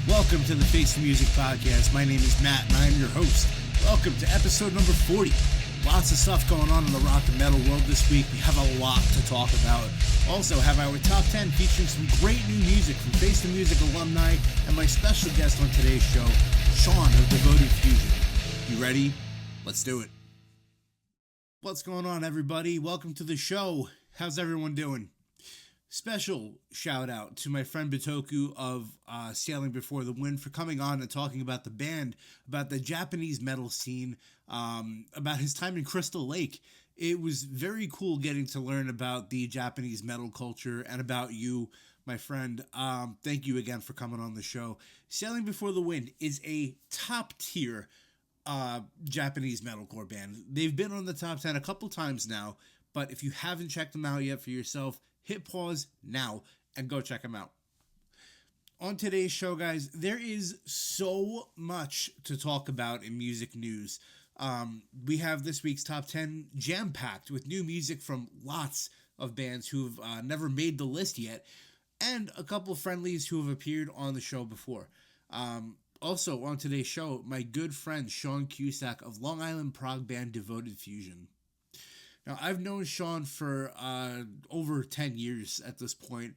Welcome to the Face the Music podcast. My name is Matt, and I am your host. Welcome to episode number 40. Lots of stuff going on in the rock and metal world this week. We have a lot to talk about. Also have our top 10 featuring some great new music from Face the Music alumni and my special guest on today's show, Sean of Devoted Fusion. You ready? Let's do it. What's going on, everybody? Welcome to the show. How's everyone doing? Special shout out to my friend Bitoku of Sailing Before the Wind for coming on and talking about the band, about the Japanese metal scene, about his time in Crystal Lake. It was very cool getting to learn about the Japanese metal culture and about you, my friend. Thank you again for coming on the show. Sailing Before the Wind is a top tier Japanese metalcore band. They've been on the top 10 a couple times now, but if you haven't checked them out yet for yourself, hit pause now and go check them out. On today's show, guys, there is so much to talk about in music news. We have this week's top 10 jam-packed with new music from lots of bands who've never made the list yet, and a couple of friendlies who have appeared on the show before. Also on today's show, my good friend Sean Cusack of Long Island prog band Devoted Fusion. Now, I've known Sean for over 10 years at this point,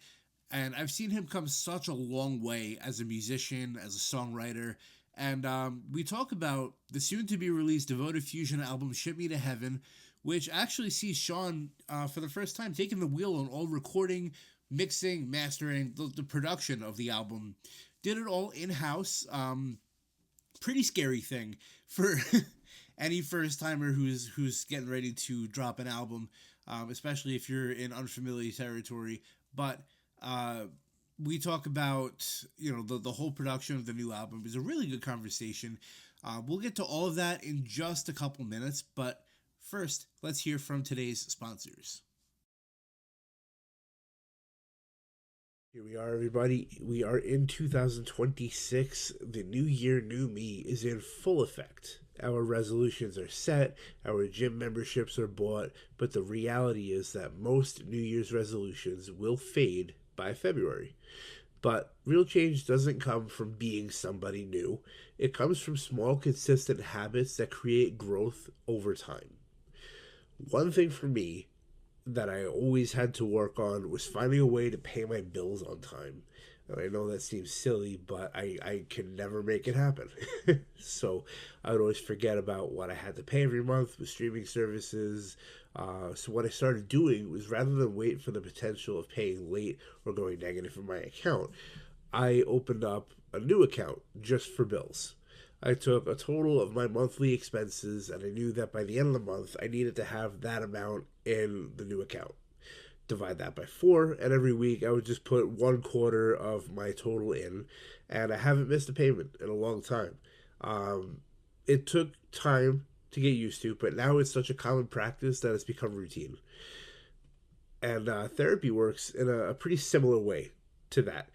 and I've seen him come such a long way as a musician, as a songwriter, and we talk about the soon-to-be-released Devoted Fusion album, Ship Me to Heaven, which actually sees Sean, for the first time, taking the wheel on all recording, mixing, mastering, the production of the album. Did it all in-house. Pretty scary thing for... any first-timer who's getting ready to drop an album, especially if you're in unfamiliar territory. But we talk about, the whole production of the new album. It was a really good conversation. We'll get to all of that in just a couple minutes, but first, let's hear from today's sponsors. Here we are, everybody. We are in 2026. The new year, new me is in full effect. Our resolutions are set, our gym memberships are bought, but the reality is that most New Year's resolutions will fade by February. But real change doesn't come from being somebody new. It comes from small, consistent habits that create growth over time. One thing for me that I always had to work on was finding a way to pay my bills on time. And I know that seems silly, but I can never make it happen. So I would always forget about what I had to pay every month with streaming services. So what I started doing was, rather than wait for the potential of paying late or going negative in my account, I opened up a new account just for bills. I took a total of my monthly expenses, and I knew that by the end of the month, I needed to have that amount in the new account. Divide that by 4, and every week I would just put 1/4 of my total in, and I haven't missed a payment in a long time. It took time to get used to, but now it's such a common practice that it's become routine. And therapy works in a pretty similar way to that.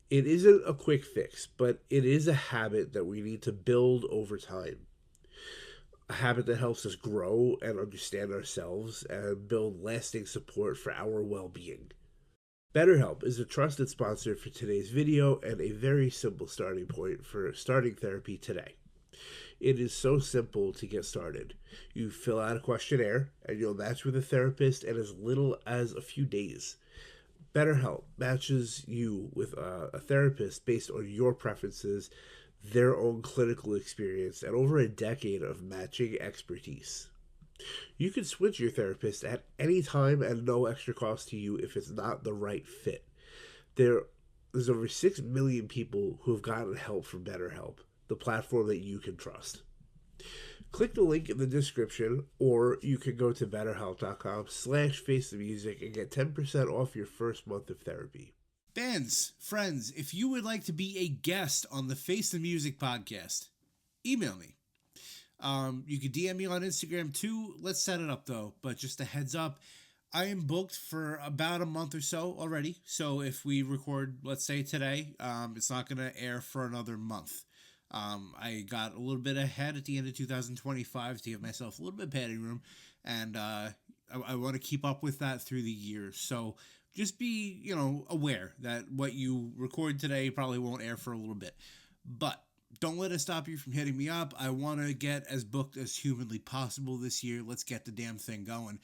It isn't a quick fix, but it is a habit that we need to build over time. A habit that helps us grow and understand ourselves and build lasting support for our well-being. BetterHelp is a trusted sponsor for today's video and a very simple starting point for starting therapy today. It is so simple to get started. You fill out a questionnaire and you'll match with a therapist in as little as a few days. BetterHelp matches you with a therapist based on your preferences. their own clinical experience, and over a decade of matching expertise. You can switch your therapist at any time at no extra cost to you if it's not the right fit. There's over 6 million people who have gotten help from BetterHelp, the platform that you can trust. Click the link in the description, or you can go to betterhelp.com/facethemusic and get 10% off your first month of therapy. Bands, friends, if you would like to be a guest on the Face the Music podcast, email me. You can DM me on Instagram too. Let's set it up though. But just a heads up, I am booked for about a month or so already. So if we record, let's say today, it's not going to air for another month. I got a little bit ahead at the end of 2025 to give myself a little bit of padding room, and I want to keep up with that through the year. So just be, aware that what you record today probably won't air for a little bit. But don't let it stop you from hitting me up. I want to get as booked as humanly possible this year. Let's get the damn thing going.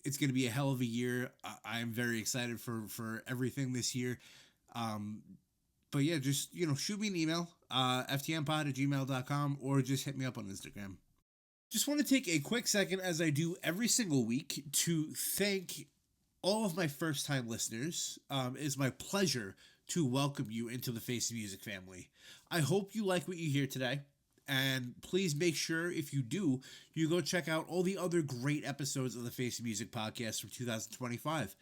It's going to be a hell of a year. I'm very excited for everything this year. But yeah, just, shoot me an email, ftmpod@gmail.com, or just hit me up on Instagram. Just want to take a quick second, as I do every single week, to thank all of my first-time listeners. It is my pleasure to welcome you into the Face of Music family. I hope you like what you hear today, and please make sure, if you do, you go check out all the other great episodes of the Face of Music podcast from 2025.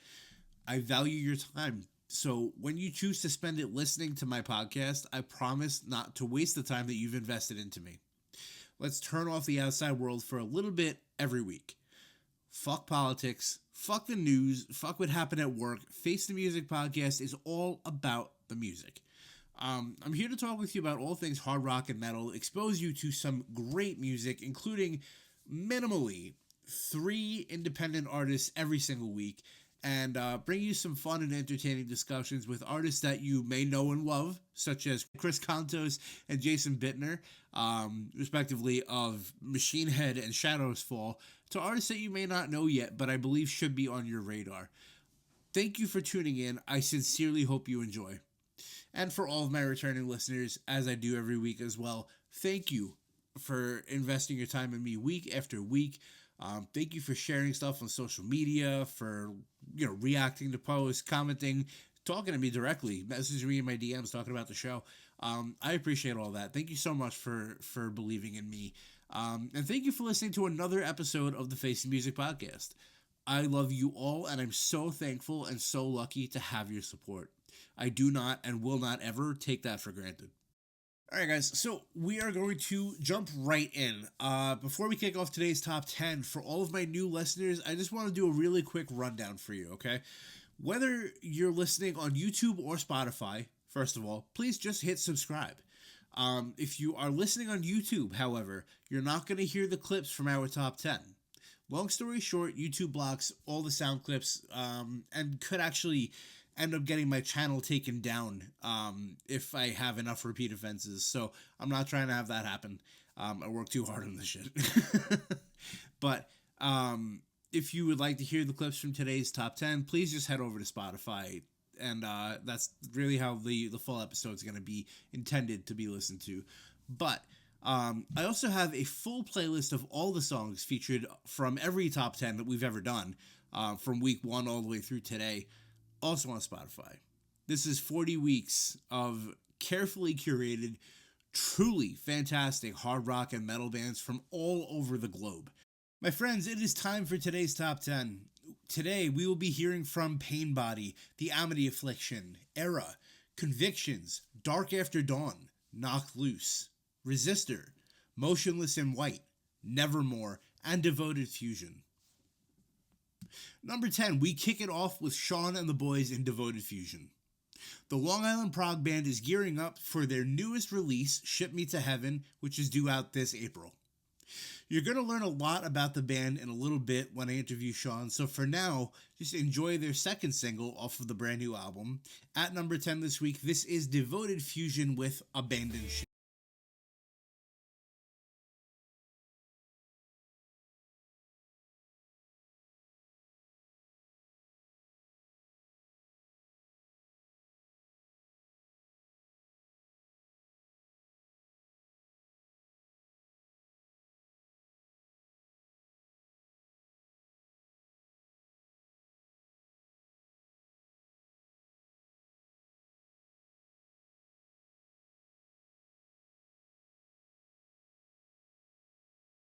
I value your time, so when you choose to spend it listening to my podcast, I promise not to waste the time that you've invested into me. Let's turn off the outside world for a little bit every week. Fuck politics, fuck the news, fuck what happened at work. Face the Music podcast is all about the music. I'm here to talk with you about all things hard rock and metal, expose you to some great music, including minimally 3 independent artists every single week, and bring you some fun and entertaining discussions with artists that you may know and love, such as Chris Contos and Jason Bittner, respectively, of Machine Head and Shadows Fall, to artists that you may not know yet, but I believe should be on your radar. Thank you for tuning in. I sincerely hope you enjoy. And for all of my returning listeners, as I do every week as well, thank you for investing your time in me week after week. Thank you for sharing stuff on social media, for reacting to posts, commenting, talking to me directly, messaging me in my DMs, talking about the show. I appreciate all that. Thank you so much for believing in me. And thank you for listening to another episode of the Face of Music podcast. I love you all, and I'm so thankful and so lucky to have your support. I do not and will not ever take that for granted. All right, guys, so we are going to jump right in. Before we kick off today's top 10, for all of my new listeners, I just want to do a really quick rundown for you, okay? Whether you're listening on YouTube or Spotify, first of all, please just hit subscribe. If you are listening on YouTube, however, you're not going to hear the clips from our top 10. Long story short, YouTube blocks all the sound clips and could actually end up getting my channel taken down if I have enough repeat offenses. So I'm not trying to have that happen. I work too hard on this shit. But if you would like to hear the clips from today's top 10, please just head over to Spotify. And that's really how the full episode is going to be intended to be listened to. But I also have a full playlist of all the songs featured from every top 10 that we've ever done, from week 1 all the way through today, also on Spotify. This is 40 weeks of carefully curated, truly fantastic hard rock and metal bands from all over the globe. My friends, it is time for today's top 10. Today, we will be hearing from Pain Body, The Amity Affliction, Era, Convictions, Dark After Dawn, Knock Loose, Resistor, Motionless in White, Nevermore, and Devoted Fusion. Number 10, we kick it off with Sean and the Boys in Devoted Fusion. The Long Island prog band is gearing up for their newest release, Ship Me to Heaven, which is due out this April. You're going to learn a lot about the band in a little bit when I interview Sean, so for now, just enjoy their second single off of the brand new album. At number 10 this week, this is Devoted Fusion with Abandoned Ship.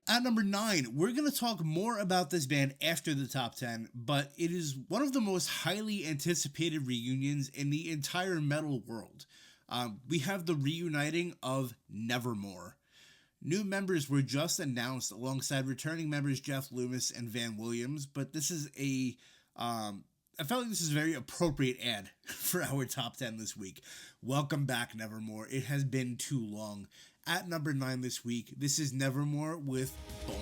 At number 9, we're going to talk more about this band after the top 10, but it is one of the most highly anticipated reunions in the entire metal world. We have the reuniting of Nevermore. New members were just announced alongside returning members Jeff Loomis and Van Williams, but this is I felt like this is a very appropriate ad for our top 10 this week. Welcome back, Nevermore. It has been too long. At number 9 this week, this is Nevermore with Born.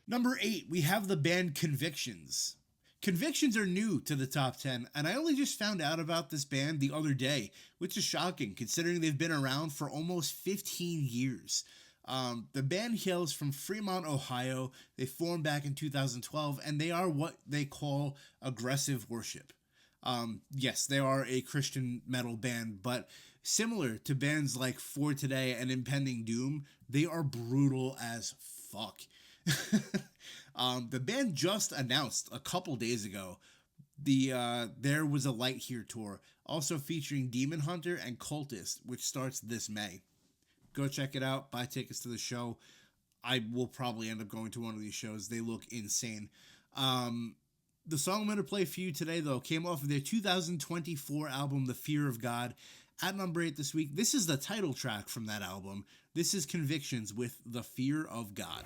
Number 8, we have the band Convictions. Convictions are new to the top 10, and I only just found out about this band the other day, which is shocking considering they've been around for almost 15 years. The band hails from Fremont, Ohio. They formed back in 2012, and they are what they call aggressive worship. Yes, they are a Christian metal band, but similar to bands like For Today and Impending Doom, they are brutal as fuck. The band just announced a couple days ago There Was a Light Here tour, also featuring Demon Hunter and Cultist, which starts this May. Go check it out, buy tickets to the show. I will probably end up going to one of these shows. They look insane. The song I'm going to play for you today, though, came off of their 2024 album, The Fear of God. At number 8 this week, this is the title track from that album. This is Convictions with The Fear of God.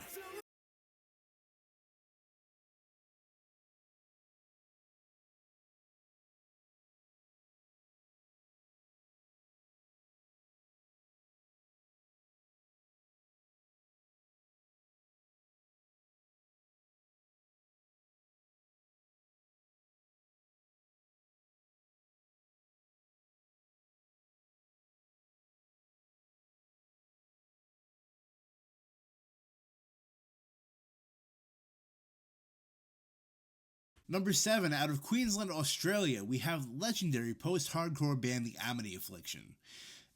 Number 7, out of Queensland, Australia, we have legendary post-hardcore band The Amity Affliction.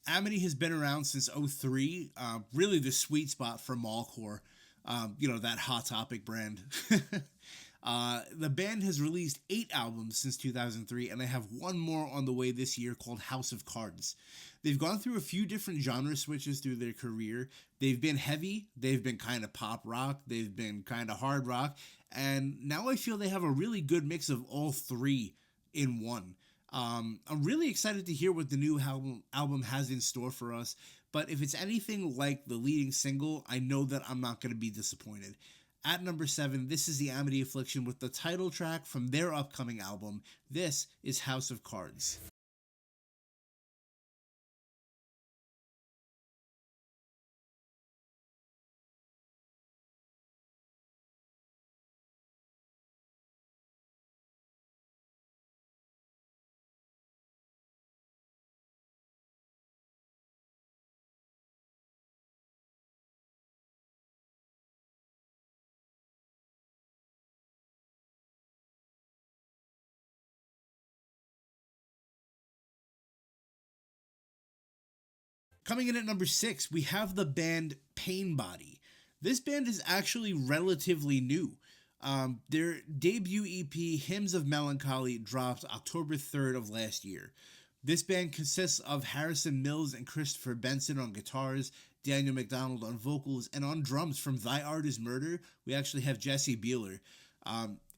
Amity has been around since '03, really the sweet spot for mallcore, that Hot Topic brand. The band has released 8 albums since 2003, and they have one more on the way this year called House of Cards. They've gone through a few different genre switches through their career. They've been heavy, they've been kind of pop rock, they've been kind of hard rock, and now I feel they have a really good mix of all three in one. I'm really excited to hear what the new album has in store for us, but if it's anything like the leading single, I know that I'm not going to be disappointed. At number 7, this is the Amity Affliction with the title track from their upcoming album. This is House of Cards. Coming in at number 6, we have the band Pain Body. This band is actually relatively new. Their debut EP, Hymns of Melancholy, dropped October 3rd of last year. This band consists of Harrison Mills and Christopher Benson on guitars, Daniel McDonald on vocals, and on drums from Thy Art Is Murder, we actually have Jesse Beeler.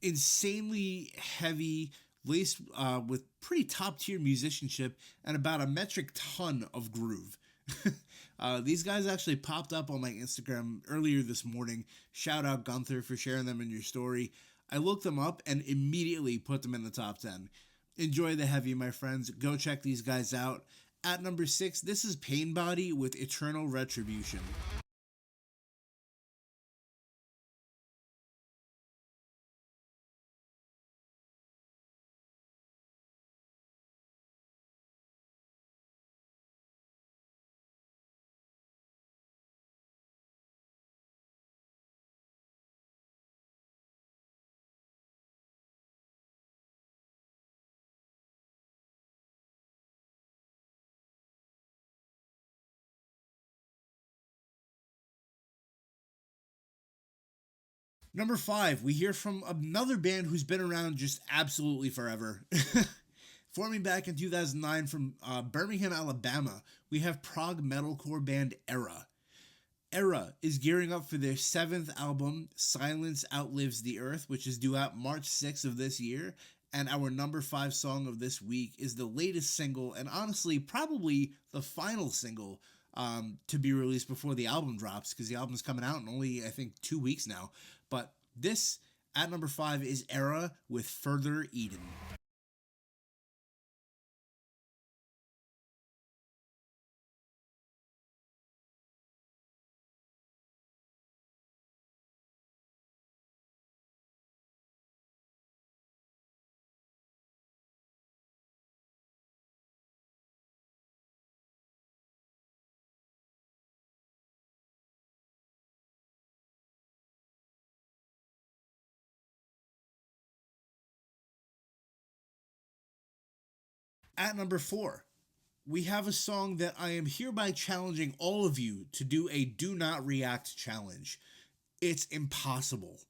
Insanely heavy, laced with pretty top tier musicianship and about a metric ton of groove. These guys actually popped up on my Instagram earlier this morning. Shout out Gunther for sharing them in your story. I looked them up and immediately put them in the top 10. Enjoy the heavy, my friends. Go check these guys out. At number 6, this is Pain Body with Eternal Retribution. Number 5, we hear from another band who's been around just absolutely forever. Forming back in 2009 from Birmingham, Alabama, we have prog metalcore band Era. Era is gearing up for their 7th album, Silence Outlives the Earth, which is due out March 6th of this year. And our number 5 song of this week is the latest single, and honestly, probably the final single to be released before the album drops, because the album's coming out in only, I think, 2 weeks now. But this, at number 5, is Era with Further Eden. At number 4, we have a song that I am hereby challenging all of you to do a do not react challenge. It's impossible.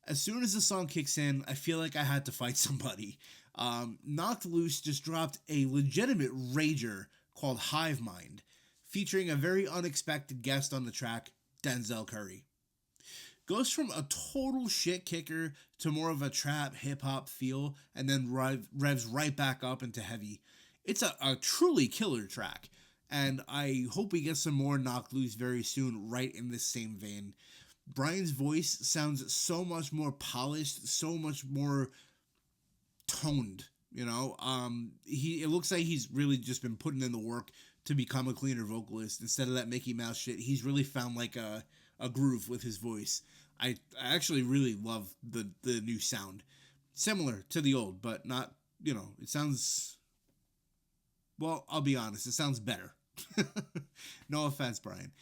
As soon as the song kicks in, I feel like I had to fight somebody. Knocked Loose just dropped a legitimate rager called Hive Mind, featuring a very unexpected guest on the track, Denzel Curry. Goes from a total shit kicker to more of a trap hip hop feel, and then revs right back up into heavy. It's a truly killer track, and I hope we get some more Knocked Loose very soon, right in this same vein. Brian's voice sounds so much more polished, so much more toned. It looks like he's really just been putting in the work to become a cleaner vocalist instead of that Mickey Mouse shit. He's really found like a groove with his voice. I actually really love the new sound, similar to the old, but not. It sounds. Well, I'll be honest, it sounds better. No offense, Brian.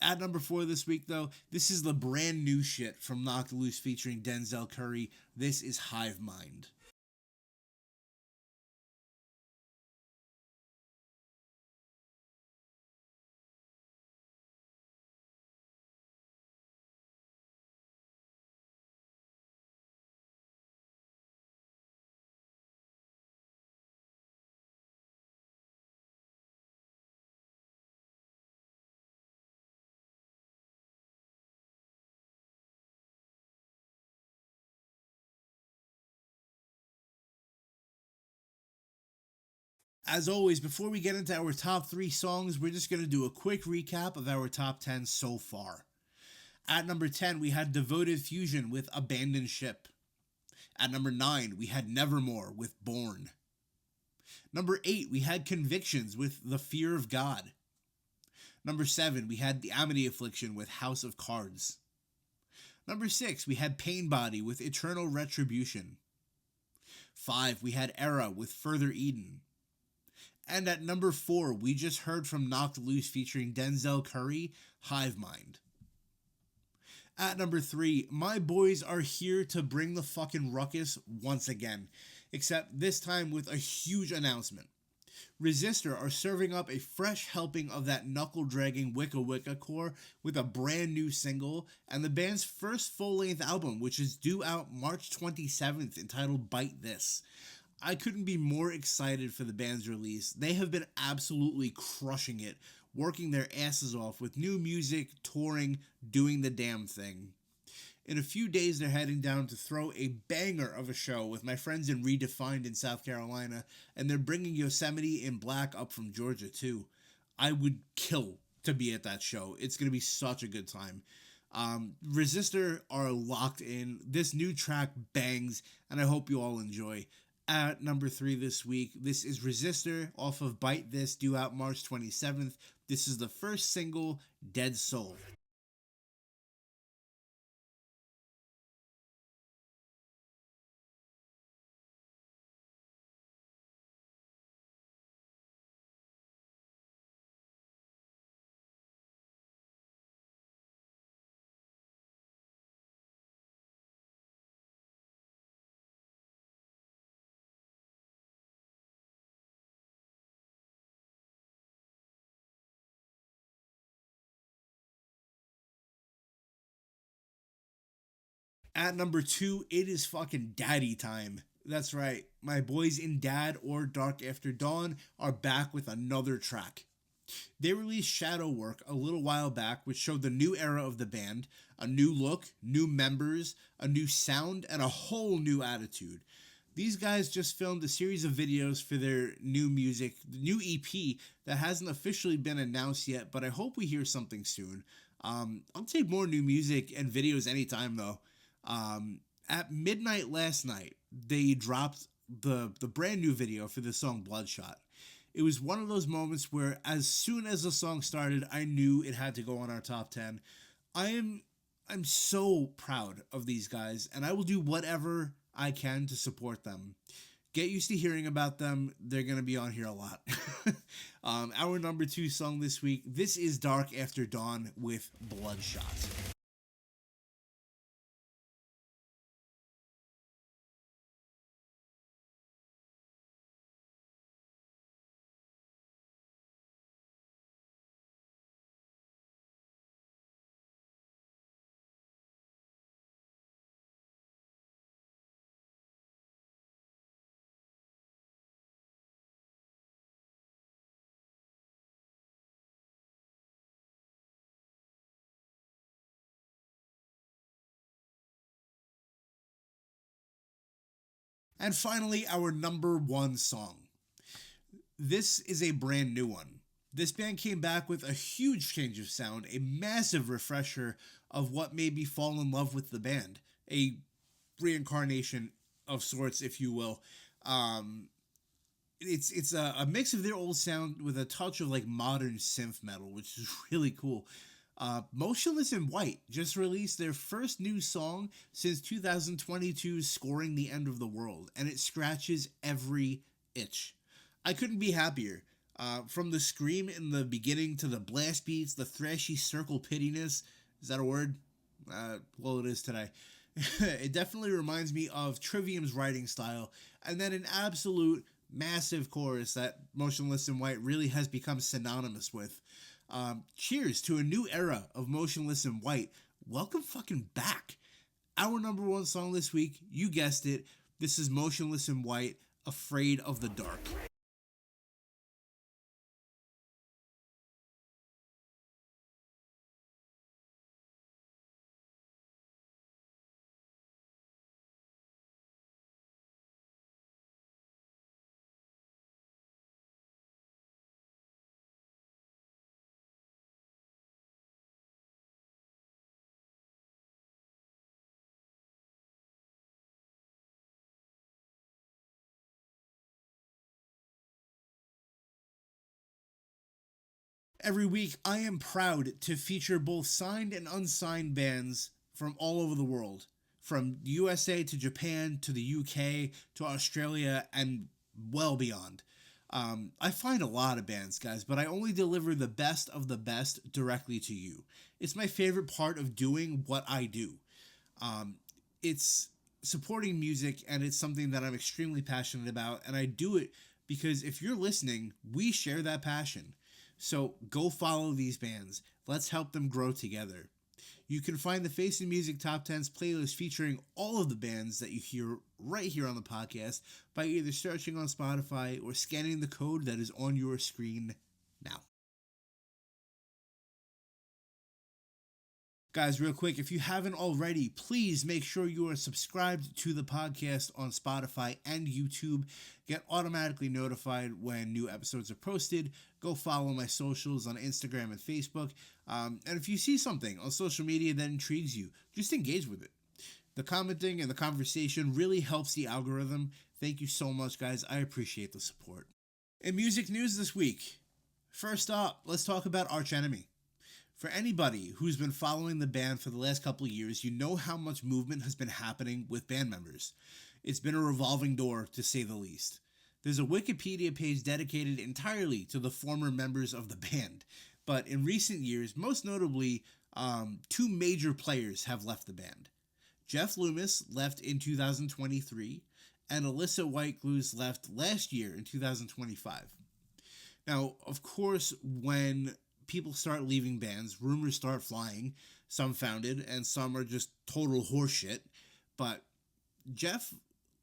At number 4 this week, though, this is the brand new shit from Knocked Loose featuring Denzel Curry. This is Hive Mind. As always, before we get into our top 3 songs, we're just going to do a quick recap of our top 10 so far. At number 10, we had Devoted Fusion with Abandoned Ship. At number 9, we had Nevermore with Born. Number 8, we had Convictions with The Fear of God. Number 7, we had The Amity Affliction with House of Cards. Number 6, we had Pain Body with Eternal Retribution. 5, we had Era with Further Eden. And at number 4, we just heard from Knocked Loose featuring Denzel Curry, Hive Mind. At number 3, my boys are here to bring the fucking ruckus once again, except this time with a huge announcement. Resistor are serving up a fresh helping of that knuckle-dragging Wicca Wicca core with a brand new single and the band's first full-length album, which is due out March 27th, entitled Bite This. I couldn't be more excited for the band's release. They have been absolutely crushing it, working their asses off with new music, touring, doing the damn thing. In a few days, they're heading down to throw a banger of a show with my friends in Redefined in South Carolina, and they're bringing Yosemite in Black up from Georgia, too. I would kill to be at that show. It's going to be such a good time. Resistor are locked in. This new track bangs, and I hope you all enjoy. At number 3 this week, this is Resistor off of Bite This, due out March 27th. This is the first single, Dead Soul. At number 2, it is fucking daddy time. That's right, my boys in Dad or Dark After Dawn are back with another track. They released Shadow Work a little while back, which showed the new era of the band, a new look, new members, a new sound, and a whole new attitude. These guys just filmed a series of videos for their new new EP that hasn't officially been announced yet, but I hope we hear something soon. I'll take more new music and videos anytime though. At midnight last night, they dropped the brand new video for the song Bloodshot. It was one of those moments where as soon as the song started, I knew it had to go on our top 10. I'm so proud of these guys, and I will do whatever I can to support them. Get used to hearing about them. They're going to be on here a lot. Our number 2 song this week, this is Dark After Dawn with Bloodshot. And finally, our number 1 song. This is a brand new one. This band came back with a huge change of sound, a massive refresher of what made me fall in love with the band. A reincarnation of sorts, if you will. It's a mix of their old sound with a touch of like modern synth metal, which is really cool. Motionless in White just released their first new song since 2022's Scoring the End of the World, and it scratches every itch. I couldn't be happier. From the scream in the beginning to the blast beats, the thrashy circle pittiness. Is that a word? Well, it is today. It definitely reminds me of Trivium's writing style, and then an absolute massive chorus that Motionless in White really has become synonymous with. Cheers to a new era of Motionless in White. Welcome fucking back. Our number 1 song this week, you guessed it, this is Motionless in White, Afraid of the Dark. Every week, I am proud to feature both signed and unsigned bands from all over the world, from USA to Japan to the UK to Australia and well beyond. I find a lot of bands, guys, but I only deliver the best of the best directly to you. It's my favorite part of doing what I do. It's supporting music, and it's something that I'm extremely passionate about, and I do it because if you're listening, we share that passion. So go follow these bands. Let's help them grow together. You can find the Face and Music Top 10s playlist featuring all of the bands that you hear right here on the podcast by either searching on Spotify or scanning the code that is on your screen now. Guys, real quick, if you haven't already, please make sure you are subscribed to the podcast on Spotify and YouTube. Get automatically notified when new episodes are posted. Go follow my socials on Instagram and Facebook. And if you see something on social media that intrigues you, just engage with it. The commenting and the conversation really helps the algorithm. Thank you so much, guys. I appreciate the support. In music news this week, first up, let's talk about Arch Enemy. For anybody who's been following the band for the last couple of years, you know how much movement has been happening with band members. It's been a revolving door, to say the least. There's a Wikipedia page dedicated entirely to the former members of the band, but in recent years, most notably, 2 major players have left the band. Jeff Loomis left in 2023, and Alyssa Whiteglues left last year in 2025. Now, of course, when people start leaving bands, rumors start flying, some founded and some are just total horseshit. But Jeff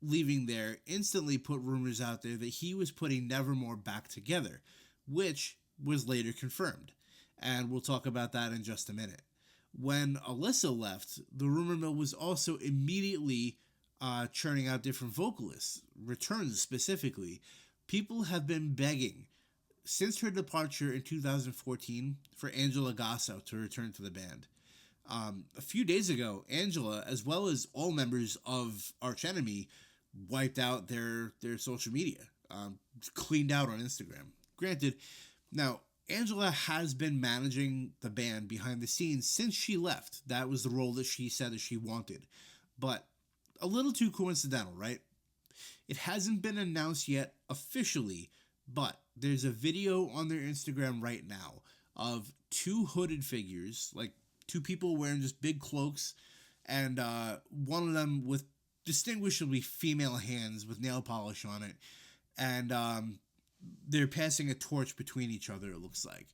leaving there instantly put rumors out there that he was putting Nevermore back together, which was later confirmed. And we'll talk about that in just a minute. When Alyssa left, the rumor mill was also immediately churning out different vocalists, returns specifically. People have been begging since her departure in 2014 for Angela Gasso to return to the band. A few days ago, Angela, as well as all members of Arch Enemy, wiped out their social media, cleaned out on Instagram. Granted, now, Angela has been managing the band behind the scenes since she left. That was the role that she said that she wanted. But a little too coincidental, right? It hasn't been announced yet officially, but there's a video on their Instagram right now of two hooded figures, like two people wearing just big cloaks, and one of them with distinguishably female hands with nail polish on it, and they're passing a torch between each other, it looks like.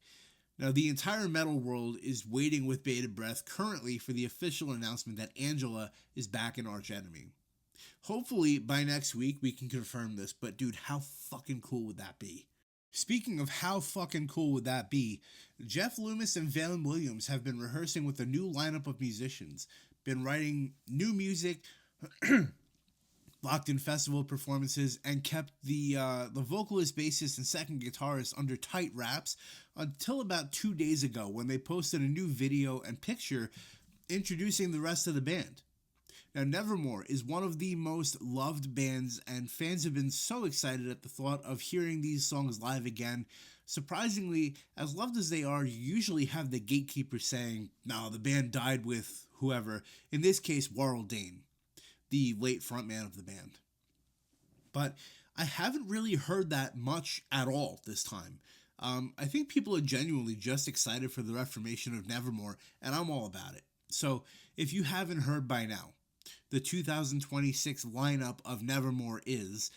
Now, the entire metal world is waiting with bated breath currently for the official announcement that Angela is back in Arch Enemy. Hopefully, by next week, we can confirm this, but dude, how fucking cool would that be? Speaking of how fucking cool would that be, Jeff Loomis and Van Williams have been rehearsing with a new lineup of musicians, been writing new music, locked in festival performances, and kept the vocalist, bassist, and second guitarist under tight wraps until about 2 days ago when they posted a new video and picture introducing the rest of the band. Now, Nevermore is one of the most loved bands, and fans have been so excited at the thought of hearing these songs live again. Surprisingly, as loved as they are, you usually have the gatekeeper saying, no, the band died with whoever, in this case, Warrell Dane, the late frontman of the band. But I haven't really heard that much at all this time. I think people are genuinely just excited for the reformation of Nevermore, and I'm all about it. So if you haven't heard by now, the 2026 lineup of Nevermore is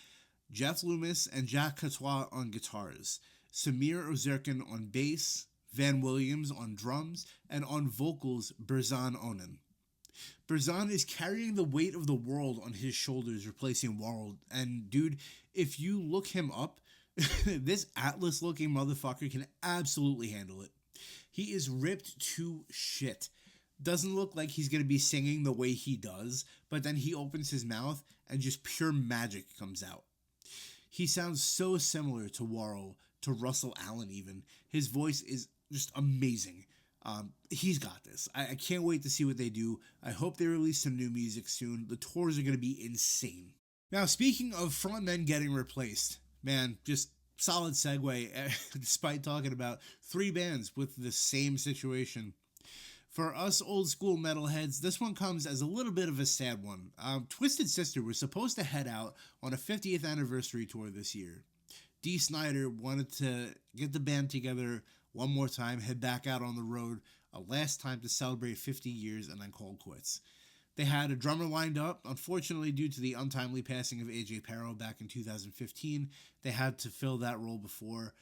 Jeff Loomis and Jack Catois on guitars, Samir Ozerkin on bass, Van Williams on drums, and on vocals, Berzan Onan. Berzan is carrying the weight of the world on his shoulders, replacing Warrell. And dude, if you look him up, this Atlas-looking motherfucker can absolutely handle it. He is ripped to shit. Doesn't look like he's going to be singing the way he does, but then he opens his mouth and just pure magic comes out. He sounds so similar to Warrell, to Russell Allen even. His voice is just amazing. He's got this. I can't wait to see what they do. I hope they release some new music soon. The tours are going to be insane. Now, speaking of frontmen getting replaced, man, just solid segue, despite talking about 3 bands with the same situation. For us old school metalheads, this one comes as a little bit of a sad one. Twisted Sister was supposed to head out on a 50th anniversary tour this year. Dee Snider wanted to get the band together one more time, head back out on the road a last time to celebrate 50 years, and then call quits. They had a drummer lined up. Unfortunately, due to the untimely passing of AJ Pero back in 2015, they had to fill that role before.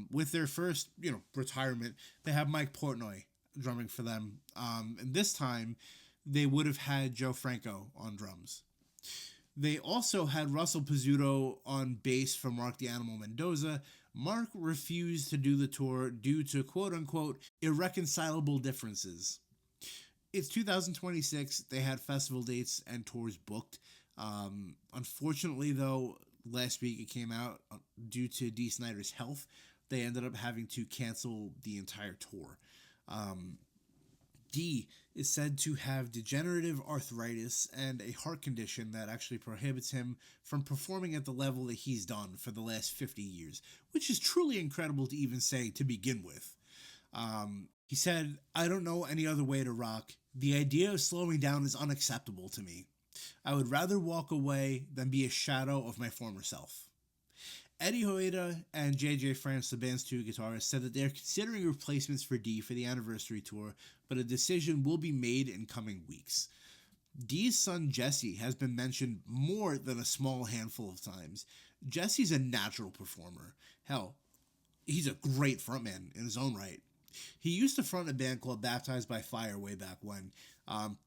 With their first, retirement, they have Mike Portnoy drumming for them. And this time, they would have had Joe Franco on drums. They also had Russell Pizzuto on bass from Mark the Animal Mendoza. Mark refused to do the tour due to quote-unquote irreconcilable differences. It's 2026. They had festival dates and tours booked. Unfortunately, though, last week it came out due to Dee Snider's health. They ended up having to cancel the entire tour. Dee is said to have degenerative arthritis and a heart condition that actually prohibits him from performing at the level that he's done for the last 50 years, which is truly incredible to even say to begin with. He said, "I don't know any other way to rock. The idea of slowing down is unacceptable to me. I would rather walk away than be a shadow of my former self." Eddie Hoeda and JJ France, the band's 2 guitarists, said that they're considering replacements for Dee for the anniversary tour, but a decision will be made in coming weeks. Dee's son Jesse has been mentioned more than a small handful of times. Jesse's a natural performer. Hell, he's a great frontman in his own right. He used to front a band called Baptized by Fire way back when.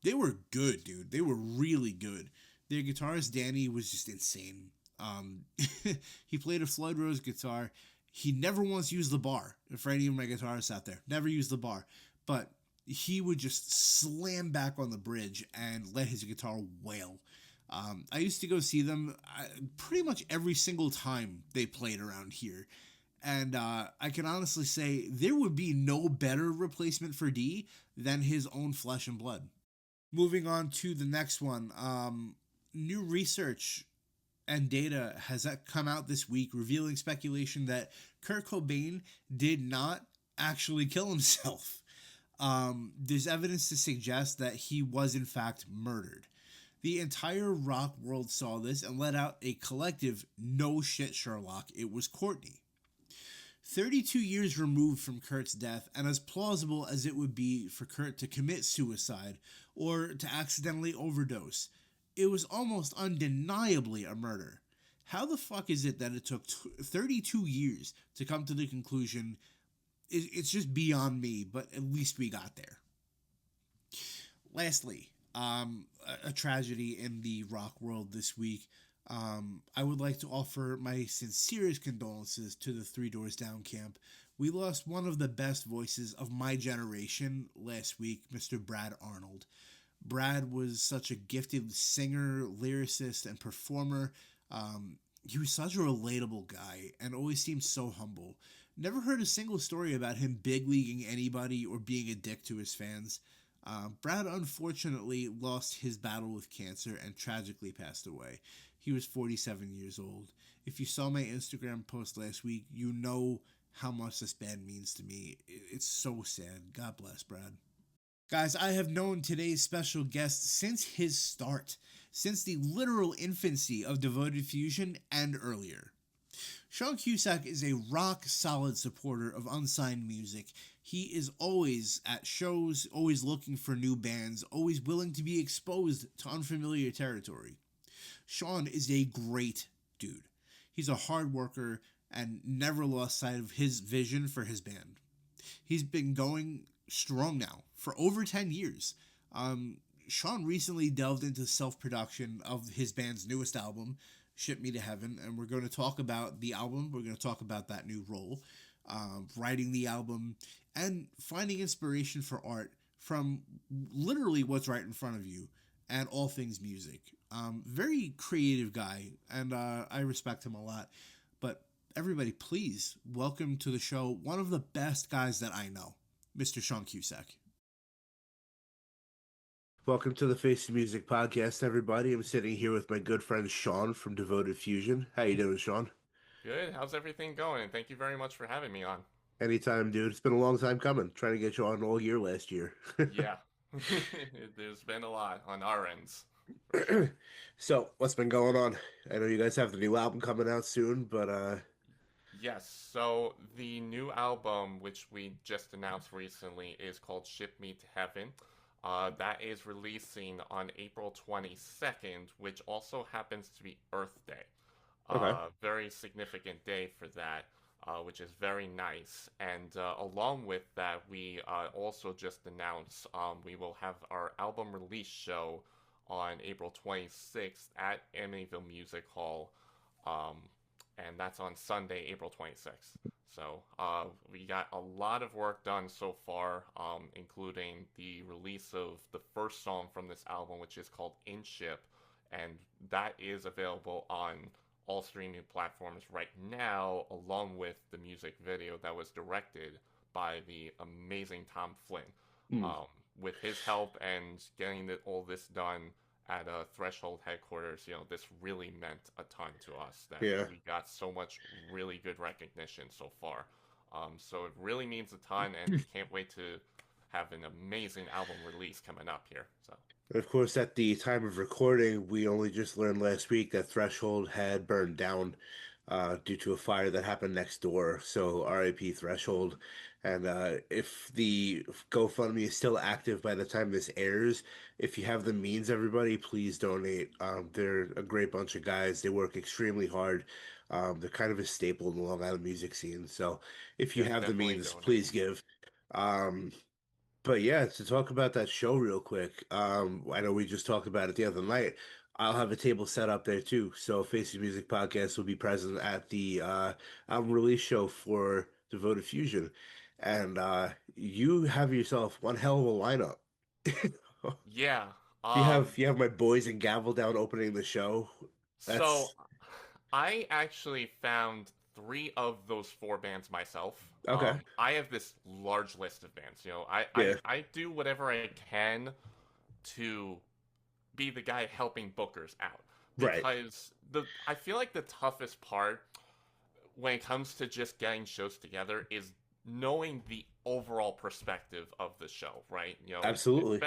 They were good, dude. They were really good. Their guitarist Danny was just insane. Um, he played a Floyd Rose guitar. He never once used the bar. For any of my guitarists out there, never used the bar. But he would just slam back on the bridge and let his guitar wail. I used to go see them pretty much every single time they played around here. And I can honestly say there would be no better replacement for D than his own flesh and blood. Moving on to the next one. New research and data has come out this week revealing speculation that Kurt Cobain did not actually kill himself. There's evidence to suggest that he was in fact murdered. The entire rock world saw this and let out a collective "no shit, Sherlock, it was Courtney." 32 years removed from Kurt's death, and as plausible as it would be for Kurt to commit suicide or to accidentally overdose, it was almost undeniably a murder. How the fuck is it that it took 32 years to come to the conclusion? It's just beyond me, but at least we got there. Lastly, a tragedy in the rock world this week. I would like to offer my sincerest condolences to the Three Doors Down camp. We lost one of the best voices of my generation last week, Mr. Brad Arnold. Brad was such a gifted singer, lyricist, and performer. He was such a relatable guy and always seemed so humble. Never heard a single story about him big leaguing anybody or being a dick to his fans. Brad unfortunately lost his battle with cancer and tragically passed away. He was 47 years old. If you saw my Instagram post last week, you know how much this band means to me. It's so sad. God bless Brad. Guys, I have known today's special guest since his start, since the literal infancy of Devoted Fusion and earlier. Sean Cusack is a rock-solid supporter of unsigned music. He is always at shows, always looking for new bands, always willing to be exposed to unfamiliar territory. Sean is a great dude. He's a hard worker and never lost sight of his vision for his band. He's been going strong now for over 10 years. Sean recently delved into self-production of his band's newest album, Ship Me to Heaven, and we're going to talk about the album. We're going to talk about that new role, writing the album, and finding inspiration for art from literally what's right in front of you and all things music. Very creative guy, and I respect him a lot. But everybody, please welcome to the show one of the best guys that I know, Mr. Sean Cusack. Welcome to the Face of Music podcast, everybody. I'm sitting here with my good friend Sean from Devoted Fusion. How you doing, Sean? Good. How's everything going? Thank you very much for having me on. Anytime, dude. It's been a long time coming. Trying to get you on all year last year. Yeah. There's been a lot on our ends. For sure. So, what's been going on? I know you guys have the new album coming out soon, but Yes, so the new album, which we just announced recently, is called Ship Me to Heaven. That is releasing on April 22nd, which also happens to be Earth Day. okay. Very significant day for that, which is very nice. And along with that, we also just announced we will have our album release show on April 26th at Amityville Music Hall. Um, and that's on Sunday, April 26th. So we got a lot of work done so far, including the release of the first song from this album, which is called In Ship, and that is available on all streaming platforms right now, along with the music video that was directed by the amazing Tom Flynn. Mm. Um, with his help and getting all this done at Threshold headquarters, this really meant a ton to us that Yeah. we got so much really good recognition so far. So it really means a ton, and we can't wait to have an amazing album release coming up here. So. Of course, at the time of recording, we only just learned last week that Threshold had burned down due to a fire that happened next door. So RIP Threshold. And if the GoFundMe is still active by the time this airs, if you have the means, everybody, please donate. They're a great bunch of guys. They work extremely hard. They're kind of a staple in the Long Island music scene. So if you Yes, have the definitely means, donate. please give. Um, but yeah, to talk about that show real quick, I know we just talked about it the other night. I'll have a table set up there too. So Face the Music Podcast will be present at the album release show for Devoted Fusion. And you have yourself one hell of a lineup. Yeah. You have my boys in Gavel down opening the show. So That's I actually found three of those four bands myself. okay. I have this large list of bands. Yeah, I do whatever I can to be the guy helping bookers out right. because the I feel like the toughest part when it comes to just getting shows together is knowing the overall perspective of the show, right? Absolutely.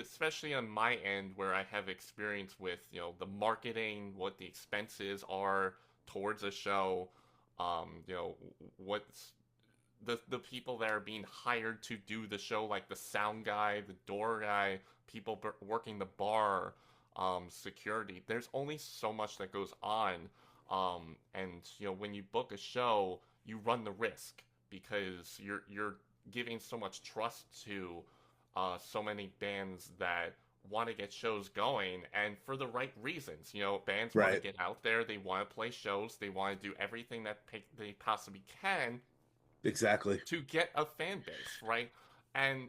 Especially on my end where I have experience with, the marketing, what the expenses are towards a show, what's the people that are being hired to do the show, like the sound guy, the door guy, people working the bar, security. There's only so much that goes on, and when you book a show, you run the risk because you're giving so much trust to so many bands that want to get shows going and for the right reasons. Bands want to Right. get out there, they want to play shows, they want to do everything that they possibly can Exactly. to get a fan base, right? And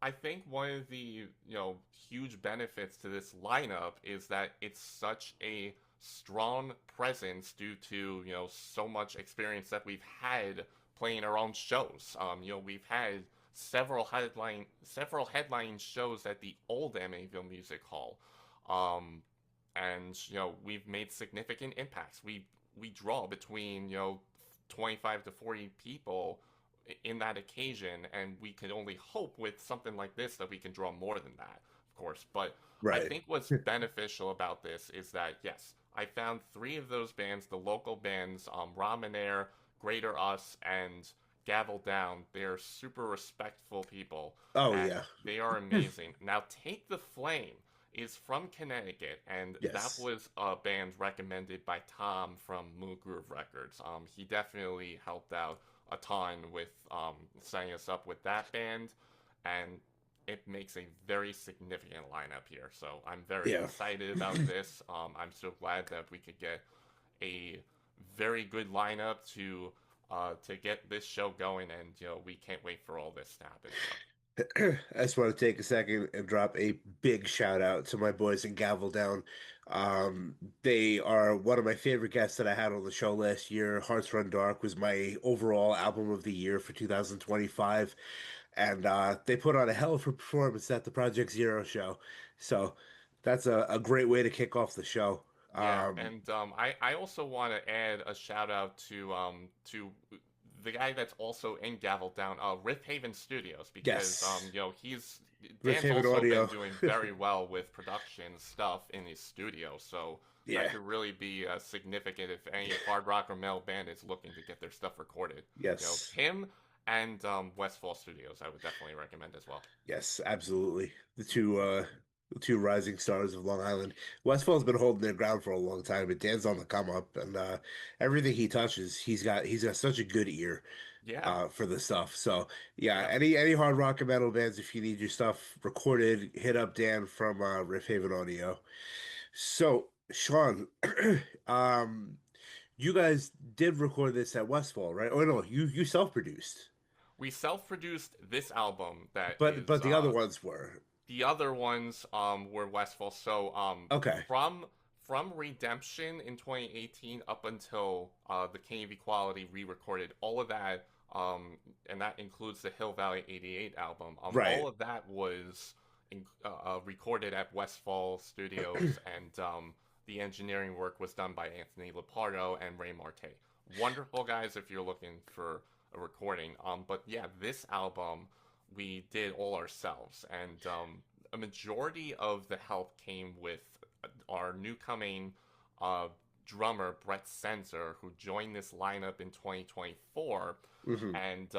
I think one of the, huge benefits to this lineup is that it's such a strong presence due to, so much experience that we've had playing our own shows. We've had several headline shows at the old Amityville Music Hall. Um, and we've made significant impacts. We draw between 25 to 40 people in that occasion, and we can only hope with something like this that we can draw more than that, of course. But I Right. think what's beneficial about this is that, yes, I found three of those bands, the local bands, Ramen Air, Greater Us, and Gavel Down. They're super respectful people, Oh and yeah. they are amazing. Now, Take the Flame is from Connecticut, and that Yes. was a band recommended by Tom from Moon Groove Records. He definitely helped out a ton with setting us up with that band, and it makes a very significant lineup here. So I'm very Yeah. excited about this. I'm so glad that we could get a very good lineup to get this show going, and we can't wait for all this to happen. So I just want to take a second and drop a big shout out to my boys in Gavel Down. They are one of my favorite guests that I had on the show last year. Hearts Run Dark was my overall album of the year for 2025. And they put on a hell of a performance at the Project Zero show. So that's a great way to kick off the show. yeah, and I also want to add a shout out to the guy that's also in Gavel Down, Riff Haven Studios, because Yes, he's Riff Dan's Haven also been Audio. doing very well with production stuff in his studio, so that Yeah, could really be significant if any hard rock or metal band is looking to get their stuff recorded. yes. Him and Westfall Studios, I would definitely recommend as well. Yes, absolutely. The two rising stars of Long Island. Westfall's been holding their ground for a long time, but Dan's on the come up, and everything he touches, he's got such a good ear Yeah, for the stuff. So yeah, yeah. any hard rock and metal bands, if you need your stuff recorded, hit up Dan from Riff Haven Audio. So Sean, um, you guys did record this at Westfall, right? Oh no, you self-produced, We self-produced this album that is but the other ones were the other ones were Westfall. So okay. from Redemption in 2018 up until the King of Equality re-recorded all of that, and that includes the Hill Valley '88 album. Right. All of that was recorded at Westfall Studios, and the engineering work was done by Anthony Lepardo and Ray Marte. Wonderful guys if you're looking for a recording. But yeah, this album we did all ourselves, and a majority of the help came with our new coming uh, drummer Brett Senser, who joined this lineup in 2024, Hmm. and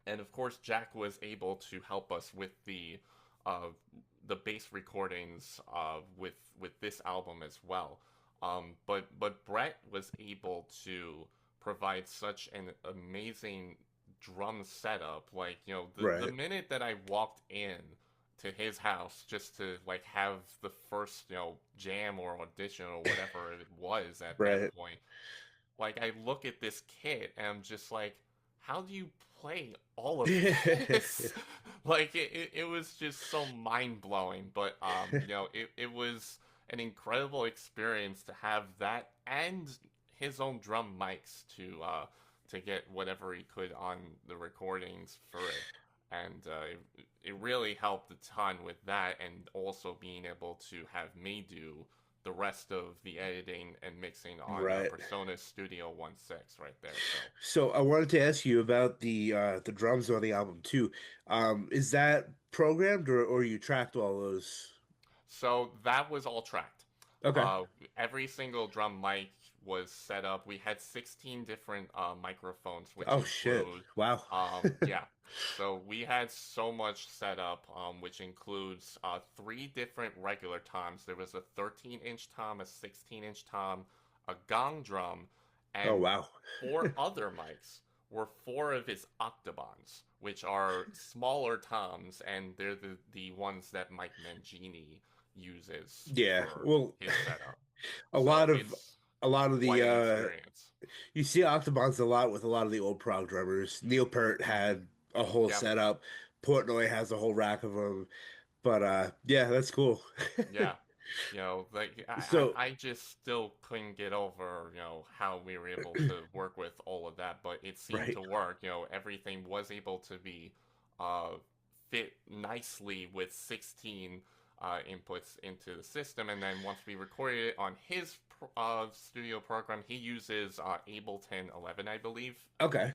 and of course Jack was able to help us with uh, the bass recordings with this album as well. But Brett was able to provide such an amazing drum setup. Like, the Right. minute that I walked in to his house just to like have the first, jam or audition or whatever it was at that Right. point, like I look at this kid and I'm just like, how do you play all of this? Like it was just so mind blowing. But it was an incredible experience to have that and his own drum mics to get whatever he could on the recordings for it. And it really helped a ton with that, and also being able to have me do the rest of the editing and mixing on Right. Persona Studio 1.6 right there. So, So I wanted to ask you about the drums on the album too. Is that programmed or you tracked all those? so that was all tracked. Okay. Uh, every single drum mic was set up. We had 16 different microphones, which Oh shit. include, Wow. yeah. So we had so much set up, which includes three different regular toms. There was a 13-inch tom, a 16-inch tom, a gong drum, Oh and wow. four other mics were four of his octobans, which are smaller toms, and they're the ones that Mike Mangini uses Yeah. for Well, his setup. a So lot of it's a lot of quite the an experience. you see Octobans a lot with a lot of the old prog drummers. Neil Peart had a whole Yep. setup. Portnoy has a whole rack of them. But yeah, that's cool. Yeah. Like So, I just still couldn't get over, how we were able to work with all of that, but it seemed right. to work. Everything was able to be uh fit nicely with 16 inputs into the system, and then once we recorded it on his studio program, he uses Ableton 11, I believe. Okay.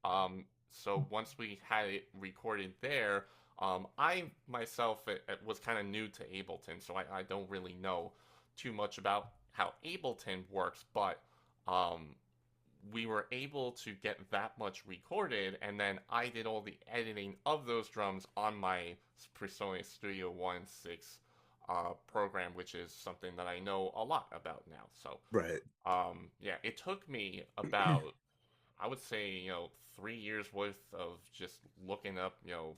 So once we had it recorded there, I myself was kind of new to Ableton, so I don't really know too much about how Ableton works, but um, we were able to get that much recorded, and then I did all the editing of those drums on my Persona Studio 1.6 program, which is something that I know a lot about now. So, Right. yeah, it took me about, I would say, 3 years worth of just looking up, a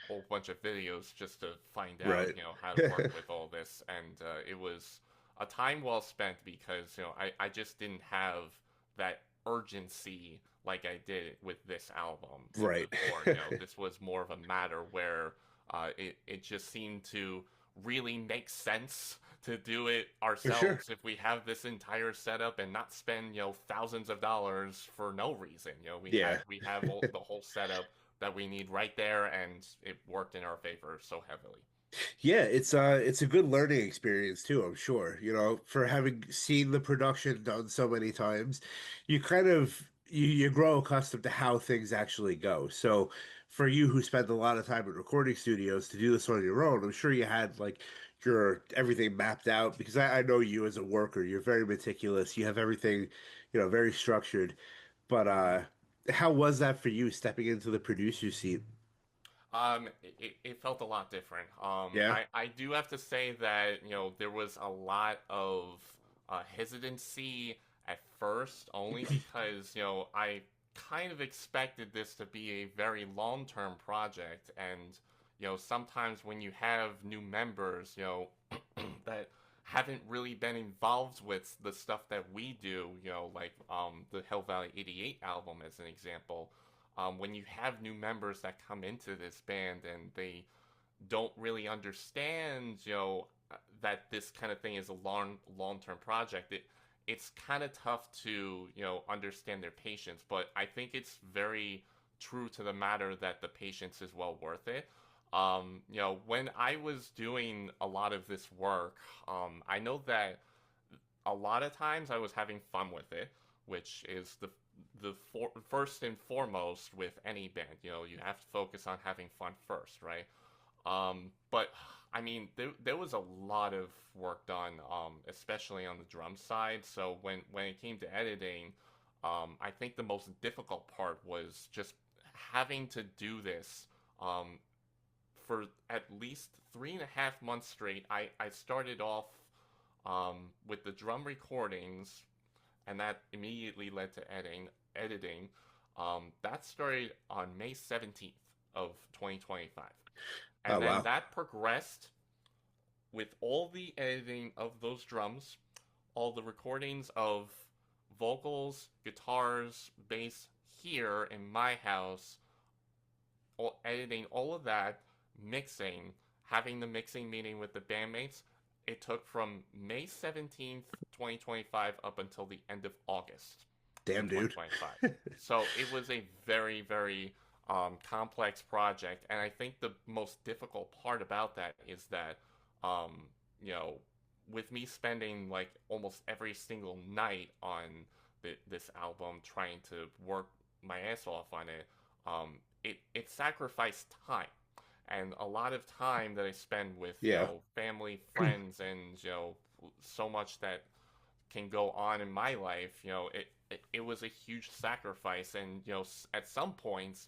whole bunch of videos just to find out, Right. how to work with all this. And it was a time well spent because, I just didn't have that urgency like I did with this album Right. before. This was more of a matter where it just seemed to really make sense to do it For sure. ourselves if we have this entire setup and not spend thousands of dollars for no reason. Yeah. We have the whole setup that we need right there, and it worked in our favor so heavily. Yeah, it's a good learning experience too, I'm sure. For having seen the production done so many times, you kind of you grow accustomed to how things actually go. So for you who spend a lot of time in recording studios to do this on your own, I'm sure you had like your everything mapped out because I know you as a worker, you're very meticulous. You have everything, very structured. But how was that for you stepping into the producer seat? It felt a lot different. Yeah. I do have to say that, there was a lot of hesitancy at first, only because, I kind of expected this to be a very long-term project. And, sometimes when you have new members, that haven't really been involved with the stuff that we do, like the Hell Valley 88 album as an example, when you have new members that come into this band and they don't really understand, that this kind of thing is a long term project, it's kind of tough to understand their patience. But I think it's very true to the matter that the patience is well worth it. When I was doing a lot of this work, I know that a lot of times I was having fun with it, which is first and foremost with any band. You have to focus on having fun first, right? But I mean, there was a lot of work done, especially on the drum side. So when it came to editing, I think the most difficult part was just having to do this for at least 3.5 months straight. I started off with the drum recordings, and that immediately led to editing. That started on May 17th of 2025. Oh And then wow. that progressed with all the editing of those drums, all the recordings of vocals, guitars, bass here in my house, all, editing all of that, mixing, having the mixing meeting with the bandmates. It took from May 17th, 2025 up until the end of August in Damn, dude. 2025. So it was a very, very complex project. And I think the most difficult part about that is that, um, you know, with me spending like almost every single night on this album trying to work my ass off on it, it sacrificed time and a lot of time that I spend with Yeah. family, friends, and so much that can go on in my life. It was a huge sacrifice, and at some points,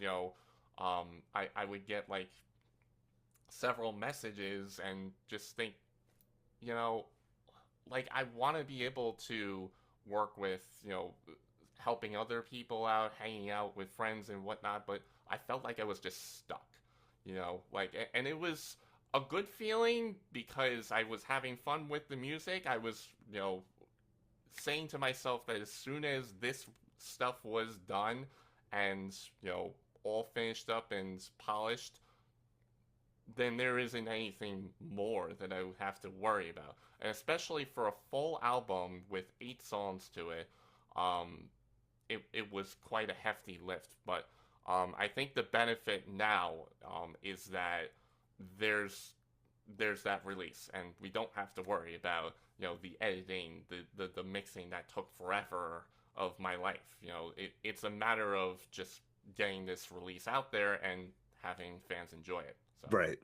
I would get like several messages and just think, you know, like I want to be able to work with helping other people out, hanging out with friends and whatnot, but I felt like I was just stuck, like, and it was a good feeling because I was having fun with the music. I was, saying to myself that as soon as this stuff was done and, all finished up and polished, then there isn't anything more that I would have to worry about. And especially for a full album with 8 songs to it, um, it was quite a hefty lift. But I think the benefit now is that there's there's that release, and we don't have to worry about the editing, the mixing that took forever of my life. It's a matter of just getting this release out there and having fans enjoy it. So. Right.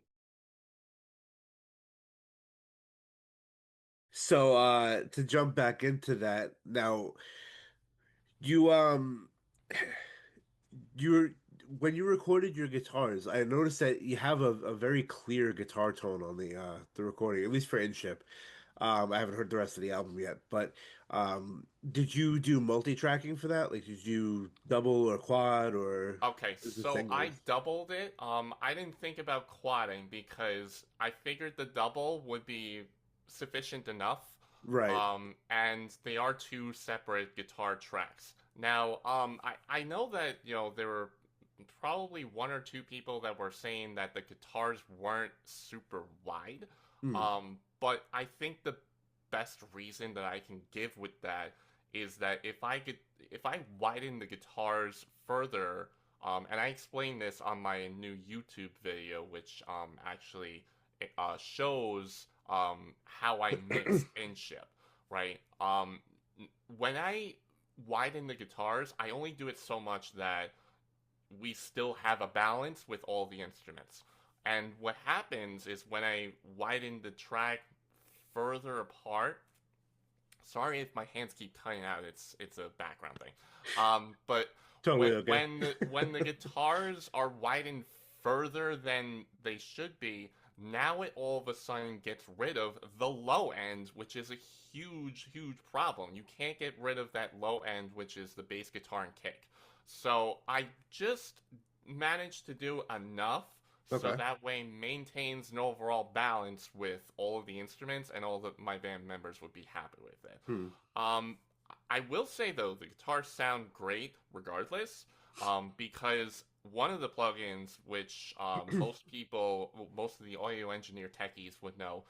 So to jump back into that now, you you're when you recorded your guitars, I noticed that you have a very clear guitar tone on the recording, at least for InShip. I haven't heard the rest of the album yet, but did you do multi-tracking for that? Like, did you double or quad or Okay, is it so I singles? doubled it. I didn't think about quadding because I figured the double would be sufficient enough. Right. And they are two separate guitar tracks. Now, I know that, there were probably one or two people that were saying that the guitars weren't super wide. Hmm. But I think the best reason that I can give with that is that if I widen the guitars further, and I explained this on my new YouTube video, which actually shows how I mix and ship, right? When I widen the guitars, I only do it so much that we still have a balance with all the instruments. And what happens is when I widen the track further apart, sorry if my hands keep cutting out. It's a background thing. But Totally okay. when the guitars are widened further than they should be, now it all of a sudden gets rid of the low end, which is a huge, huge problem. You can't get rid of that low end, which is the bass guitar and kick. So I just managed to do enough so Okay. that way maintains an overall balance with all of the instruments, and all of my band members would be happy with it. Hmm. Um, I will say though, the guitars sound great regardless, because one of the plugins, which most of the audio engineer techies would know,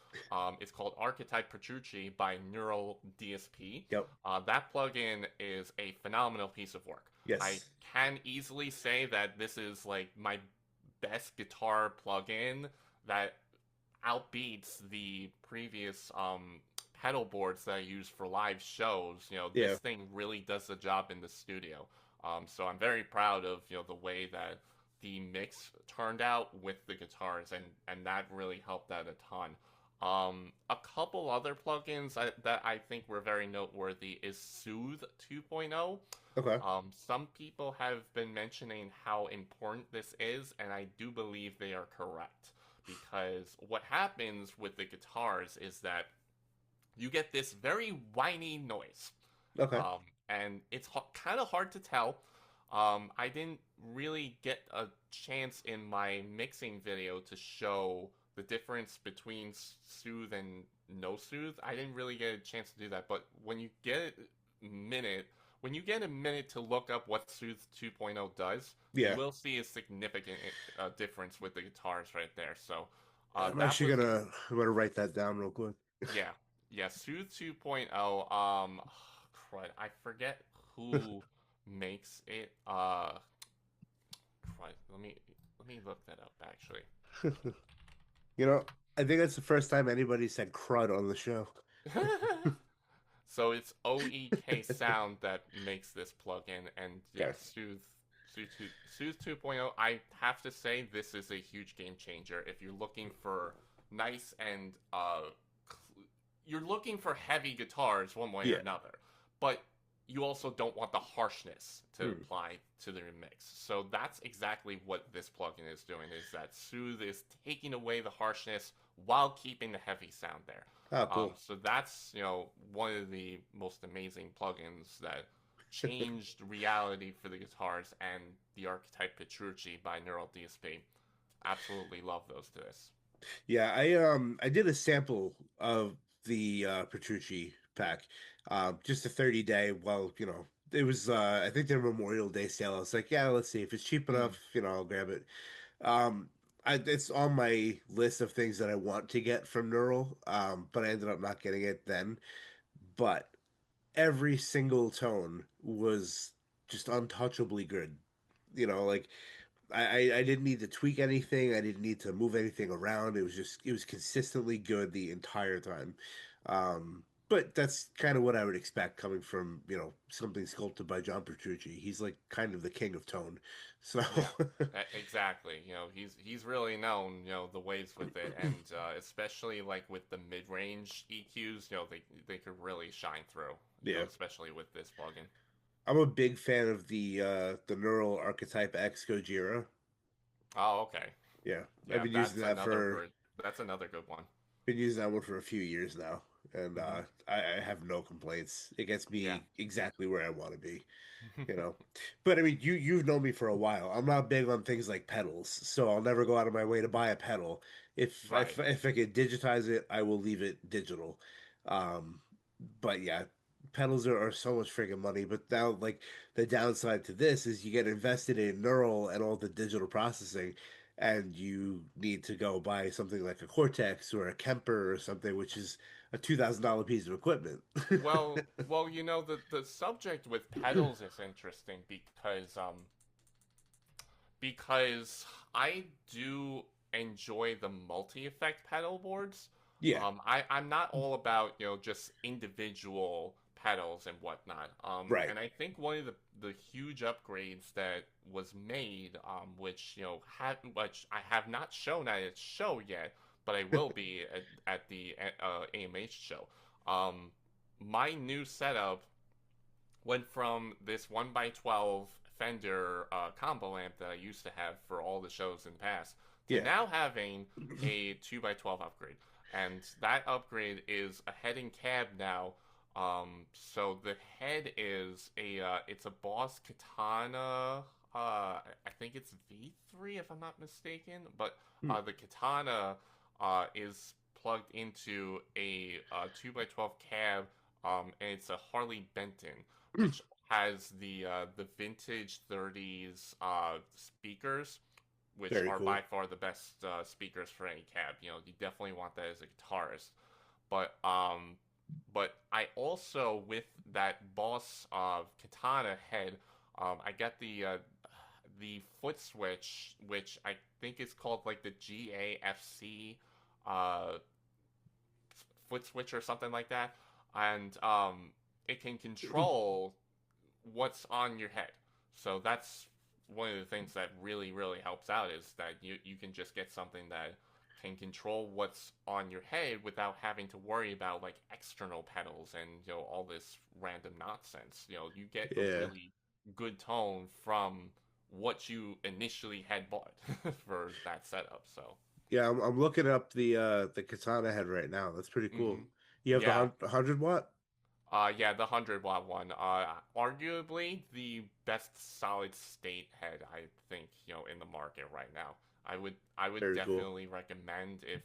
is called Archetype Petrucci by Neural DSP. Yep. That plugin is a phenomenal piece of work. I Yes. can easily say that this is like my best guitar plugin that outbeats the previous pedal boards that I use for live shows. This Yeah. thing really does the job in the studio. So I'm very proud of the way that the mix turned out with the guitars, and that really helped out a ton. A couple other plugins that I think were very noteworthy is Soothe 2.0. Okay. Some people have been mentioning how important this is, and I do believe they are correct. Because what happens with the guitars is that you get this very whiny noise. Okay. And it's kind of hard to tell. I didn't really get a chance in my mixing video to show the difference between soothe and no soothe. I didn't really get a chance to do that, but minute, when you get a minute to look up what Soothe 2.0 does, you Yeah, will see a significant difference with the guitars right there. So, I'm that actually was I'm gonna write that down real quick. yeah, yeah, Soothe 2.0. Crud, I forget who makes it. Crud, let me look that up actually. You know, I think that's the first time anybody said crud on the show. So it's OEK Sound that makes this plugin, and yeah, Okay. Soothe 2.0. I have to say this is a huge game changer if you're looking for nice and you're looking for heavy guitars one way or Yeah. another, but you also don't want the harshness to Hmm. apply to the mix. So that's exactly what this plugin is doing. Is that Soothe is taking away the harshness while keeping the heavy sound there. Oh, cool. So that's one of the most amazing plugins that changed reality for the guitars, and the Archetype Petrucci by Neural DSP. Absolutely love those to this. Yeah, I did a sample of the Petrucci pack, just a 30-day. Well, it was I think their Memorial Day sale. I was like, yeah, let's see if it's cheap Mm, enough, I'll grab it. Um, it's on my list of things that I want to get from Neural, but I ended up not getting it then. But every single tone was just untouchably good. Like I didn't need to tweak anything. I didn't need to move anything around. It was consistently good the entire time. But that's kind of what I would expect coming from, something sculpted by John Petrucci. He's like kind of the king of tone. So yeah, exactly. He's really known the ways with it, and especially like with the mid-range EQs, they could really shine through. yeah. Especially with this plugin. I'm a big fan of the Neural Archetype X Gojira. Oh, okay. Yeah. I've Yeah, that's another good one. been using that one for a few years now, and Hmm. I have no complaints. It gets Yeah. me exactly where I want to be. you know. But I mean, you've known me for a while. I'm not big on things like pedals, so I'll never go out of my way to buy a pedal. Right. If I could digitize it, I will leave it digital. Um, but yeah, pedals are so much freaking money. But now, like the downside to this is you get invested in neural and all the digital processing, and you need to go buy something like a Cortex or a Kemper or something, which is a $2,000 piece of equipment. Well, the subject with pedals is interesting because I do enjoy the multi-effect pedal boards. Yeah, I'm not all about, just individual pedals and whatnot. right. And I think one of the huge upgrades that was made, which I have not shown at its show yet, but I will be at the AMH show. Um, my new setup went from this 1x12 Fender combo amp that I used to have for all the shows in the past to Yeah. now having a 2x12 upgrade. And that upgrade is a head and cab now. So the head is it's a Boss Katana. I think it's V3 if I'm not mistaken. But Hmm. the Katana is plugged into a 2x12 cab, and it's a Harley Benton, which has the vintage 30s speakers, which Very are by cool. far the best speakers for any cab. You definitely want that as a guitarist. But I also, with that Boss Katana head, I got the foot switch, which I think is called like the GAFC uh, foot switch or something like that, and it can control what's on your head. So that's one of the things that really, really helps out is that you can just get something that can control what's on your head without having to worry about like external pedals and all this random nonsense. You get a Yeah. really good tone from what you initially had bought for that setup. So, Yeah, I'm looking up the katana head right now. That's pretty cool. hmm You have the yeah, 100 watt? Yeah, the 100 watt one. Arguably the best solid state head I think in the market right now. I would Very cool. definitely recommend if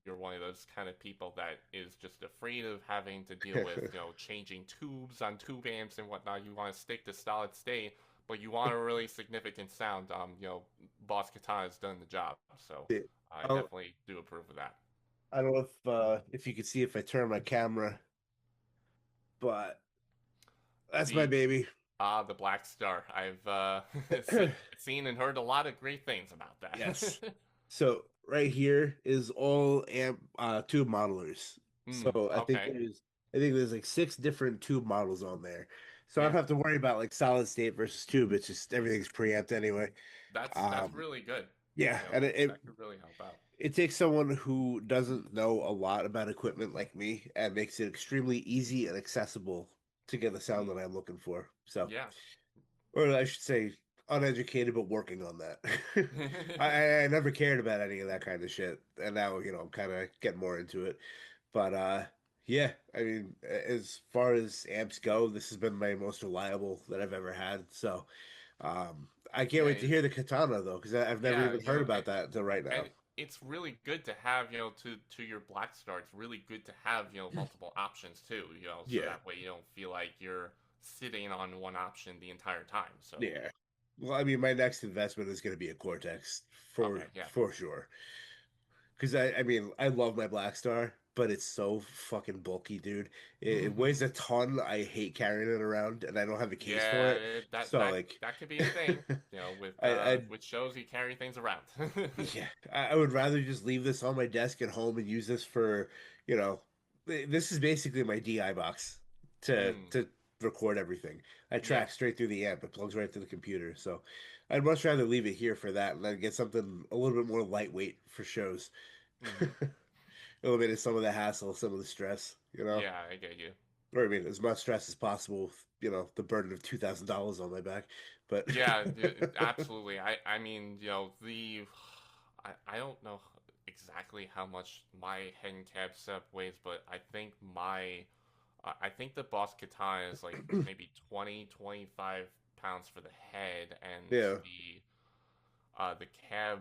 you're one of those kind of people that is just afraid of having to deal with changing tubes on tube amps and whatnot. You want to stick to solid state, but you want a really significant sound. Boss Katana's done the job, so Yeah. I Oh, definitely do approve of that. I don't know if you can see if I turn my camera, but that's my The baby. the Black Star. I've seen and heard a lot of great things about Yes. that. So right here is all amp tube modelers. So Okay. I think there's like six different tube models on there. So I don't Yeah. have to worry about like solid state versus tube. It's just everything's preamped anyway. That's Um really good. yeah, and That could really help out. it takes someone who doesn't know a lot about equipment like me and makes it extremely easy and accessible to get the sound Mm, that I'm looking for. So, yeah. or I should say, uneducated but working on that. I never cared about any of that kind of shit, and now I'm kind of getting more into it. But yeah, I mean, as far as amps go, this has been my most reliable that I've ever had. So, I can't Yeah, wait to hear the Katana though, because I've never yeah, even heard about that until right now. and it's really good to have, to your Black Star. It's really good to have, multiple options too, so Yeah. that way you don't feel like you're sitting on one option the entire time. So, Yeah. Well, I mean, my next investment is going to be a Cortex okay, yeah. for sure. Because I mean, I love my Black Star, but it's so fucking bulky, dude. It weighs a ton. I hate carrying it around, and I don't have a case for Yeah, it. that So that like, that could be a thing. I With shows you carry things around. yeah, I would rather just leave this on my desk at home and use this for, you know, this is basically my DI box Mm, to record everything. I yeah. track straight through the amp. It plugs right to the computer. So I'd much rather leave it here for that and then get something a little bit more lightweight for shows. Hmm. Eliminated some of the hassle, some of the stress, you know? Yeah, I get you. Or I mean, as much stress as possible with, the burden of $2,000 on my back. But Yeah, absolutely. I mean, I don't know exactly how much my hen cab setup weighs, but I think the Boss Katana is like maybe 20-25 pounds for the head, and yeah, the cab,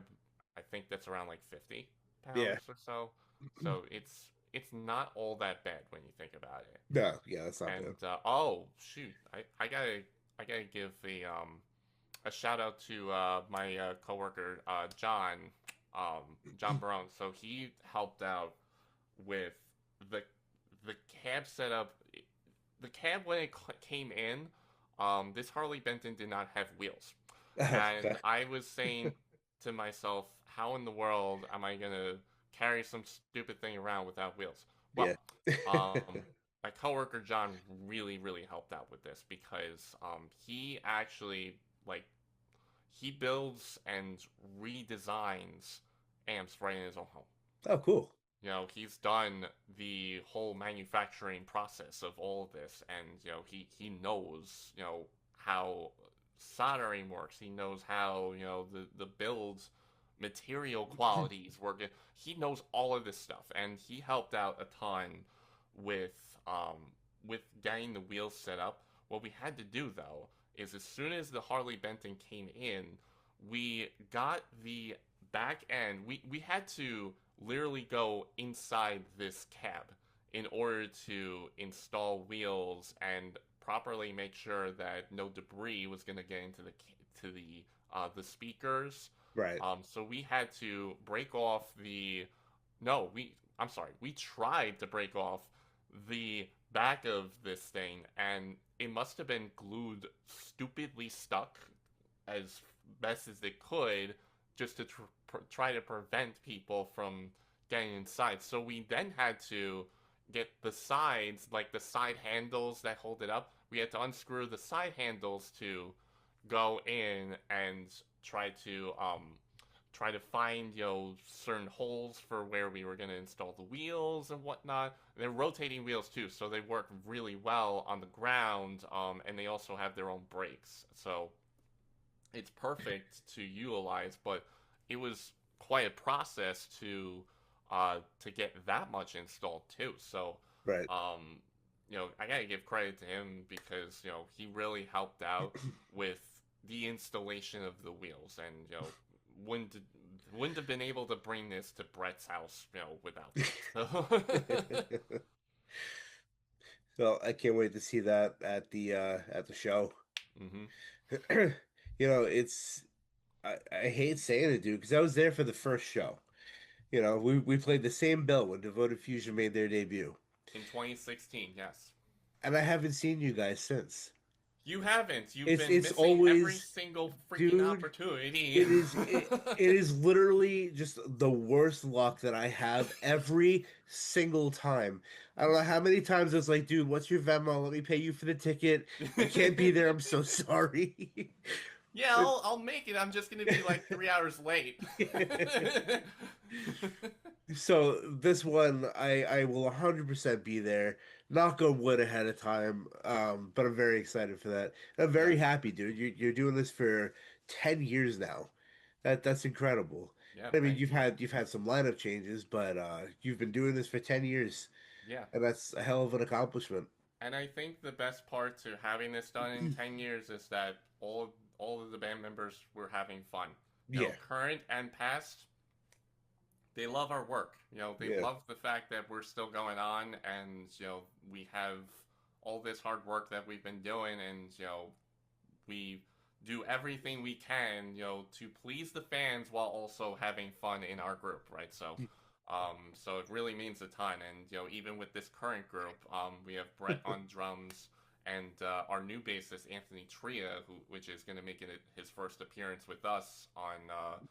I think that's around like 50 yeah. pounds or so. So it's not all that bad when you think about it. No, yeah, that's not bad. And oh shoot, I gotta give a shout out to my coworker John Barone. So he helped out with the the cab setup. The cab when it came in, this Harley Benton did not have wheels, and Okay. I was saying to myself, how in the world am I gonna carry some stupid thing around without wheels? Yeah. Well, um, my coworker John really, really helped out with this because he actually like he builds and redesigns amps right in his own home. Oh, cool. He's done the whole manufacturing process of all of this, and he knows how soldering works. He knows how the builds material qualities work. He knows all of this stuff, and he helped out a ton with with getting the wheels set up. What we had to do though is as soon as the Harley Benton came in, we got the back end. We had to literally go inside this cab in order to install wheels and properly make sure that no debris was going to get into the speakers. Right. So we had to break off the no, we I'm sorry, we tried to break off the back of this thing, and it must have been glued stupidly stuck as best as it could just to try to prevent people from getting inside. So we then had to get the sides, like the side handles that hold it up. We had to unscrew the side handles to go in and try to find certain holes for where we were going to install the wheels and whatnot. They're rotating wheels too, so they work really well on the ground, and they also have their own brakes, so it's perfect to utilize. But it was quite a process to get that much installed too. So Right. um, I gotta give credit to him because he really helped out with the installation of the wheels, and wouldn't wouldn't have been able to bring this to Brett's house, without that. So. So I can't wait to see that at the show. Hmm. It's I hate saying it, dude, because I was there for the first show. We played the same bill when Devoted Fusion made their debut, In 2016, yes. and I haven't seen you guys since. You haven't. You've been It's missing every always, single freaking dude. opportunity. It is literally just the worst luck that I have every single time. I don't know how many times it's like, dude, what's your Venmo? Let me pay you for the ticket. I can't be there. I'm so sorry. Yeah, I'll make it. I'm just gonna be like 3 hours late. So this one, I will 100% be there. Knock on wood ahead of time. But I'm very excited for that. I'm very Yes. happy, dude. You're doing this for 10 years now. That's incredible. Yeah, I mean, thank you. you've had some lineup changes, but you've been doing this for 10 years, Yeah. and that's a hell of an accomplishment. And I think the best part to having this done in 10 years is that all of the band members were having fun. Yeah, Current and past, they love our work. They yeah. love the fact that we're still going on, and we have all this hard work that we've been doing, and we do everything we can, to please the fans while also having fun in our group, right? So it really means a ton. And even with this current group, we have Brett on drums, and our new bassist Anthony Tria, which is going to make it his first appearance with us on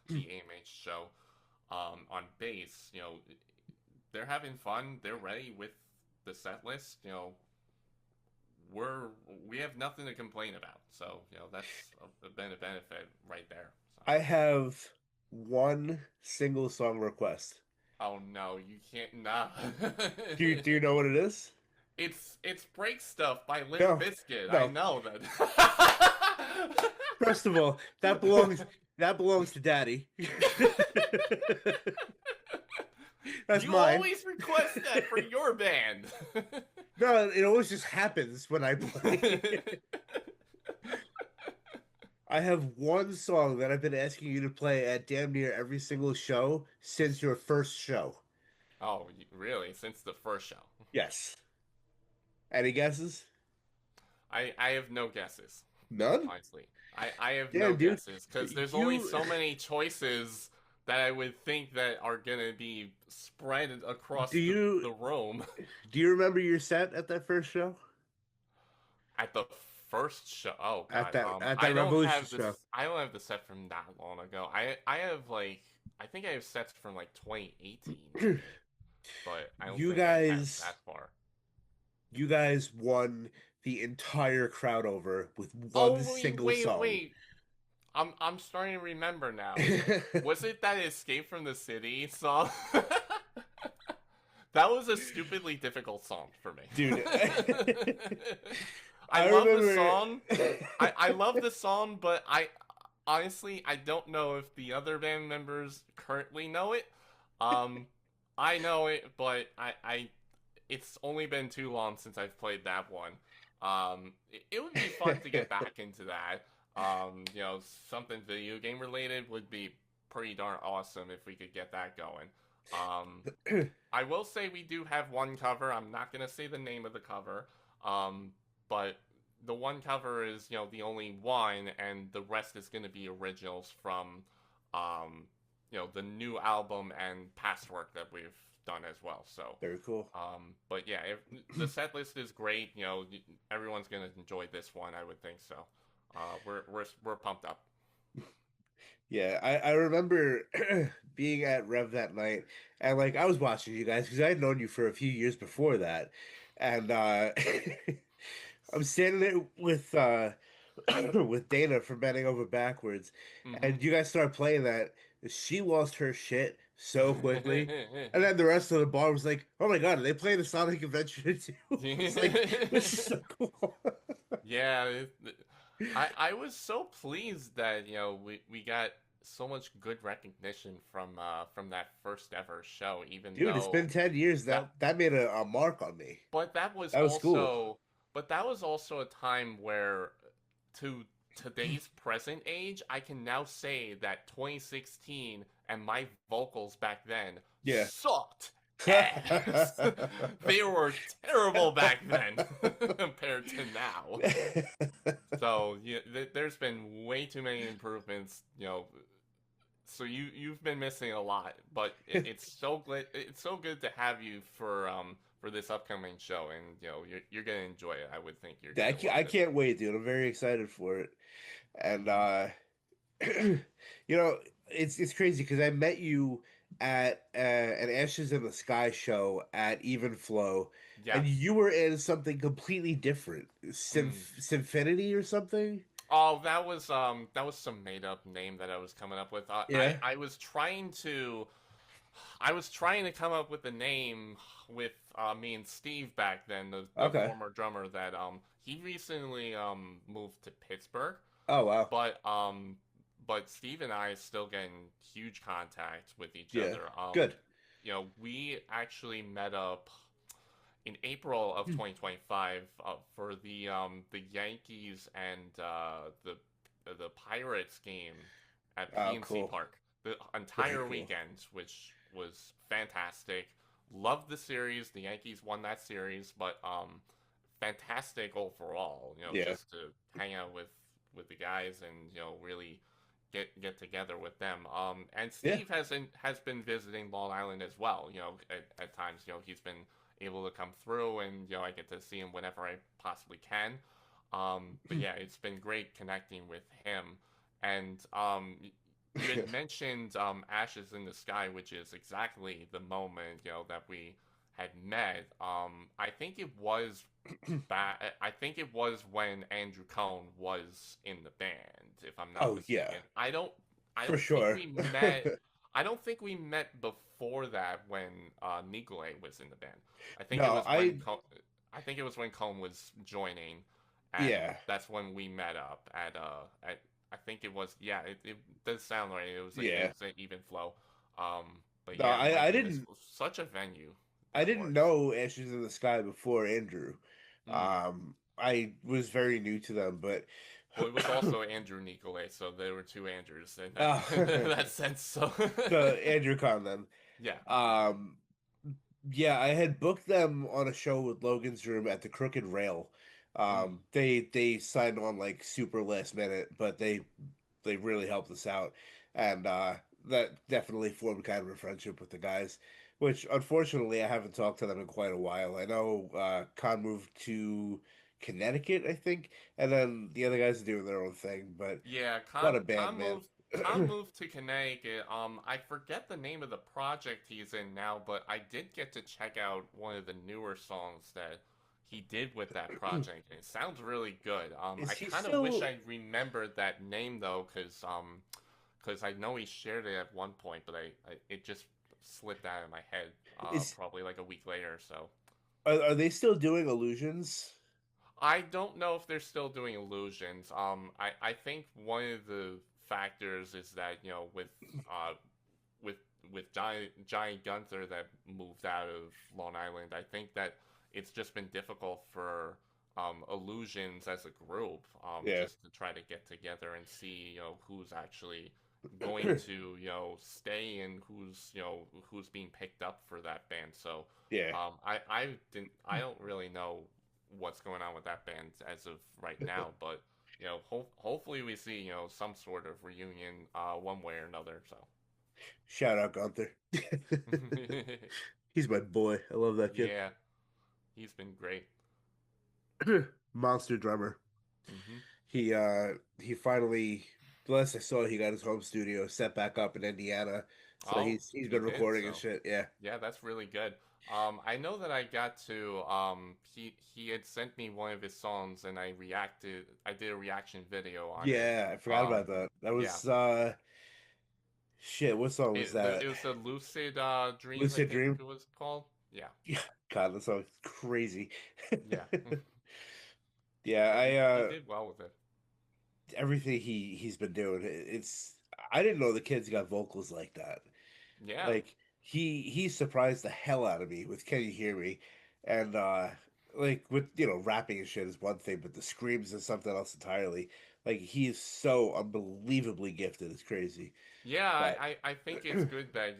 the AMH show, on bass. They're having fun. They're ready with the set list. We have nothing to complain about. So that's been a benefit right there. So. I have one single song request. Oh no, you can't. Nah. Do you know what it is? It's Break Stuff by Limp No, Bizkit. I no. know that. First of all, that belongs to Daddy. That's You mine. always request that for your band. No, it always just happens when I play. I have one song that I've been asking you to play at damn near every single show since your first show. Oh, really? Since the first show? Yes. Any guesses? I have no guesses. None? Honestly, I have Damn, no dude. guesses because there's only so many choices that I would think that are gonna be spread across the room. Do you remember your set at that first show? At the first show, oh At god, that Revolution show. I don't have the set from that long ago. I have like I think I have sets from like 2018, but I don't You think I have guys, that far. you guys won the entire crowd over with Oh one single song. wait. I'm starting to remember now. Was it that Escape from the City song? That was a stupidly difficult song for me. Dude. I love the song. I love the song, but honestly I don't know if the other band members currently know it. I know it, but I it's only been too long since I've played that one. It would be fun to get back into that. Something video game related would be pretty darn awesome if we could get that going. I will say we do have one cover. I'm not gonna say the name of the cover, but the one cover is the only one, and the rest is gonna be originals from the new album and past work that we've done as well. So very cool. But yeah, the set list is great. Everyone's gonna enjoy this one. I would think so. We're pumped up. Yeah, I remember being at Rev that night, and like I was watching you guys because I had known you for a few years before that, and I'm standing there with with Dana from Bending Over Backwards, and you guys started playing that. She lost her shit so quickly, and then the rest of the bar was like, "Oh my god, are they playing the Sonic Adventure too?" It's like, this is so cool. Yeah, I was so pleased that we got so much good recognition from that first ever show, even Dude, it's though been 10 years. that That made a mark on me. but that was That was cool. also but that was also a time where to today's present age, I can now say that 2016 and my vocals back then Yeah. sucked ass. They were terrible back then compared to now. So there's been way too many improvements. So you've been missing a lot, but it's so good to have you for this upcoming show, and you're gonna enjoy it. I would think you're I gonna can't, love I it. can't wait, dude. I'm very excited for it. And Hmm. you know, it's crazy because I met you at an Ashes in the Sky show at Even Flow, and Yes. you were in something completely different, Mm. Symphony or something. Oh, that was some made up name that I was coming up with. Yeah. I was trying to come up with a name with me and Steve back then, the Okay. former drummer that he recently moved to Pittsburgh, Oh wow. but Steve and I still get in huge contact with each Yeah. other. Good. We actually met up in April of 2025 for the Yankees and the Pirates game at Oh, PNC cool. Park the Very entire cool. weekend, which was fantastic. Loved the series. The Yankees won that series, but fantastic overall. Yeah. Just to hang out with the guys and really get together with them. And Yeah. Steve has been visiting Long Island as well. At times, he's been able to come through, and I get to see him whenever I possibly can. But yeah, it's been great connecting with him. And you had mentioned Ashes in the Sky, which is exactly the moment that we had met. I think it was I think it was when Andrew Cohn was in the band, if I'm not Oh yeah, mistaken. I for don't think sure. we met. I don't think we met before that when Nicolay was in the band. I think it No, was when I think it was when Cohn was joining, and yeah, that's when we met up at I think it was, yeah, it does sound right. It yeah. was an even flow. But No, yeah, my I goodness, didn't such a venue I that didn't was. know Ashes in the Sky before Andrew. Mm. I was very new to them, but Well, it was also Andrew Nicolay, so there were two Andrews in that uh, in that sense. So so Andrew Kahn then. yeah. Um, yeah, I had booked them on a show with Logan's Room at the Crooked Rail. Mm. They signed on like super last minute, but they really helped us out, and that definitely formed kind of a friendship with the guys. Which unfortunately I haven't talked to them in quite a while. I know Khan moved to Connecticut, I think, and then the other guys are doing their own thing. But Yeah, what a band, man! Khan moved to Connecticut. I forget the name of the project he's in now, but I did get to check out one of the newer songs that he did with that project. It sounds really good. Is I he kind of wish still? I remembered that name though, because I know he shared it at one point, but I it just slipped out of my head. Is Probably like a week later or so. are they still doing illusions? I don't know if they're still doing illusions. I think one of the factors is that uh, with Johnny Gunther that moved out of Long Island, I think that it's just been difficult for illusions as a group, Yeah. just to try to get together and see who's actually going to stay and who's being picked up for that band. So Yeah. I don't really know what's going on with that band as of right now, but hopefully we see some sort of reunion one way or another. So Shout out Gunther. He's my boy. I love that kid. yeah, he's been great. Monster drummer. Hmm. He finally, the last I saw, he got his home studio set back up in Indiana. So Oh, he's he been did recording and so. shit. Yeah. Yeah, that's really good. I know that I got to he had sent me one of his songs and I did a reaction video on it. Yeah, I forgot Um about that. That yeah. was shit, what song was that? It was a Lucid Dreams, I Lucid think Dream? it was called. Yeah. Yeah. God, that song's crazy. Yeah. Yeah, But I he did well with it. everything he's been doing, it's I didn't know the kids got vocals like that. Yeah. Like he surprised the hell out of me with Can You Hear Me? And like with rapping and shit is one thing, but the screams is something else entirely. Like he is so unbelievably gifted. It's crazy. Yeah, But I think it's good that,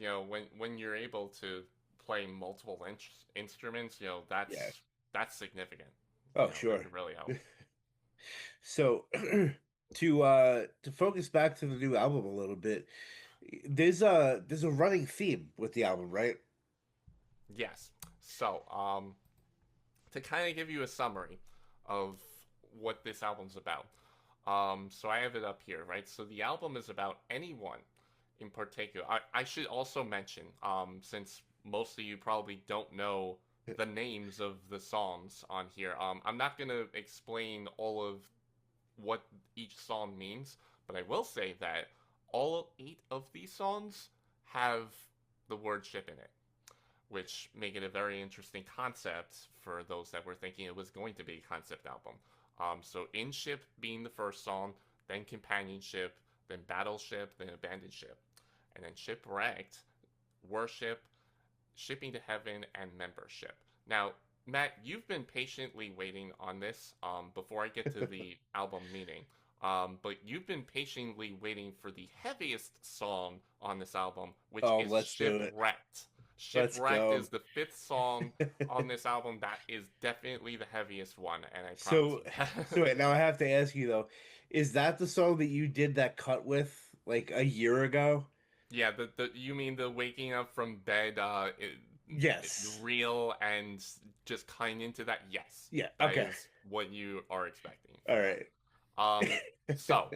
when you're able to play multiple instruments, yeah. that's significant. Oh, That sure. could really help. So to focus back to the new album a little bit, there's a running theme with the album, right? Yes. So, to kind of give you a summary of what this album's about. So I have it up here, right? So the album is about anyone in particular. I should also mention, since most of you probably don't know the names of the songs on here, I'm not going to explain all of what each song means, but I will say that all 8 of these songs have the word ship in it, which make it a very interesting concept for those that were thinking it was going to be a concept album. So In Ship being the first song, then Companionship, then Battleship, then Abandoned Ship, and then Shipwrecked, Worship, Shipping to Heaven, and Membership. Now, Matt, you've been patiently waiting on this before I get to the album meaning. But you've been patiently waiting for the heaviest song on this album, which Oh, is let's do it. Shipwrecked. Let's Shipwrecked go. is the 5th song on this album. That is definitely the heaviest one, and I promise So, you that. so wait, now I have to ask you though, is that the song that you did that cut with like a year ago? Yeah, the you mean the waking up from bed, Yes. real and just kind into that? Yes, Yeah. that Okay. is what you are expecting All for that. right. So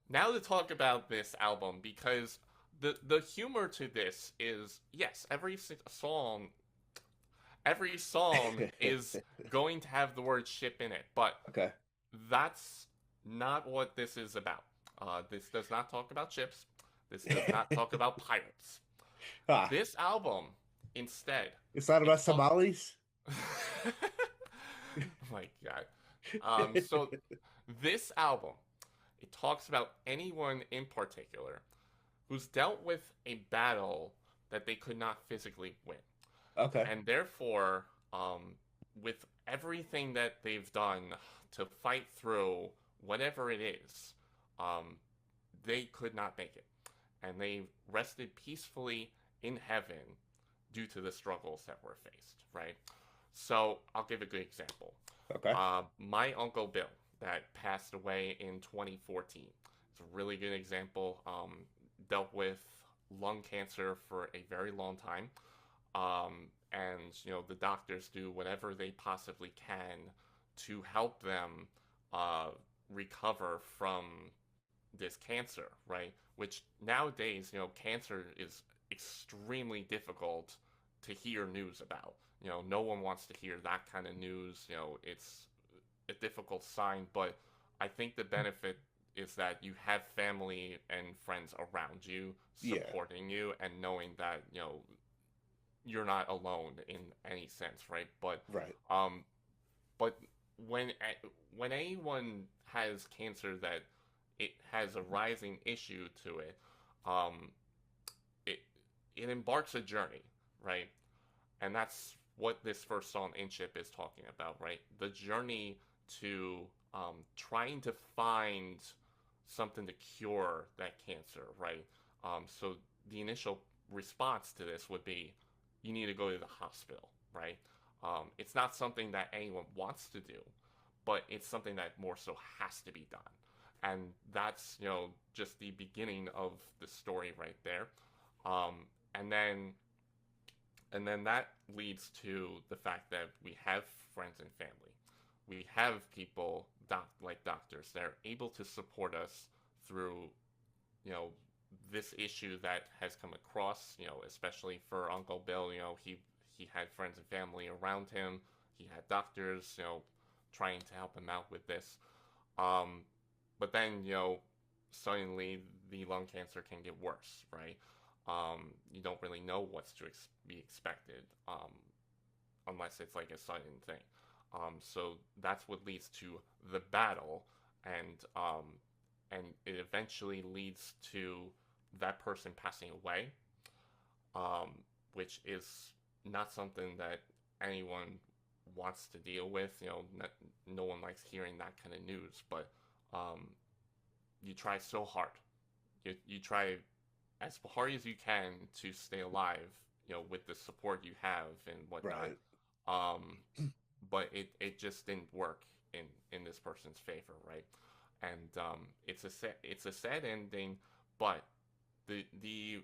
now to talk about this album, because the humor to this is, yes, every song is going to have the word ship in it, but Okay. that's not what this is about. This does not talk about ships. This does not talk about pirates. Ah, This album, instead, it's not it about talks. Somalis? Oh my god. So this album, it talks about anyone in particular who's dealt with a battle that they could not physically win, Okay. and therefore, with everything that they've done to fight through whatever it is, um, they could not make it, and they rested peacefully in heaven due to the struggles that were faced. Right. So I'll give a good example. Okay. My uncle Bill that passed away in 2014. It's a really good example. Dealt with lung cancer for a very long time. And the doctors do whatever they possibly can to help them uh, recover from this cancer, right? Which nowadays, cancer is extremely difficult to hear news about. No one wants to hear that kind of news. It's a difficult sign, but I think the benefit is that you have family and friends around you Yeah. supporting you and knowing that you're not alone in any sense, right? Right. But when when anyone has cancer that it has a rising issue to it, um, it it embarks a journey, right? And that's what this first song, "Inship," is talking about, right? The journey to trying to find something to cure that cancer, right? So the initial response to this would be, you need to go to the hospital, right? It's not something that anyone wants to do, but it's something that more so has to be done. And that's, just the beginning of the story right there. Um, and then and then that leads to the fact that we have friends and family. We have people like doctors that are able to support us through, you know, this issue that has come across. Especially for Uncle Bill. He had friends and family around him. He had doctors, trying to help him out with this. Um, but then, suddenly the lung cancer can get worse, right? You don't really know what's to be expected, unless it's like a sudden thing. So that's what leads to the battle, and it eventually leads to that person passing away, um, which is not something that anyone wants to deal with. No one likes hearing that kind of news, but um, you try so hard. You try as hard as you can to stay alive, with the support you have and whatnot. Right. Um, but it just didn't work in this person's favor, right? And it's a sad ending, but the the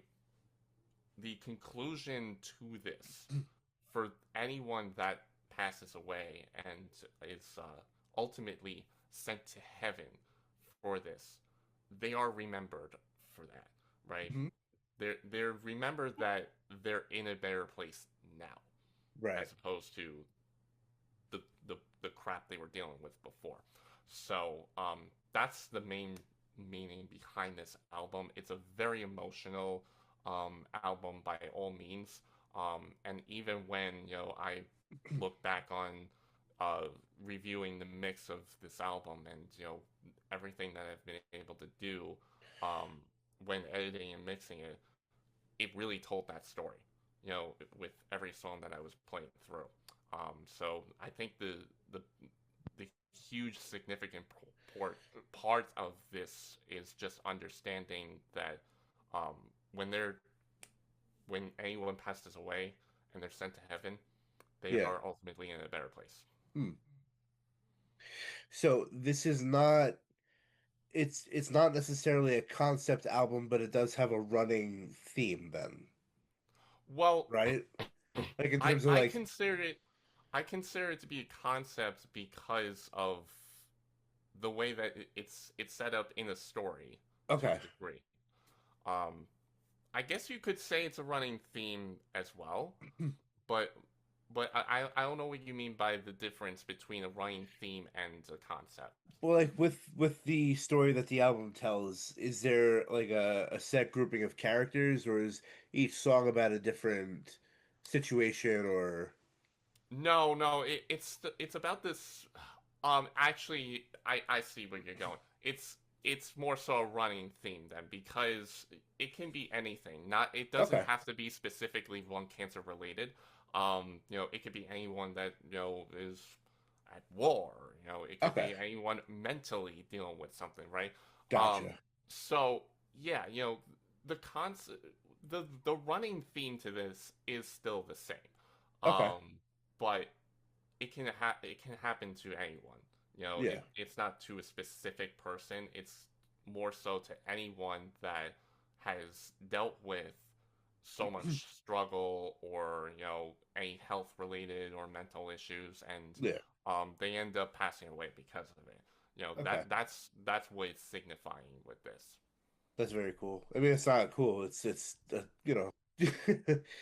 the conclusion to this for anyone that passes away and is ultimately sent to heaven for this, they are remembered for that, right? Mhm. They're remembered that they're in a better place now, Right. as opposed to the the crap they were dealing with before. So that's the main meaning behind this album. It's a very emotional album by all means. And even when I look back on uh, reviewing the mix of this album and everything that I've been able to do um, when editing and mixing it, it really told that story. With every song that I was playing through. So I think the the huge significant part of this is just understanding that um, when they're when anyone passes away and they're sent to heaven, they Yeah. are ultimately in a better place. Hmm. So this is not it's not necessarily a concept album, but it does have a running theme then, Well, right? Like in I terms of I like consider it I consider it to be a concept because of the way that it's set up in a story to a okay. degree. Um, I guess you could say it's a running theme as well, but I don't know what you mean by the difference between a running theme and a concept. Well, like with the story that the album tells, is there like a set grouping of characters, or is each song about a different situation or No, no, it's about this. Actually, I see where you're going. It's more so a running theme then because it can be anything. Not it doesn't okay. have to be specifically lung cancer related. It could be anyone that is at war. It could Okay. be anyone mentally dealing with something, right? Um, Gotcha. so yeah, the concept, the running theme to this is still the same. Okay. But it can happen to anyone. Yeah. It's not to a specific person. It's more so to anyone that has dealt with so much struggle or any health related or mental issues, and Yeah. they end up passing away because of it. Okay. That's what it's signifying with this. That's very cool. I mean, it's not cool. It's but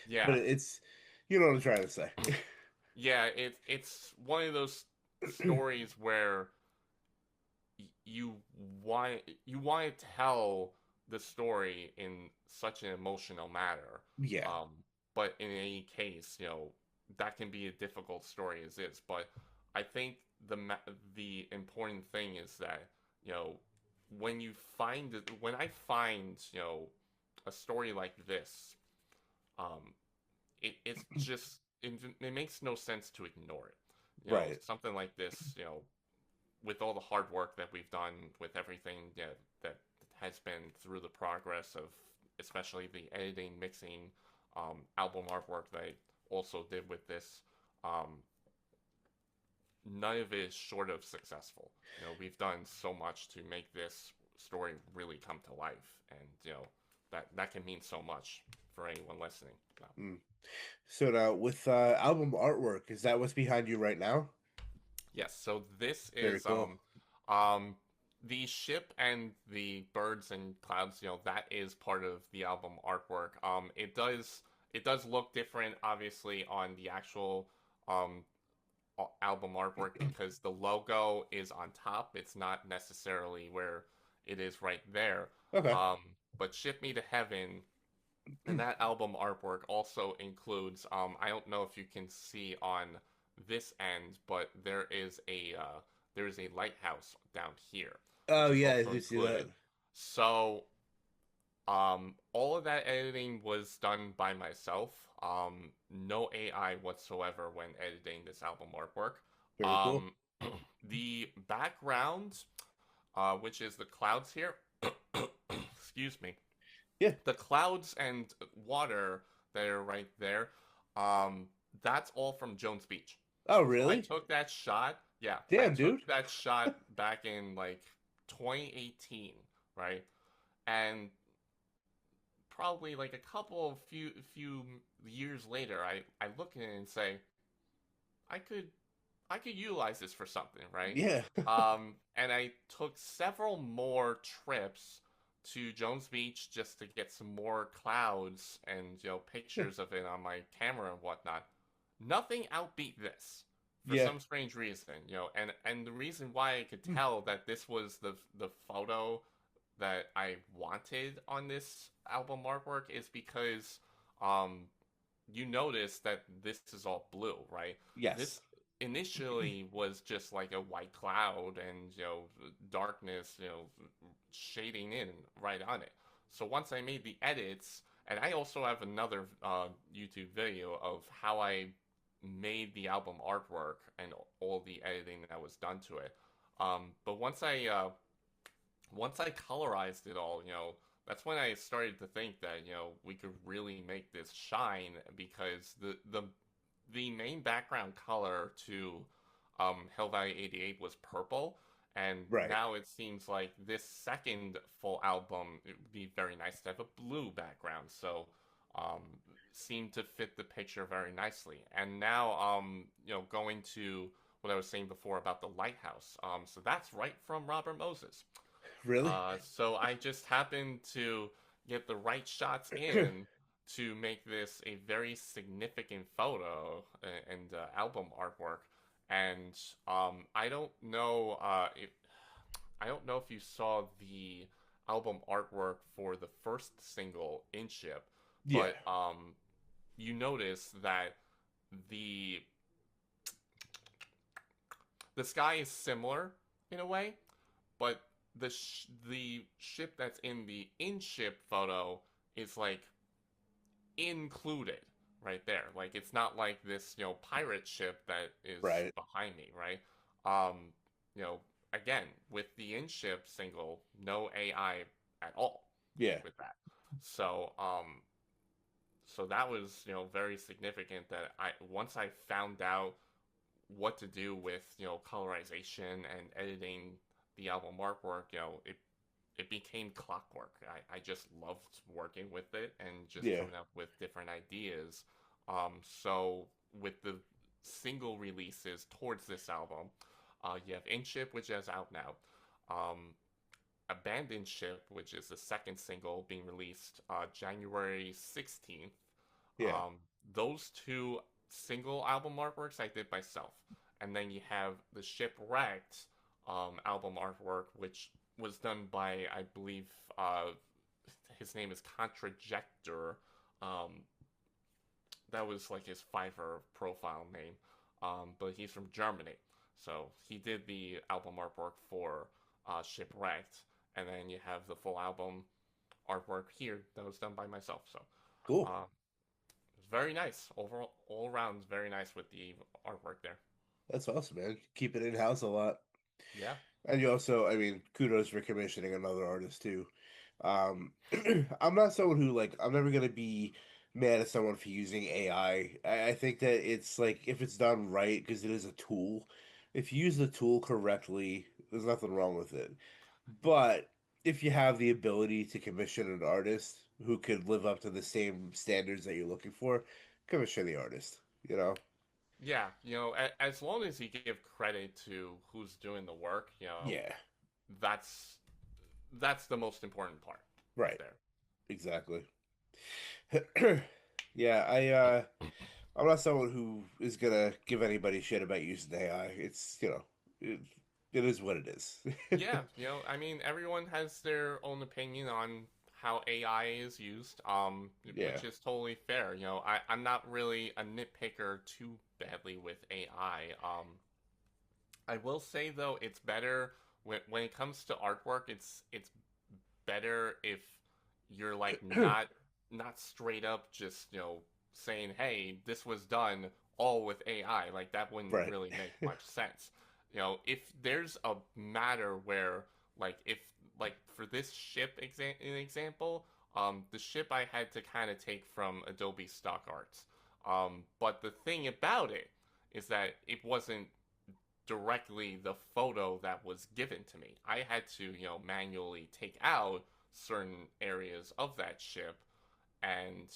Yeah, it's you know what I'm trying to say. yeah. It's one of those stories where you want to tell the story in such an emotional manner. Yeah. Um, but in any case, that can be a difficult story as is. But I think the important thing is that you know when I find a story like this, um, it's just it makes no sense to ignore it. Right. Something like this, with all the hard work that we've done with everything that has been through the progress of especially the editing, mixing, album artwork that I also did with this, um, none of it is short of successful. We've done so much to make this story really come to life, and that can mean so much for anyone listening. Mm. So now with album artwork, is that what's behind you right now? Yes, so this Very is cool. um the ship and the birds and clouds, that is part of the album artwork. It does look different obviously on the actual um album artwork because the logo is on top. It's not necessarily where it is right there. Okay. Um but Ship Me to Heaven and that album artwork also includes I don't know if you can see on this end, but there is a lighthouse down here, which Oh is yeah, I also do see that. included. So All of that editing was done by myself. No AI whatsoever when editing this album artwork. Very cool. Um, the background, which is the clouds here, excuse me, Yeah. the clouds and water that are right there, um, that's all from Jones Beach. Oh, So I really? took that shot. Yeah, I Damn, took dude. that shot back in like 2018, right? And probably like a couple of few years later, I look at it and say, I could I could utilize this for something, right? Yeah. And I took several more trips to Jones Beach just to get some more clouds and pictures of it on my camera and whatnot. Nothing outbeat this for Yeah. some strange reason, and the reason why I could tell that this was the photo that I wanted on this album artwork is because um you notice that this is all blue, right? This Yes. initially was just like a white cloud and darkness, shading in right on it. So once I made the edits, and I also have another YouTube video of how I made the album artwork and all the editing that was done to it. But once I colorized it all, that's when I started to think that we could really make this shine because the main background color to Hell Valley 88 was purple, and Right. now it seems like this second full album it would be very nice to have a blue background. So um, seemed to fit the picture very nicely. And now going to what I was saying before about the lighthouse. So that's right from Robert Moses. Really? So I just happened to get the right shots in to make this a very significant photo and album artwork. And I don't know if you saw the album artwork for the first single, "Inship," Yeah. but you notice that the the sky is similar in a way, but the ship that's in the in-ship photo is like included right there. Like it's not like this, pirate ship that is Right. behind me, right? Um, you know, again, with the in-ship single, no AI at all Yeah. with that. So, so that was, very significant that I once I found out what to do with, colorization and editing the album artwork, it became clockwork. I just loved working with it and just Yeah. coming up with different ideas. So with the single releases towards this album, you have In Ship, which is out now. Um, Abandoned Ship, which is the second single being released January 16th. Yeah. Um, those two single album artworks I did myself. And then you have the Shipwrecked album artwork, which was done by, I believe, his name is Contrajector. Um, that was like his Fiverr profile name. But he's from Germany. So he did the album artwork for Shipwrecked. And then you have the full album artwork here that was done by myself. So Cool. uh, it's very nice. Overall, all around, very nice with the artwork there. That's awesome, man. Keep it in house a lot. Yeah. And you also, I mean, kudos for commissioning another artist too. I'm not someone who like I'm never gonna be mad at someone for using AI. I think that it's like if it's done right, because it is a tool. If you use the tool correctly, there's nothing wrong with it. But if you have the ability to commission an artist who could live up to the same standards that you're looking for, commission the artist, you know? Yeah, as long as you give credit to who's doing the work, Yeah, that's that's the most important part right right. there. Exactly. Yeah, I'm not someone who is gonna give anybody shit about using AI. It's, it, it is what it is. Yeah, I mean, everyone has their own opinion on how AI is used, Yeah. which is totally fair. I'm not really a nitpicker too badly with AI. I will say though, it's better when it comes to artwork. It's better if you're like not straight up just, saying, "Hey, this was done all with AI." Like that wouldn't Right. really make much sense. If there's a matter where like if like for this ship example, the ship I had to kind of take from Adobe Stock Arts. But the thing about it is that it wasn't directly the photo that was given to me. I had to, manually take out certain areas of that ship and,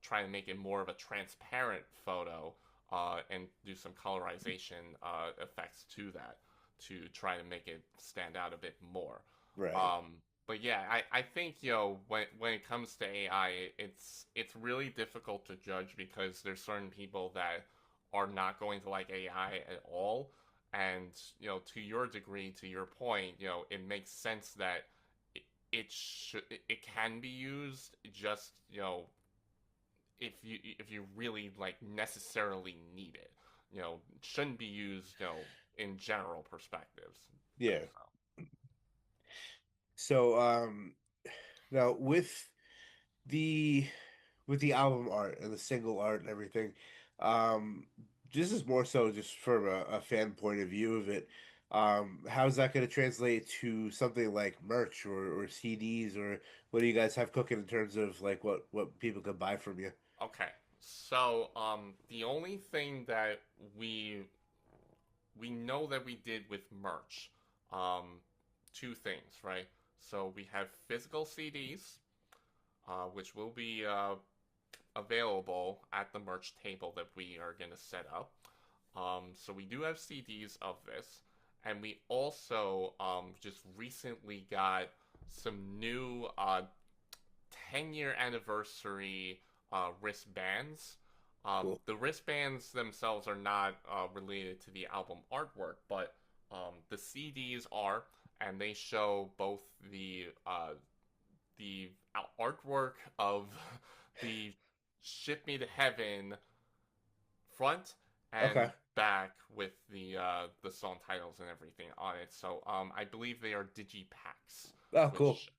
try to make it more of a transparent photo, and do some colorization effects to that to try to make it stand out a bit more. Right. But yeah, I think, when it comes to AI, it's really difficult to judge because there's certain people that are not going to like AI at all. And, to your degree, to your point, it makes sense that it can be used just, if you really like necessarily need it. It shouldn't be used, in general perspectives. Yeah. So. So now the with the album art and the single art and everything, um this is more so just from a fan point of view of it. How's that going to translate to something like merch or CDs, or what do you guys have cooking in terms of like what people can buy from you? Okay. So, the only thing that we know that we did with merch, um, two things, right? So we have physical CDs, which will be available at the merch table that we are going to set up. So we do have CDs of this, and we also just recently got some new 10-year anniversary wristbands. Cool. The wristbands themselves are not related to the album artwork, but the CDs are, and they show both the artwork of the "Ship Me to Heaven" front and Okay. back with the song titles and everything on it. So I believe they are digipacks, Oh, cool. which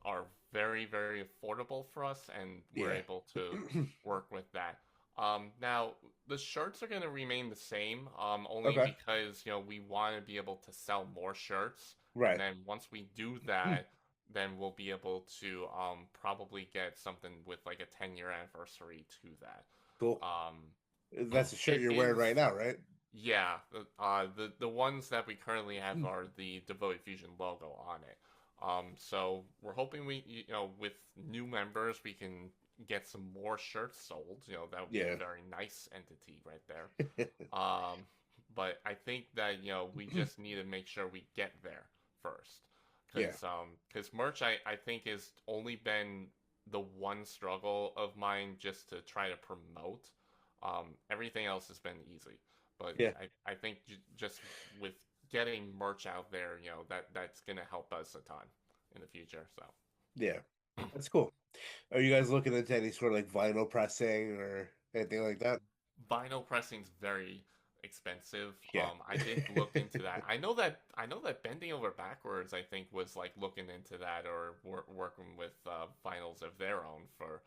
are very very affordable for us, and we're Yeah. able to work with that. Now the shirts are going to remain the same, only Okay. because we want to be able to sell more shirts, and Right. then once we do that, then we'll be able to probably get something with like a 10-year anniversary to that. Cool. Um, That's the shirt it you're wearing right is, now, right? yeah. The ones that we currently have are the Devoted Fusion logo on it. So we're hoping with new members we can get some more shirts sold. That would be a Yeah. very nice entity right there. But I think that we just need to make sure we get there first, Yeah. because merch I think has only been the one struggle of mine just to try to promote. Everything else has been easy, but Yeah. I think just with getting merch out there, that's gonna help us a ton in the future. So Yeah. That's cool. Are you guys looking into any sort of like vinyl pressing or anything like that? vinyl pressing's very expensive. Yeah. I did look into that. I know that Bending Over Backwards, I think, was like looking into that or working with vinyls of their own for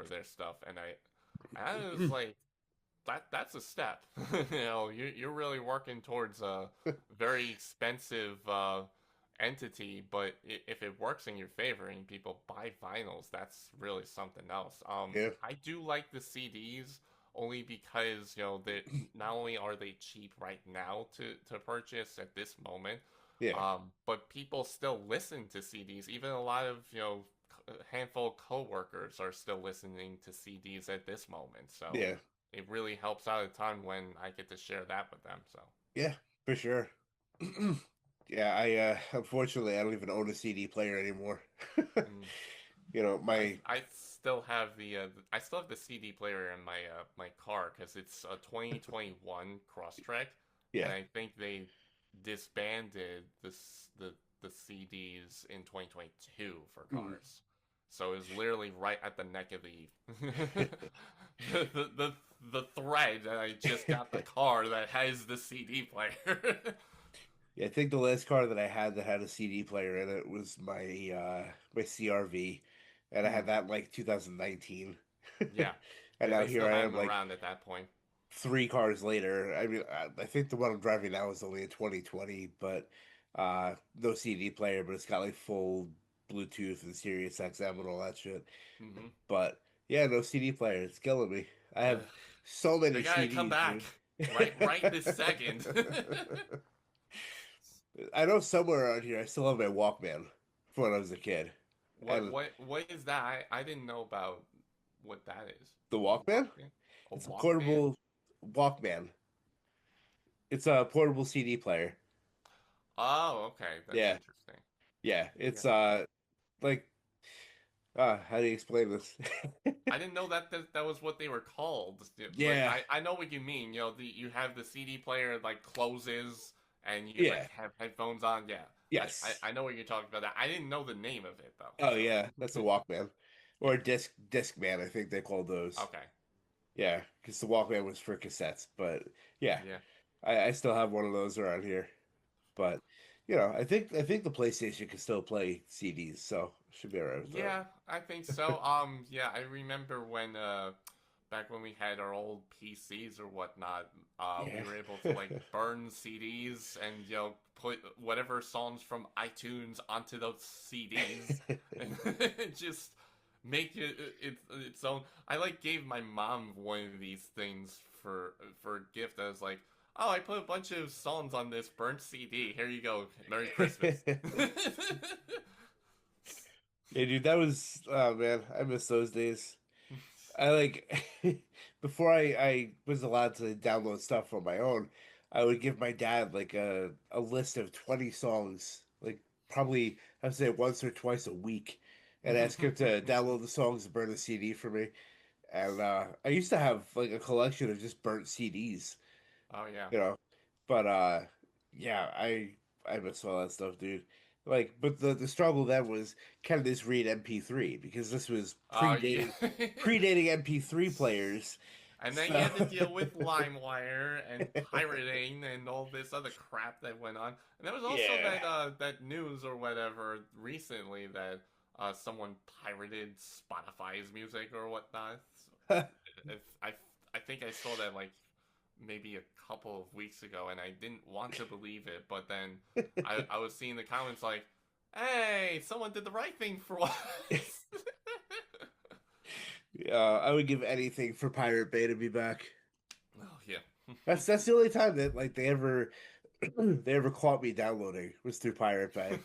their stuff, and I was like, that's a step. You're really working towards a very expensive entity, but if it works in your favor and people buy vinyls, that's really something else. Yeah. I do like the CDs only because that not only are they cheap right now to purchase at this moment, Yeah. but people still listen to CDs. Even a lot of a handful of coworkers are still listening to CDs at this moment. So Yeah. it really helps out a ton when I get to share that with them. So Yeah, for sure. Yeah, I unfortunately I don't even own a CD player anymore. mm, You know, I my I still have I still have the CD player in my car because it's a 2021 Crosstrek, and yeah. I think they disbanded the CDs in 2022 for Mm. cars. So it was literally right at the neck of the thread that I just got the car that has the CD player. Yeah, I think the last car that I had that had a CD player in it was my my CRV. and I had Hmm. that in like 2019. Yeah. And now They here still I had am, them like around at that point. 3 cars later. I mean, I think the one I'm driving now is only a 2020, but no CD player, but it's got like full Bluetooth and Sirius XM and all that shit. Hmm. But yeah, no CD player. It's killing me. I have Ugh. so They many gotta come CDs, back dude. right this second. I know somewhere around here I still have my Walkman from when I was a kid. What And what what is that? I didn't know about what that is. the A Walkman? Walkman? A It's a Walkman? portable Walkman. It's a portable CD player. Oh, okay. That's Yeah, interesting. yeah. Yeah. It's like how do you explain this? I didn't know that was what they were called. Like Yeah, I know what you mean. You know, you have the CD player like closes and you like yeah, have headphones on. Yeah. yes. I know what you're talking about. I didn't know the name of it though. Oh So yeah, that's a Walkman or yeah. a Discman. I think they called those. Okay. Yeah, because the Walkman was for cassettes. But yeah, Yeah. I still have one of those around here. But I think the PlayStation can still play CDs, so should be alright with that. Yeah, I think so. Yeah, I remember when back when we had our old PCs or whatnot, we Yeah. were able to like burn CDs and put whatever songs from iTunes onto those CDs and just make its own. I like gave my mom one of these things for a gift. I was like, "Oh, I put a bunch of songs on this burnt CD. Here you go. Merry Christmas." Yeah, dude, that was oh man, I miss those days. I like before I was allowed to download stuff on my own, I would give my dad like a list of 20 songs, like probably I'd say once or twice a week, and ask him to download the songs and burn the CD for me. And I used to have like a collection of just burnt CDs, Oh yeah. you know. But yeah, I miss all that stuff, dude. Like, but the struggle then was can this read MP3 because this was Oh yeah. predating MP3 players. And then you So had to deal with LimeWire and pirating and all this other crap that went on. And there was also yeah. that news or whatever recently that someone pirated Spotify's music or whatnot. If I think I saw that like maybe a couple of weeks ago, and I didn't want to believe it, but then I was seeing the comments like, "Hey, someone did the right thing for once." I would give anything for Pirate Bay to be back. Oh yeah. That's the only time that like they ever they ever caught me downloading was through Pirate Bay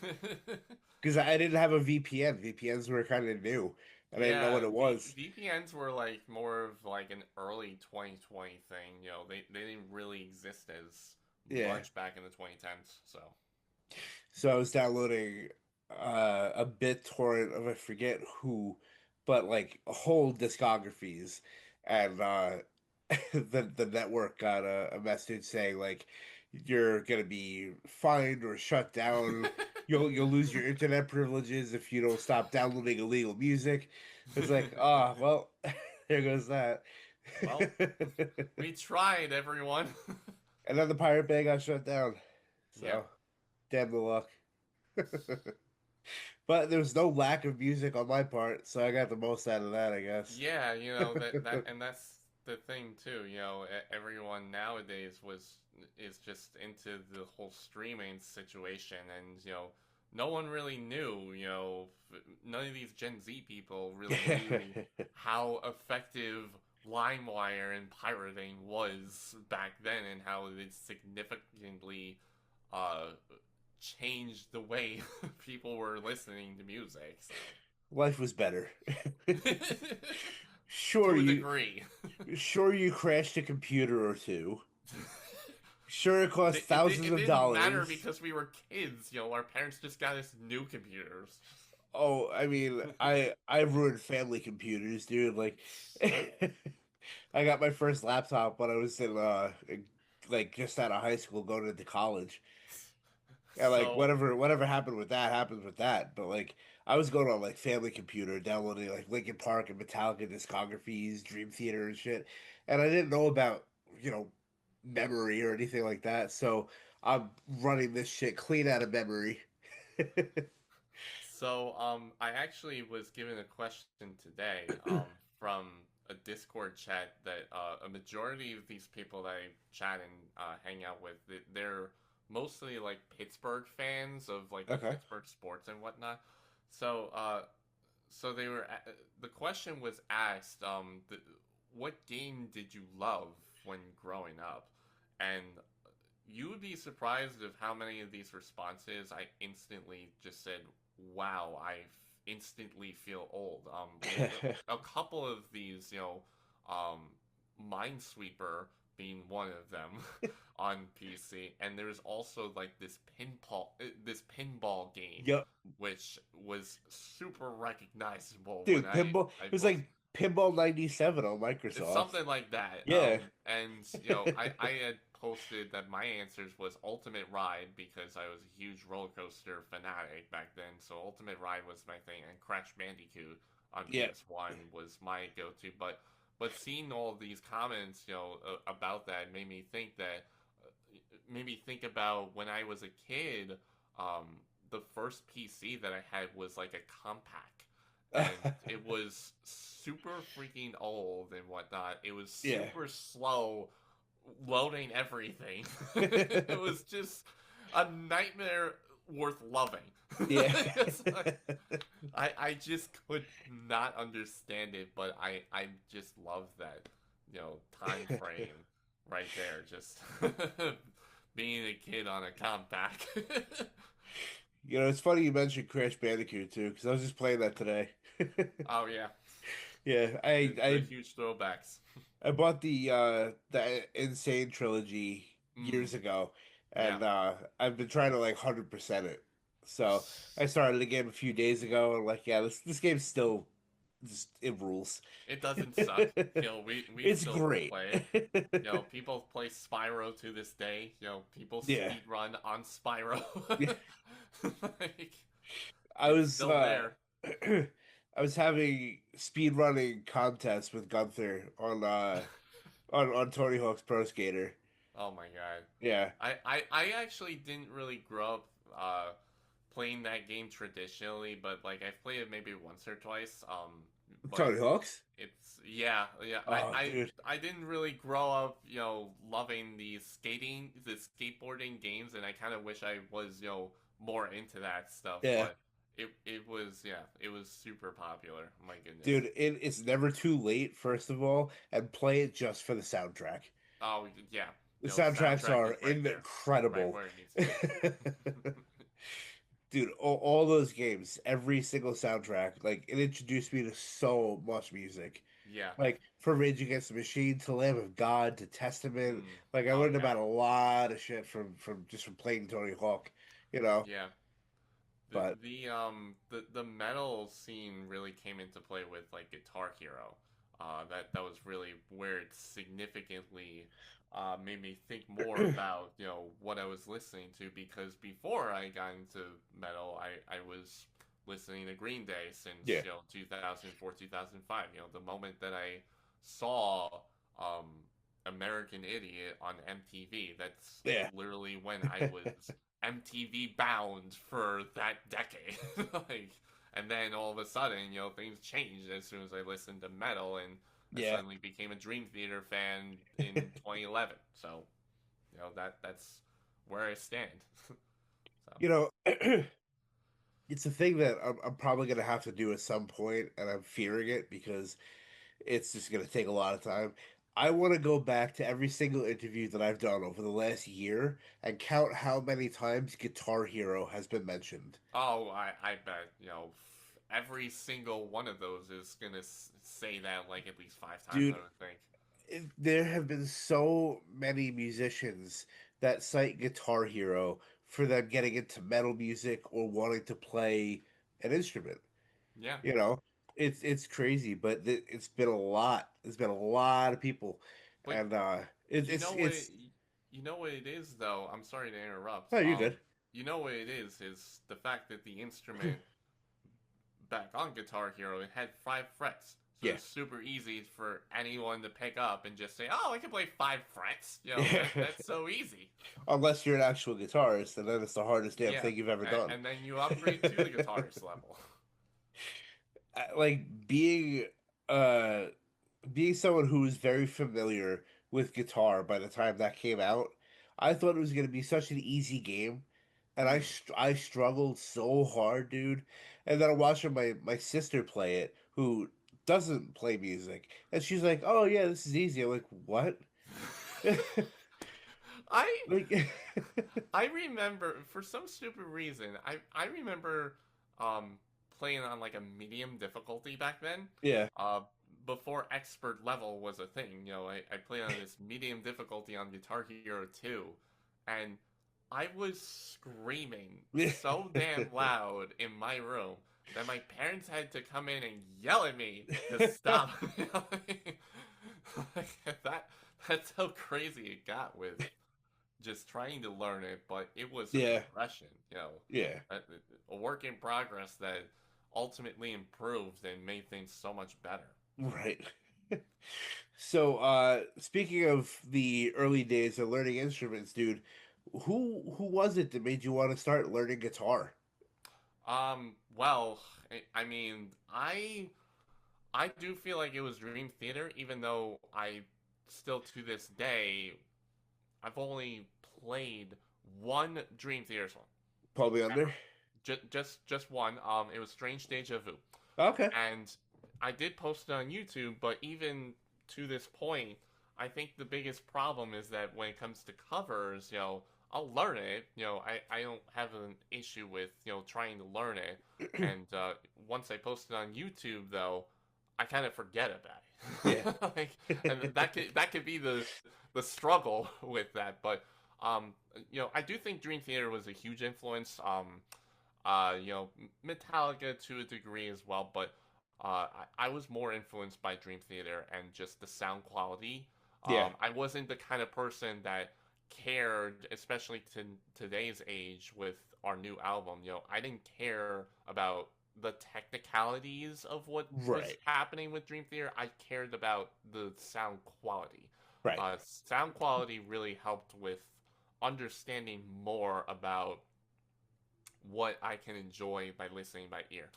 because I didn't have a VPN. VPNs were kind of new, and I didn't know what Yeah, it was. VPNs were like more of like an early 2020 thing. You know, they didn't really exist as Yeah. much back in the 2010s. So, So I was downloading a BitTorrent of I forget who, but like whole discographies, and the network got a message saying like you're gonna be fined or shut down. You'll lose your internet privileges if you don't stop downloading illegal music. It's like, ah, well, there goes that. well, we tried, everyone. And then the Pirate Bay got shut down. Yeah. So, damn the luck. But there was no lack of music on my part, so I got the most out of that, I guess. Yeah, and that's the thing too. You know, everyone nowadays is just into the whole streaming situation, and no one really knew. None of these Gen Z people really knew how effective LimeWire and pirating was back then, and how it significantly uh changed the way people were listening to music. So. Life was better. To Sure a you degree. sure you crashed a computer or two. Sure it cost thousands It of didn't matter dollars. because we were kids. Our parents just got us new computers. Oh, I mean, I ruined family computers, dude. Like I got my first laptop when I was in like just out of high school going into college. And like So, whatever happened with that happens with that. But like I was going on like family computer, downloading like Linkin Park and Metallica discographies, Dream Theater and shit. And I didn't know about, you know, memory or anything like that. So I'm running this shit clean out of memory. I actually was given a question today, from a Discord chat that a majority of these people that I chat and hang out with, they're mostly like Pittsburgh fans of like the Okay. Pittsburgh sports and whatnot. So, so the question was asked, what game did you love when growing up? And you would be surprised of how many of these responses I instantly just said, "Wow, instantly feel old." With a couple of these, um, Minesweeper being one of them on PC, and there's also like this pinball game, Yep. which was super recognizable when Dude, pinball. I It was posted. like Pinball 97 on It's Microsoft. something like that. Yeah. And I had posted that my answers was Ultimate Ride because I was a huge roller coaster fanatic back then. So Ultimate Ride was my thing, and Crash Bandicoot on Yeah. PS1 was my go-to. But seeing all these comments, about that made me think about when I was a kid. The first PC that I had was like a compact, and it was super freaking old and whatnot. It was Yeah. super slow loading everything. It was just a nightmare worth loving. Yeah. It's like, I just could not understand it, but I just love that, time frame right there. Just being a kid on a compact. It's funny you mentioned Crash Bandicoot too, because I was just playing that today. Oh yeah, Yeah, the huge throwbacks. I bought the Insane trilogy Mm, years ago, yeah. and I've been trying to like 100% it. So I started the game a few days ago, and like, yeah, this game's still just it rules. It doesn't suck. We It's still great. play it. People play Spyro to this day. People Yeah. speed run on Spyro. Yeah. Like, I it's was still there. I was having speed running contests with Gunther on Tony Hawk's Pro Skater. Oh my god. Yeah. I actually didn't really grow up playing that game traditionally, but like I've played it maybe once or twice. But Tony Hawk's? it's yeah. Oh, dude. I didn't really grow up, loving the skateboarding games, and I kind of wish I was, more into that stuff. Yeah. But it was super popular. My goodness. Dude, it's never too late, first of all, and play it just for the soundtrack. Oh yeah, The soundtracks soundtrack are is right there, right incredible. where it needs to be. Dude, all those games, every single soundtrack, like it introduced me to so much music. Yeah. Like from Rage Against the Machine to Lamb of God to Testament. Mm. Like I Oh learned yeah. about a lot of shit from playing Tony Hawk, you know. Yeah. But The metal scene really came into play with like Guitar Hero. That was really where it significantly made me think more about what I was listening to, because before I got into metal, I was listening to Green Day since yeah, 2004 2005. The moment that I saw um, American Idiot on MTV, that's yeah, literally when I was MTV bound for that decade. Like, and then all of a sudden, things changed as soon as I listened to metal, and I yeah. suddenly became a Dream Theater fan in 2011. So, that's where I stand. So, You know, it's a thing that I'm probably gonna have to do at some point, and I'm fearing it because it's just gonna take a lot of time. I want to go back to every single interview that I've done over the last year and count how many times Guitar Hero has been mentioned. oh, I bet every single one of those is gonna say that like at least 5 times. I Dude, would think. there have been so many musicians that cite Guitar Hero for them getting into metal music or wanting to play an instrument. Yeah, You know, it's crazy, but it's been a lot. There's been a lot of people, but and you know what? it's. You know what it is, though. I'm sorry to interrupt. Oh, you're good. You know what it is the fact that the instrument back on Guitar Hero, it had 5 frets. So Yeah. it's super easy for anyone to pick up and just say, "Oh, I can play 5 frets." Yeah. That's so easy. Unless you're an actual guitarist, and then it's the hardest damn Yeah, thing you've ever done. and then you upgrade to the guitarist level. Like uh being someone who was very familiar with guitar by the time that came out, I thought it was going to be such an easy game, and Hmm. I struggled so hard, dude. And then I'm watching my sister play it, who doesn't play music, and she's like, "Oh yeah, this is easy." I'm like, "What?" I Like, I remember for some stupid reason I remember um playing on like a medium difficulty back then. yeah, Uh Before expert level was a thing, I played on this medium difficulty on Guitar Hero 2, and I was screaming so damn loud in my room that my parents had to come in and yell at me to stop yelling. That that's how crazy it got with just trying to learn it, but it was a yeah, progression, yeah, a work in progress that ultimately improved and made things so much better. right. So, speaking of the early days of learning instruments, dude, who was it that made you want to start learning guitar? Well, I mean, I do feel like it was Dream Theater, even though I still to this day I've only played one Dream Theater song Paul me ever. under? Just one. It was Strange Deja Vu. Okay. And I did post it on YouTube, but even to this point, I think the biggest problem is that when it comes to covers, I'll learn it. I don't have an issue with, trying to learn it. And once I post it on YouTube, though, I kind of forget Yeah. about it. And that could be the struggle with that. But I do think Dream Theater was a huge influence. Metallica to a degree as well, but I was more influenced by Dream Theater and just the sound quality. Yeah. I wasn't the kind of person that cared, especially to today's age with our new album. I didn't care about the technicalities of what was Right. happening with Dream Theater. I cared about the sound quality. Right. Sound quality really helped with understanding more about what I can enjoy by listening by ear.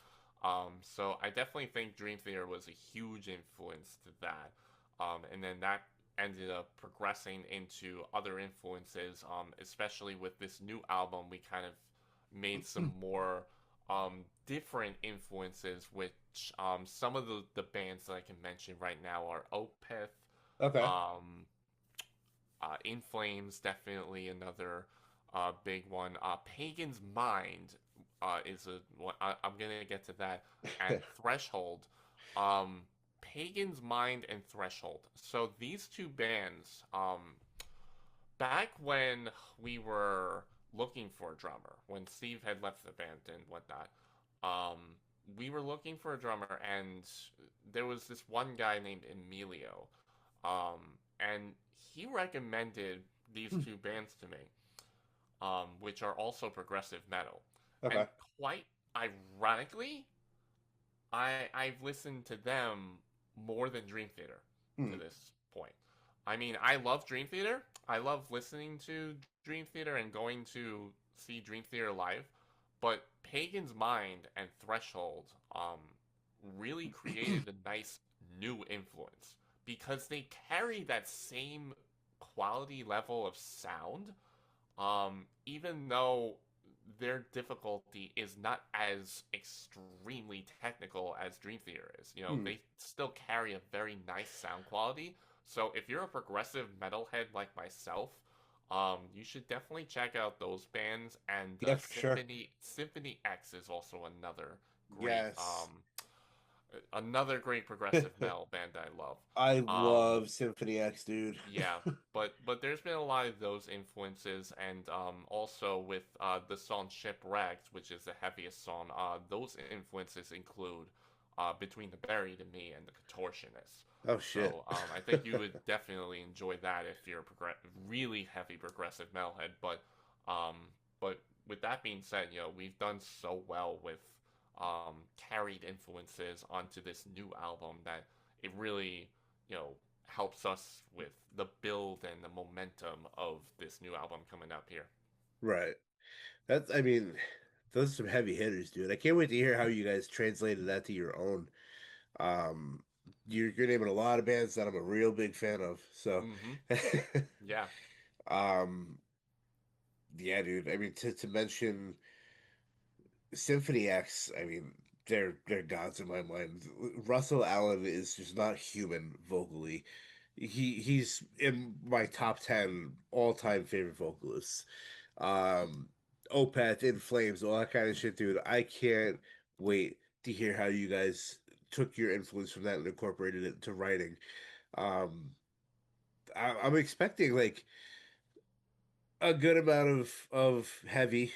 So I definitely think Dream Theater was a huge influence to that. And then that ended up progressing into other influences, especially with this new album. We kind of made some more different influences, which some of the bands that I can mention right now are Opeth, Okay. um, In Flames, definitely another big one. Pagan's Mind is a one. I'm gonna get to that. And Threshold. Um, Pagan's Mind and Threshold. So these two bands, back when we were looking for a drummer, when Steve had left the band and whatnot, um, we were looking for a drummer, and there was this one guy named Emilio, and he recommended these two bands to me, which are also progressive metal. And Okay. quite ironically, I've listened to them more than Dream Theater to Hmm. this point. I mean, I love Dream Theater. I love listening to Dream Theater and going to see Dream Theater live, but Pagan's Mind and Threshold really created a nice new influence because they carry that same quality level of sound, even though their difficulty is not as extremely technical as Dream Theater is. Hmm. They still carry a very nice sound quality. So if you're a progressive metalhead like myself, you should definitely check out those bands. And Yeah, for sure. Symphony X is also great Yes. another great progressive metal band I love. I Um, love Symphony X, dude. yeah, but there's been a lot of those influences, and also with the song "Shipwrecked," which is the heaviest song. Those influences include "Between the Buried and Me" and "The Contortionist." Oh shit. So I think you would definitely enjoy that if you're a really heavy progressive metalhead. Um, but with that being said, we've done so well with carried influences onto this new album that it really, you know, helps us with the build and the momentum of this new album coming up here. Right. That's, I mean, those are some heavy hitters, dude. I can't wait to hear how you guys translated that to your own. Um, you're naming a lot of bands that I'm a real big fan of. So, Mm-hmm. Yeah. um, yeah, dude. I mean, to mention Symphony X, I mean, they're gods in my mind. Russell Allen is just not human vocally. He's in my top 10 all-time favorite vocalists. Um, Opeth, In Flames, all that kind of shit, dude. I can't wait to hear how you guys took your influence from that and incorporated it into writing. Um, I'm expecting like a good amount of heavy,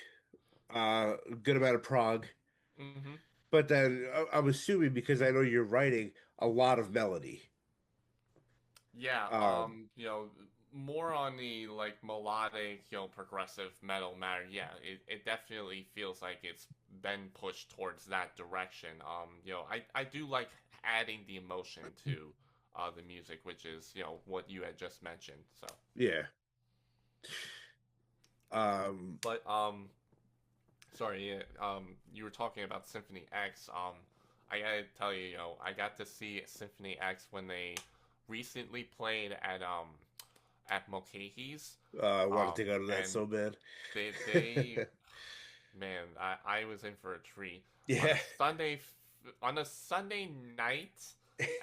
a good amount of prog, Mm-hmm. but then I'm assuming because I know you're writing a lot of melody. Yeah, Um, more on the like melodic, progressive metal matter. Yeah, it definitely feels like it's been pushed towards that direction. I do like adding the emotion to the music, which is, what you had just mentioned. So, yeah. Um, but sorry, yeah, you were talking about Symphony X. I gotta tell you, I got to see Symphony X when they recently played at Mulcahy's. I wanted to go to that And so bad. they man, I was in for a treat on Yeah. a Sunday night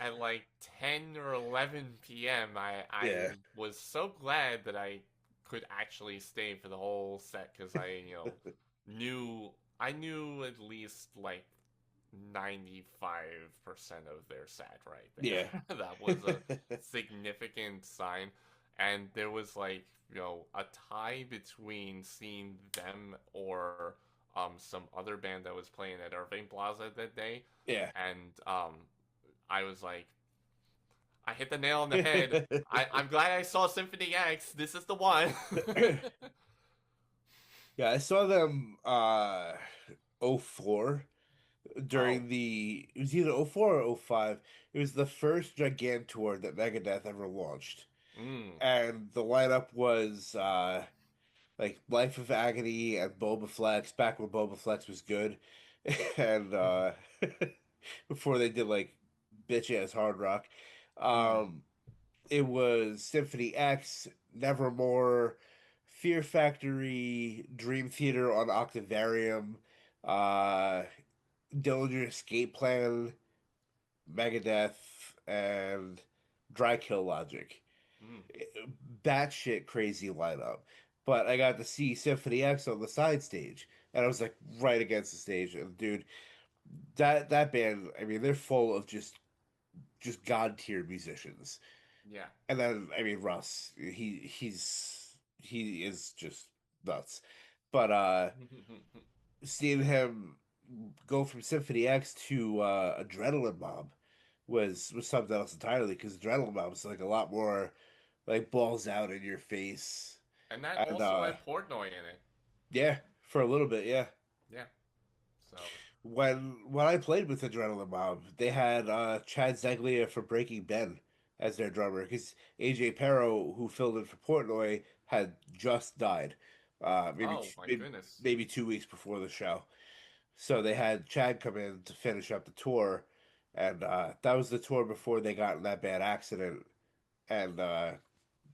at like 10 or 11 p.m. I Yeah. was so glad that I could actually stay for the whole set because knew I knew at least like 95% of their set right Yeah. there. That was a significant sign. And there was like, a tie between seeing them or some other band that was playing at Irving Plaza that day. Yeah. And I was like, I hit the nail on the head. I'm glad I saw Symphony X. This is the one. Yeah, I saw them '04 Oh. during the it was either '04 or '05. It was the first Gigantour that Megadeth ever launched. Mm. And the lineup was like Life of Agony and Boba Flex back when Boba Flex was good. And before they did like bitch ass hard rock. Mm. Um it was Symphony X, Nevermore, Fear Factory, Dream Theater on Octavarium, uh, Dillinger Escape Plan, Megadeth, and Dry Kill Logic. Mm. Batshit crazy lineup. But I got to see Symphony X on the side stage, and I was like right against the stage. And dude, that band, I mean, they're full of just god tier musicians. Yeah. And then I mean Russ, he is just nuts. But seeing him go from Symphony X to Adrenaline Mob was something else entirely because Adrenaline Mob is like a lot more like balls out in your face. And that And also had Portnoy in it. yeah, for a little bit, yeah. Yeah. So. When I played with Adrenaline Mob, they had Chad Zeglia from Breaking Ben as their drummer because AJ Pero, who filled in for Portnoy, had just died, Oh my goodness. maybe 2 weeks before the show. So they had Chad come in to finish up the tour, and that was the tour before they got in that bad accident and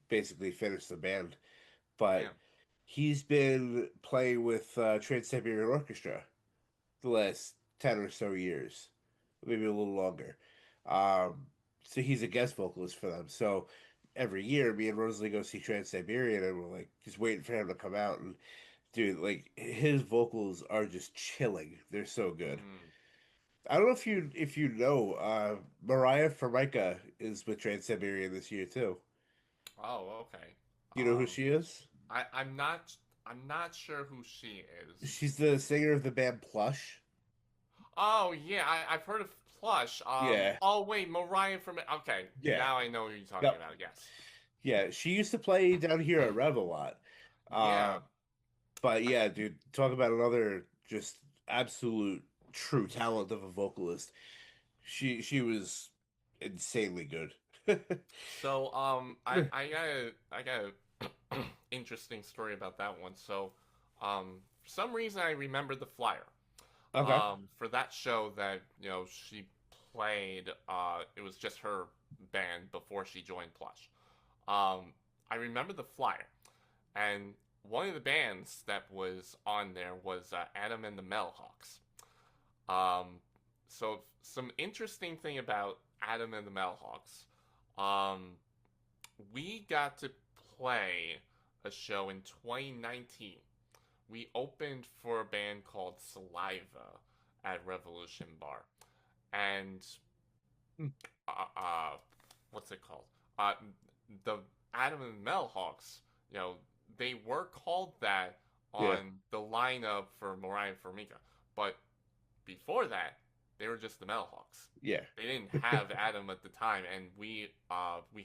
basically finished the band. But Damn. he's been playing with Trans-Siberian Orchestra the last 10 or so years, maybe a little longer. Um, so he's a guest vocalist for them. So every year, me and Rosalie go see Trans Siberian, and we're like just waiting for him to come out. And dude, like his vocals are just chilling. They're so good. Mm. I don't know if you know, Mariah Formica is with Trans Siberian this year too. Oh, okay. You know who she is? I'm not sure who she is. She's the singer of the band Plush. Oh yeah, I've heard of Plush. Yeah, Oh wait, Mariah from. Okay, yeah. now I know who you're talking Yep. about. Yes. Yeah, she used to play down here at Rev a lot. Yeah. But yeah, dude, talk about another just absolute true talent of a vocalist. She was insanely good. So, I got a interesting story about that one. So, for some reason I remember the flyer. Okay. For that show that she played. It was just her band before she joined Plush. I remember the flyer, and one of the bands that was on there was Adam and the Melhawks. Um, so some interesting thing about Adam and the Melhawks. Um, we got to play a show in 2019. We opened for a band called Saliva at Revolution Bar, and uh, uh what's it called? The Adam and Melhawks, you know, they were called that Yeah. on the lineup for Mariah and Formica, but before that, they were just the Melhawks. Yeah. They didn't have Adam at the time, and we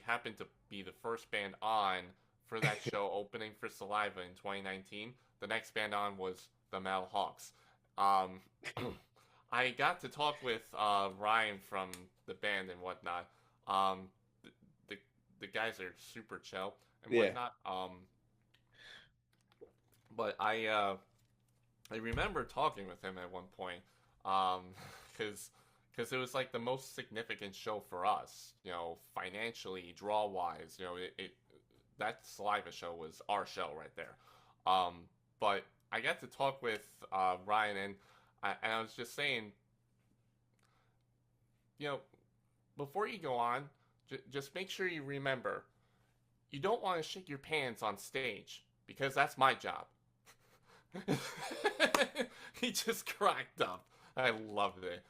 happened to be the first band on for that show opening for Saliva in 2019. The next band on was the Melhawks. Um, I got to talk with Ryan from the band and whatnot. Um, the, the the guys are super chill and Yeah. whatnot. But I remember talking with him at one point, because because it was like the most significant show for us, financially, draw wise. That Saliva show was our show right there. Um, but I got to talk with Ryan, and I was just saying, you know, before you go on, just make sure you remember you don't want to shit your pants on stage because that's my job. He just cracked up. I loved it.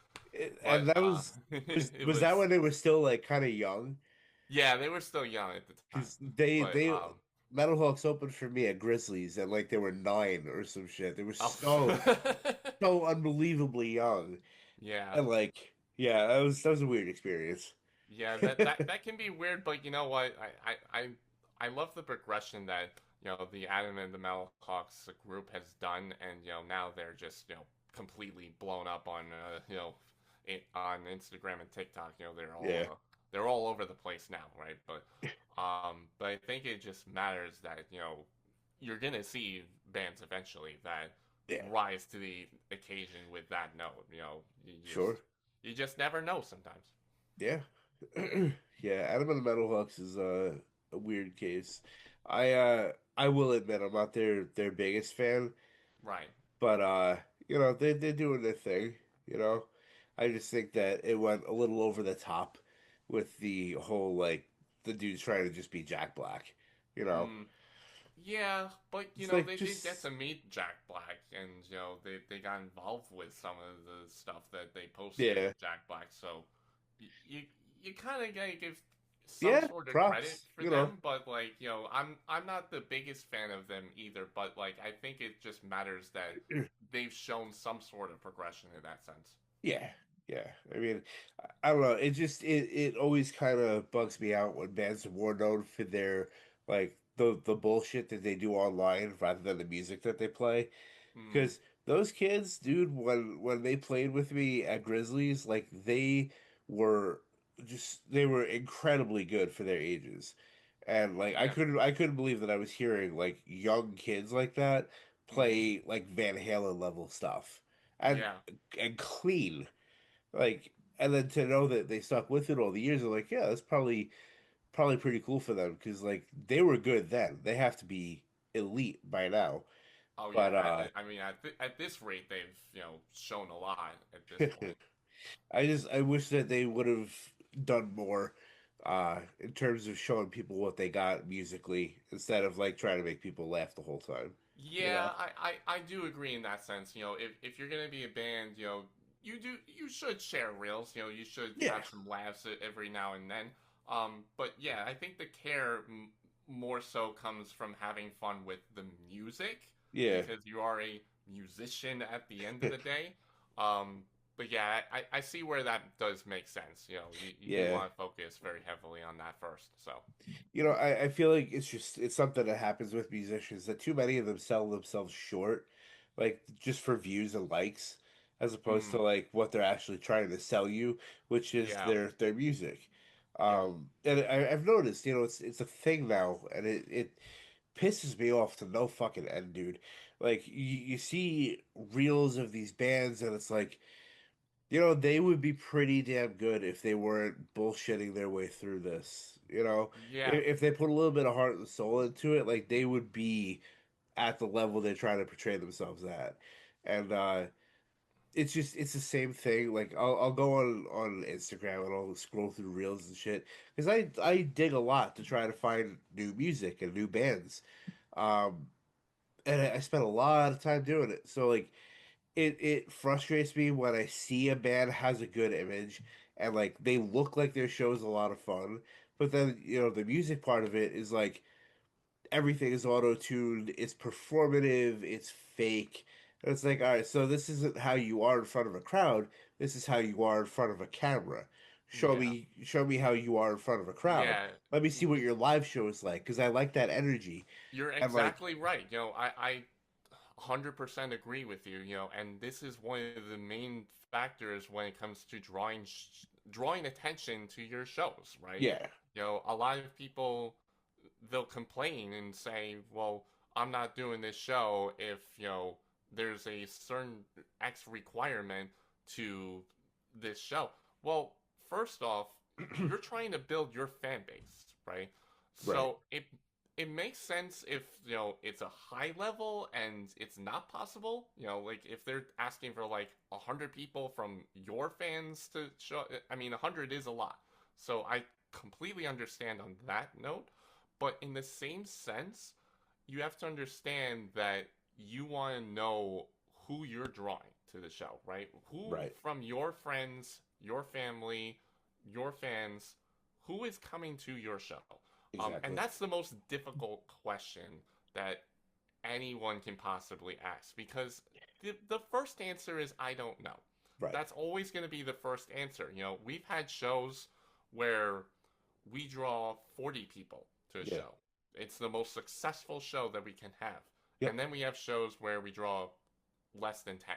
And But that was it was that was, when they were still like kind of young? yeah, they were still young at the time. Because they But they Metalhawks opened for me at Grizzlies and like they were 9 or some shit. They were oh, so unbelievably young. yeah. And like yeah, that was a weird experience. Yeah, that can be weird, but you know what? I love the progression that the Adam and the Melhawks group has done, and now they're just completely blown up on on Instagram and TikTok. Yeah. They're all over the place now, right? But I think it just matters that you're gonna see bands eventually that Yeah. rise to the occasion with that note. Sure. You just never know sometimes. Yeah. Yeah, Adam and the Metalhawks is a weird case. I will admit I'm not their biggest fan, Right. but they're doing their thing, you know. I just think that it went a little over the top with the whole like the dudes trying to just be Jack Black, you know. Mm, yeah, but It's like they did get just to meet Jack Black, and they got involved with some of the stuff that they posted yeah. with Jack Black. So you you kind of gotta give some Yeah, sort of credit props, for them, but like I'm not the biggest fan of them either. But like I think it just matters that they've shown some sort of progression in that sense. Yeah, yeah. I mean, I don't know. It just it always kind of bugs me out when bands are more known for their like the bullshit that they do online rather than the music that they play. Hmm. Because those kids, dude, when they played with me at Grizzlies, like were they were incredibly good for their ages. And like Yeah. I couldn't believe that I was hearing like young kids like that Hmm. play like Van Halen level stuff. And Yeah. and clean. Like and then to know that they stuck with it all the years, I'm like, yeah, that's probably pretty cool for them because like they were good then. They have to be elite by now. Oh yeah. But I mean, at this rate, they've shown a lot at this point. I wish that they would have done more in terms of showing people what they got musically instead of like trying to make people laugh the whole time. You Yeah, know? I do agree in that sense. If you're gonna be a band, you should share reels. You should Yeah. have some laughs every now and then. But yeah, I think the care more so comes from having fun with the music Yeah. because you are a musician at the end of the day. Um, but yeah, I see where that does make sense. You do Yeah. want to focus very heavily on that first. So I feel like it's something that happens with musicians that too many of them sell themselves short, like just for views and likes. as opposed to Mm, like what they're actually trying to sell you, which is yeah. their music. Yep. And I've noticed, it's a thing now, and it pisses me off to no fucking end, dude. Like you see reels of these bands, and it's like, they would be pretty damn good if they weren't bullshitting their way through this. Yeah. If they put a little bit of heart and soul into it, like they would be at the level they're trying to portray themselves at. And it's the same thing. Like I'll go on Instagram and I'll scroll through reels and shit because I dig a lot to try to find new music and new bands. Um, and I spend a lot of time doing it. So like it frustrates me when I see a band has a good image and like they look like their show's a lot of fun, but then the music part of it is like everything is auto-tuned, it's performative, it's fake. And it's like, all right, so this isn't how you are in front of a crowd, this is how you are in front of a camera. show Yeah. me show me how you are in front of a crowd. Yeah. Let me see what your live show is like, because I like that energy. You're And like, exactly right. I 100% agree with you, and this is one of the main factors when it comes to drawing attention to your shows, right? yeah, A lot of people they'll complain and say, "Well, I'm not doing this show if, there's a certain X requirement to this show." Well, first off, you're trying to build your fan base, right? right, So it makes sense if it's a high level and it's not possible. Like if they're asking for like 100 people from your fans to show. I mean, 100 is a lot, so I completely understand on that note. But in the same sense, you have to understand that you want to know who you're drawing to the show, right? Who right, from your friends, your family, your fans, who is coming to your show? And exactly, that's the most difficult question that anyone can possibly ask because the first answer is I don't know. right, That's always going to be the first answer. We've had shows where we draw 40 people to a yeah, show. It's the most successful show that we can have. yep, And then we have shows where we draw less than 10.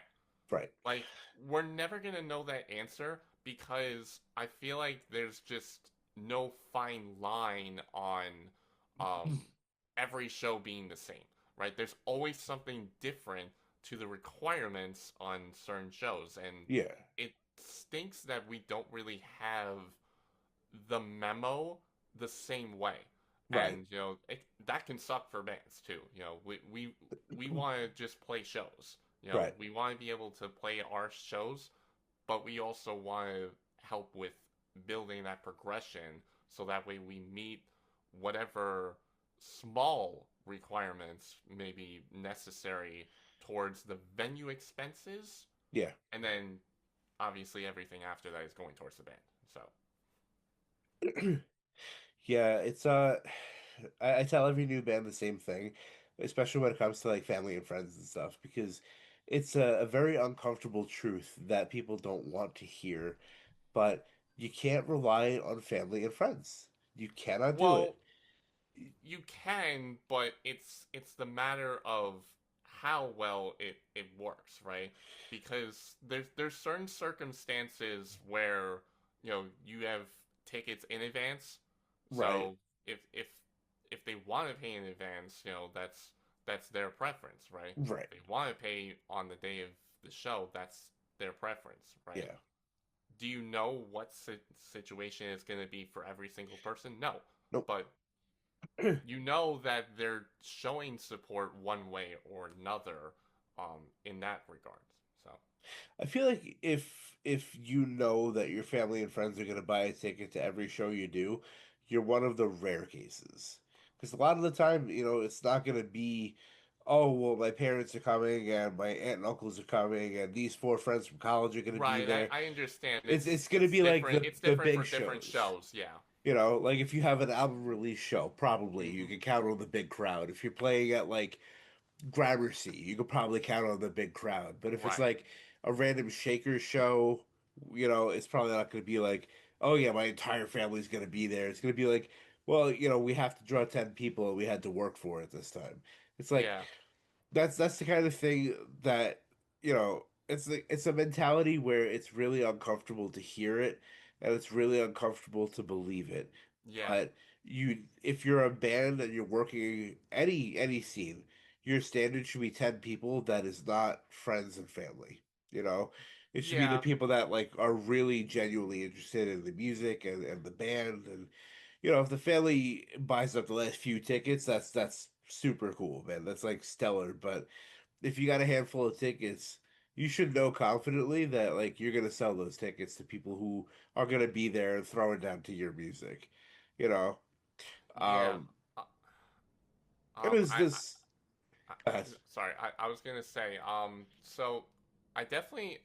right, Like, we're never going to know that answer because I feel like there's just no fine line on um, every show being the same, right? There's always something different to the requirements on certain shows. And yeah, it stinks that we don't really have the memo the same way. right, And that can suck for bands too. We want to just play shows. right, We want to be able to play our shows, but we also want to help with building that progression so that way we meet whatever small requirements may be necessary towards the venue expenses, yeah. and then obviously everything after that is going towards the band. So Yeah, it's I tell every new band the same thing, especially when it comes to like family and friends and stuff, because it's a very uncomfortable truth that people don't want to hear, but you can't rely on family and friends. You cannot do it. well, you can, but it's the matter of how well it works, right? Because there's certain circumstances where you have tickets in advance. Right, So if they want to pay in advance, that's their preference, right? right. If they want to pay on the day of the show, that's their preference, right? Yeah. Do you know what situation is going to be for every single person? No, Nope. but you know that they're showing support one way or another in that regards. So I feel like if you know that your family and friends are going to buy a ticket to every show you do, you're one of the rare cases. Because a lot of the time, it's not going to be, oh, well, my parents are coming and my aunt and uncles are coming and these four friends from college are going to be right, there. I understand. It's going to It's be like different. the It's the different big for different shows. shows. Yeah. Like if you have an album release show, probably you Hmm. can count on the big crowd. If you're playing at like Gramercy, you could probably count on the big crowd. But if it's Right. like a random shaker show, it's probably not going to be like, oh yeah, my entire family's going to be there. It's going to be like, well, we have to draw 10 people and we had to work for it this time. It's like Yeah. that's the kind of thing that, it's a mentality where it's really uncomfortable to hear it, and it's really uncomfortable to believe it. Yeah. But if you're a band and you're working any scene, your standard should be 10 people that is not friends and family. You know, it should be the Yeah. people that like are really genuinely interested in the music and the band. And you know, if the family buys up the last few tickets, that's super cool, man. That's like stellar. But if you got a handful of tickets, you should know confidently that like you're gonna sell those tickets to people who are gonna be there and throwing down to your music. You know, Yeah. um, Uh, it was I, this. I Uh, sorry, I was gonna say, so I definitely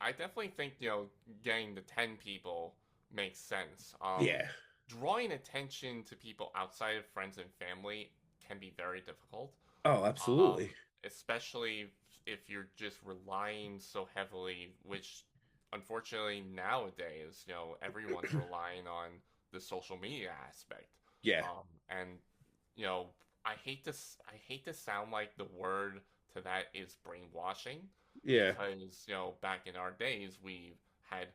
think, getting the 10 people makes sense. yeah. Drawing attention to people outside of friends and family can be very difficult. Oh, Um, absolutely. Especially if you're just relying so heavily, which unfortunately nowadays, everyone's relying on the social media aspect. Yeah. And you know, I hate to sound like the word to that is brainwashing, Yeah. because back in our days we had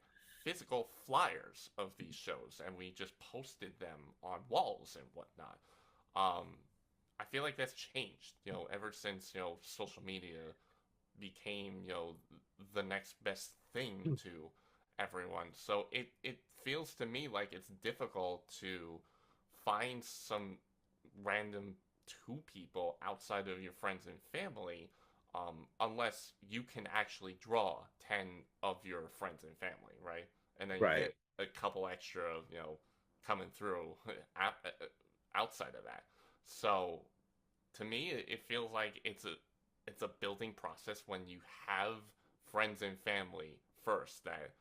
physical flyers of these shows and we just posted them on walls and whatnot. Um, I feel like that's changed, ever since, social media became, the next best thing to everyone. So it feels to me like it's difficult to find some random two people outside of your friends and family, unless you can actually draw 10 of your friends and family, right? And then you Right. get a couple extra, coming through outside of that. So to me, it feels like it's a building process when you have friends and family first that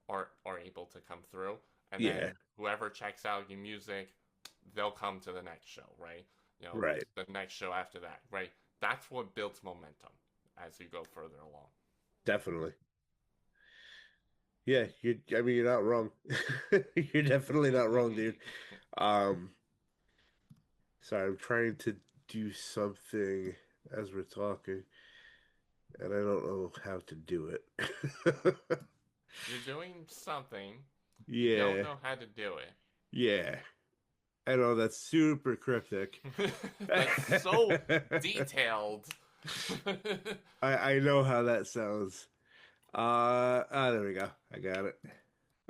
are able to come through, and then Yeah. whoever checks out your music, they'll come to the next show, right? Right. The next show after that, right? That's what builds momentum as you go further along. Definitely. Yeah. I mean, you're not wrong. You're definitely not wrong, dude. Um, Sorry, I'm trying to do something as we're talking, and I don't know how to do it. You're doing something, you don't Yeah, know how to do yeah. I know that's super cryptic. it. I That's so detailed. I know how that sounds. There we go. I got it.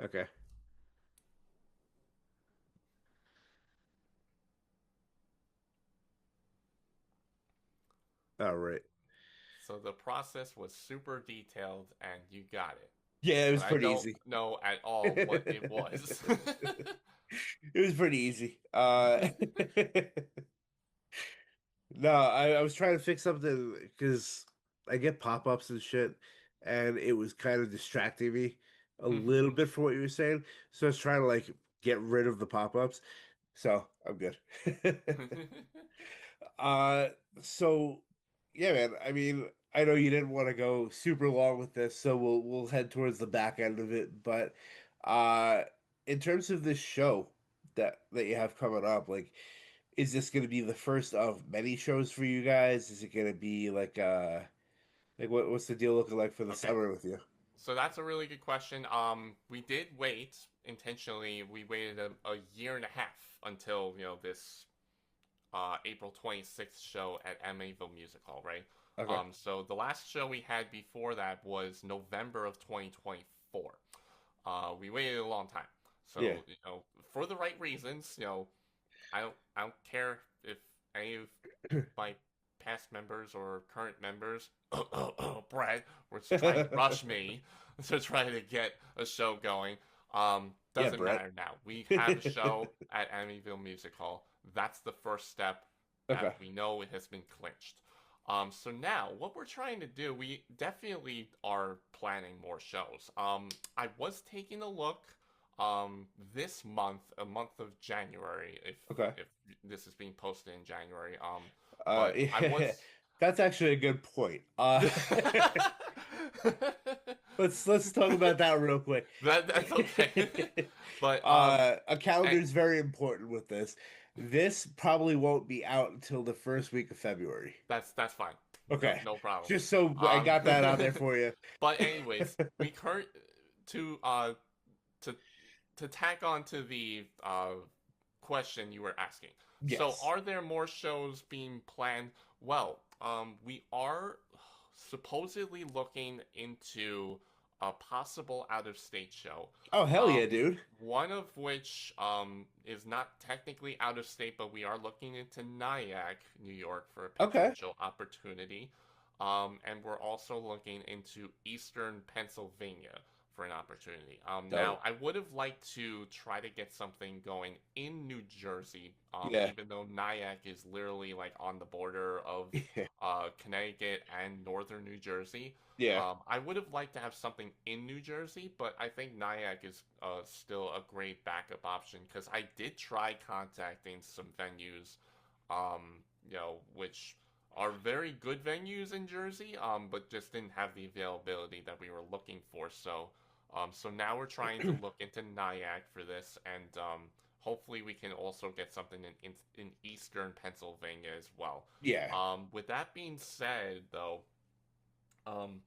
Okay. All right. So the process was super detailed and you got it. Yeah, it But was I pretty don't easy. know at all what it was. It was pretty easy. No, I was trying to fix something because I get pop-ups and shit, and it was kind of distracting me a little bit from what you were saying. So I was trying to like get rid of the pop-ups. So I'm good. Uh, so yeah, man. I mean, I know you didn't want to go super long with this, so we'll head towards the back end of it. But uh, in terms of this show that you have coming up, like, is this going to be the first of many shows for you guys? Is it going to be like what's the deal looking like for the Okay. summer with you? So that's a really good question. We did wait intentionally. We waited a year and a half until, this April 26th show at Amityville Music Hall, right? Okay. So the last show we had before that was November of 2024. We waited a long time. Yeah. So, for the right reasons, I don't care if any of my past members or current members, Brad, was trying to rush me to try to get a show going. Yeah, Doesn't Brett. matter now. We have a show at Amityville Music Hall. That's the first step that Okay. we know it has been clinched. So now, what we're trying to do, we definitely are planning more shows. I was taking a look this month, a month of January, Okay. if this is being posted in January. But I Yeah, was. that's actually a good point. Let's talk about that real quick. That's okay. But A calendar and is very important with this. This probably won't be out until the first week of February. that's fine. Okay. no problem. Just so I Um, got that out there for you. but anyways, we current to to tack on to the question you were asking. So, Yes. are there more shows being planned? Well, we are supposedly looking into a possible out of state show. Oh, hell Um, yeah, dude. one of which is not technically out of state, but we are looking into Nyack, New York, for a Okay. potential opportunity. And we're also looking into Eastern Pennsylvania for an opportunity. Now, Dope. I would have liked to try to get something going in New Jersey, Yeah. even though Nyack is literally like on the border of Connecticut and northern New Jersey. Yeah. I would have liked to have something in New Jersey, but I think Nyack is still a great backup option because I did try contacting some venues, which are very good venues in Jersey, but just didn't have the availability that we were looking for. So now we're trying to look into Nyack for this, and hopefully we can also get something in Eastern Pennsylvania as well. Yeah. With that being said, though, um,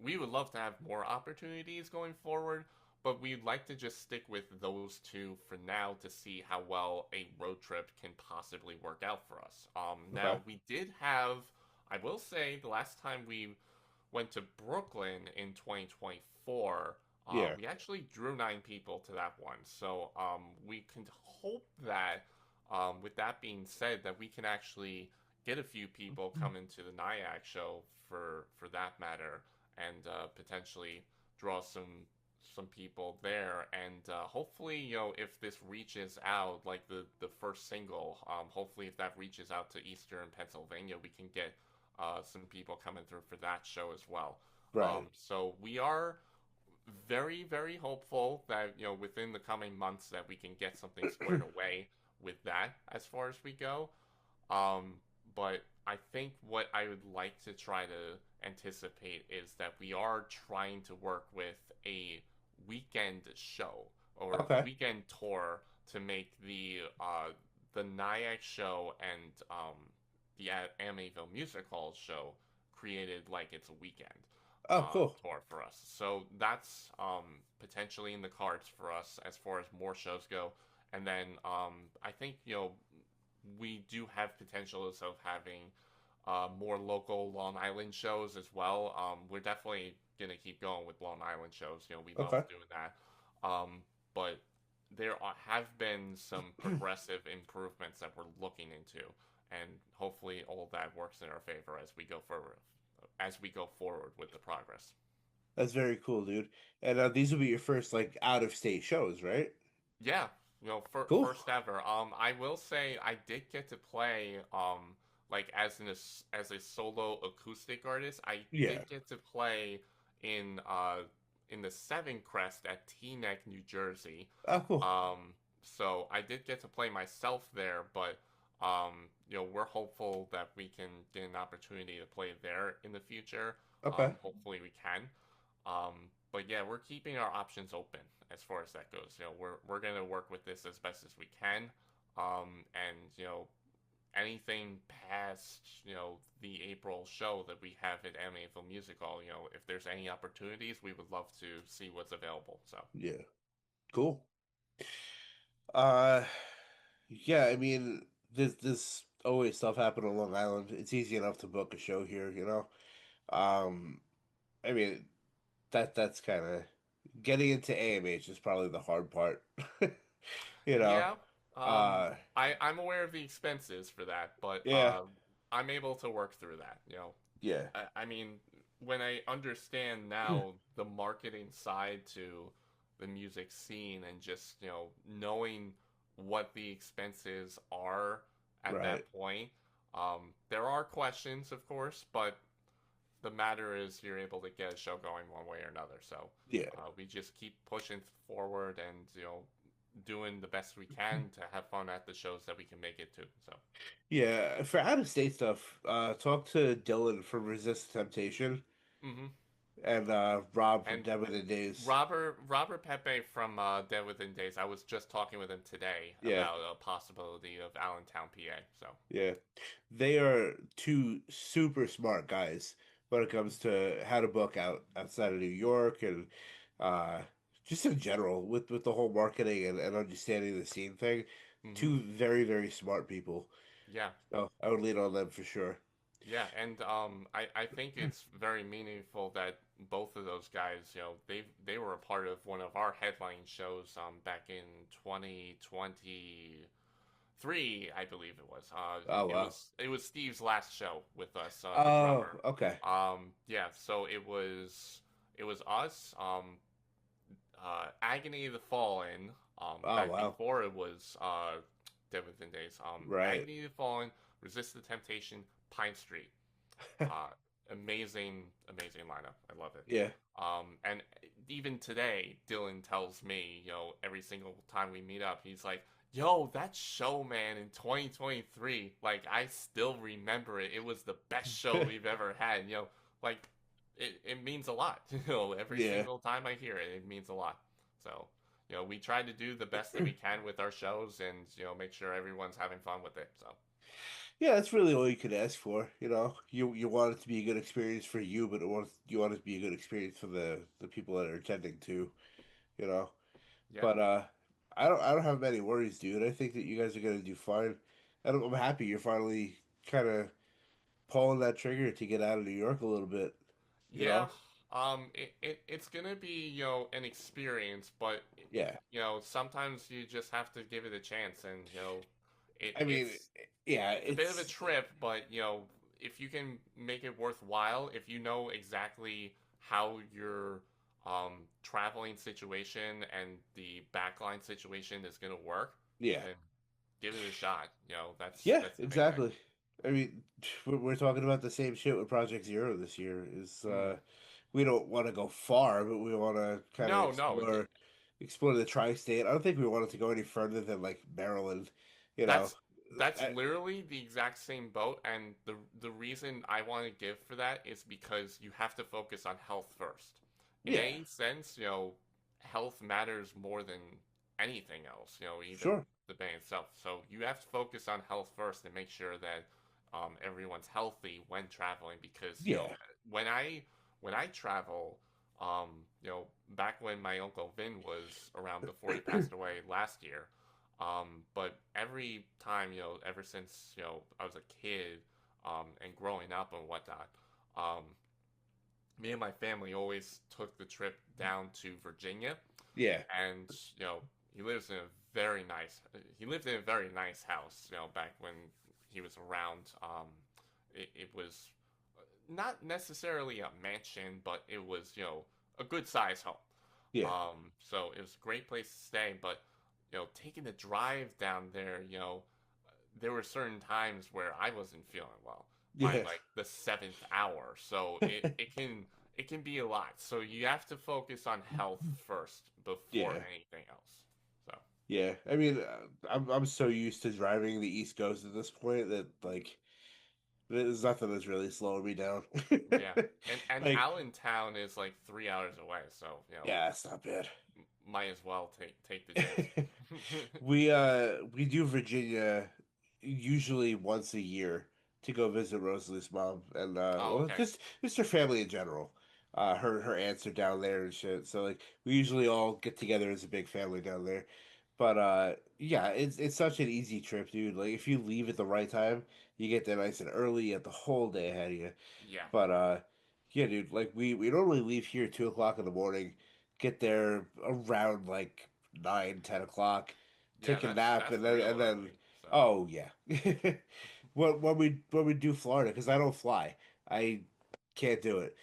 we would love to have more opportunities going forward, but we'd like to just stick with those two for now to see how well a road trip can possibly work out for us. Okay. Now we did have, I will say, the last time we went to Brooklyn in 2024, Yeah. we actually drew 9 people to that one. So we can hope that, with that being said, that we can actually get a few people coming to the Nyack show for that matter, and potentially draw some people there, and hopefully, if this reaches out, like the first single, hopefully if that reaches out to Eastern Pennsylvania, we can get some people coming through for that show as well. Right. So we are very, very hopeful that, within the coming months that we can get something squared away with that as far as we go. Um, but I think what I would like to try to anticipate is that we are trying to work with a weekend show or Okay. weekend tour to make the Nyack show and the Amityville Music Hall show created like it's a weekend Oh, cool. tour for us. So that's potentially in the cards for us as far as more shows go. And then I think we do have potentials of having more local Long Island shows as well. We're definitely gonna keep going with Long Island shows. We love Okay. doing that. But have been some progressive improvements that we're looking into, and hopefully all of that works in our favor as we go forward. As we go forward with the progress. That's very cool, dude. And these will be your first like out of state shows, right? Yeah, Cool. first ever. I will say I did get to play like as a solo acoustic artist. I Yeah. did get to play in uh in the Seven Crest at Teaneck, New Jersey. Oh, cool. So I did get to play myself there, but we're hopeful that we can get an opportunity to play there in the future. Okay. Hopefully we can. But yeah, we're keeping our options open as far as that goes. We're gonna work with this as best as we can. And anything past the April show that we have at Amityville Music Hall, if there's any opportunities, we would love to see what's available. So Yeah. Cool. Uh, yeah. I mean, this always stuff happen on Long Island. It's easy enough to book a show here, you know. Um, I mean that's kind of getting into AMH is probably the hard part, you know. yeah, Uh, I'm aware of the expenses for that, but yeah. I'm able to work through that. Yeah. I mean, when I understand now the marketing side to the music scene and just, knowing what the expenses are at Right. that point, there are questions, of course, but the matter is you're able to get a show going one way or another. So Yeah. we just keep pushing forward and, doing the best we can to have fun at the shows that we can make it to. So, Yeah, for out of state stuff, talk to Dylan from Resist Temptation. mm-hmm. and Rob from And Dead Within Days. Robert Pepe from Dead Within Days. I was just talking with him today Yeah, about a possibility of Allentown, PA. So yeah. They are two super smart guys when it comes to how to book outside of New York and uh, just in general with the whole marketing and understanding the scene thing. hmm Two very, very smart people. yeah, So I would lean on them for sure. yeah, and I think it's very meaningful that both of those guys, they were a part of one of our headline shows back in 2023, I believe it was. Oh it wow. was it was Steve's last show with us, the Oh, drummer. okay. Yeah, so it was us, Agony of the Fallen, Oh back wow. before it was Dead Within Days. Right. Agony of the Fallen, Resist the Temptation, Pine Street. Uh, amazing, amazing lineup. I love it. Yeah. And even today, Dylan tells me, every single time we meet up, he's like, "Yo, that show, man, in 2023, like I still remember it. It was the best show we've ever had." Like it means a lot. Every Yeah. single time I hear it, it means a lot. So, we try to do the best that we can with our shows, and make sure everyone's having fun with it. So, Yeah, that's really all you could ask for. You want it to be a good experience for you, but you want it to be a good experience for the people that are attending too. You know, yeah. but I don't have many worries, dude. I think that you guys are gonna do fine. I'm happy you're finally kind of pulling that trigger to get out of New York a little bit. You Yeah, know? it's gonna be, an experience, but Yeah. sometimes you just have to give it a chance, and I mean, it's yeah, a bit of a it's trip, but if you can make it worthwhile, if you know exactly how your traveling situation and the backline situation is gonna work, yeah. then give it a shot. That's Yeah, that's the main thing. exactly. I mean, we're talking about the same shit with Project Zero this year. Is Mm. we don't want to go far, but we want to kind of No, no, explore the tri-state. I don't think we wanted to go any further than like Maryland. You know, That's I, literally the exact same boat, and the reason I want to give for that is because you have to focus on health first. In yeah, any sense, health matters more than anything else, even sure, the band itself. So you have to focus on health first and make sure that everyone's healthy when traveling because, yeah, when I travel, back when my Uncle Vin was around before he passed away last year, but every time, ever since, I was a kid, and growing up and whatnot, um, me and my family always took the trip down to Virginia, yeah, and he lives in a very nice. He lived in a very nice house. Back when he was around, it was not necessarily a mansion, but it was a good size home. yeah, So it was a great place to stay, but taking the drive down there, there were certain times where I wasn't feeling well by yeah, like the seventh hour. So it can be a lot. So you have to focus on health first before yeah, anything else. So yeah. I mean, I'm so used to driving the East Coast at this point that like there's nothing that's really slowing me down. yeah, and Like, Allentown is like 3 hours away. So yeah, it's not bad. might as well take the chance. We do Virginia usually once a year to go visit Rosalie's mom and Oh, well okay. just her family in general. Her aunts are down there and shit. So like we usually all get together as a big family down there. But yeah, it's such an easy trip, dude. Like if you leave at the right time, you get there nice and early, you have the whole day ahead of you. Yeah, But yeah, dude, like we normally leave here 2 o'clock in the morning, get there around like 9, 10 o'clock, yeah. take a That's nap, that's and real then early. So oh yeah, when we do Florida, because I don't fly, I can't do it.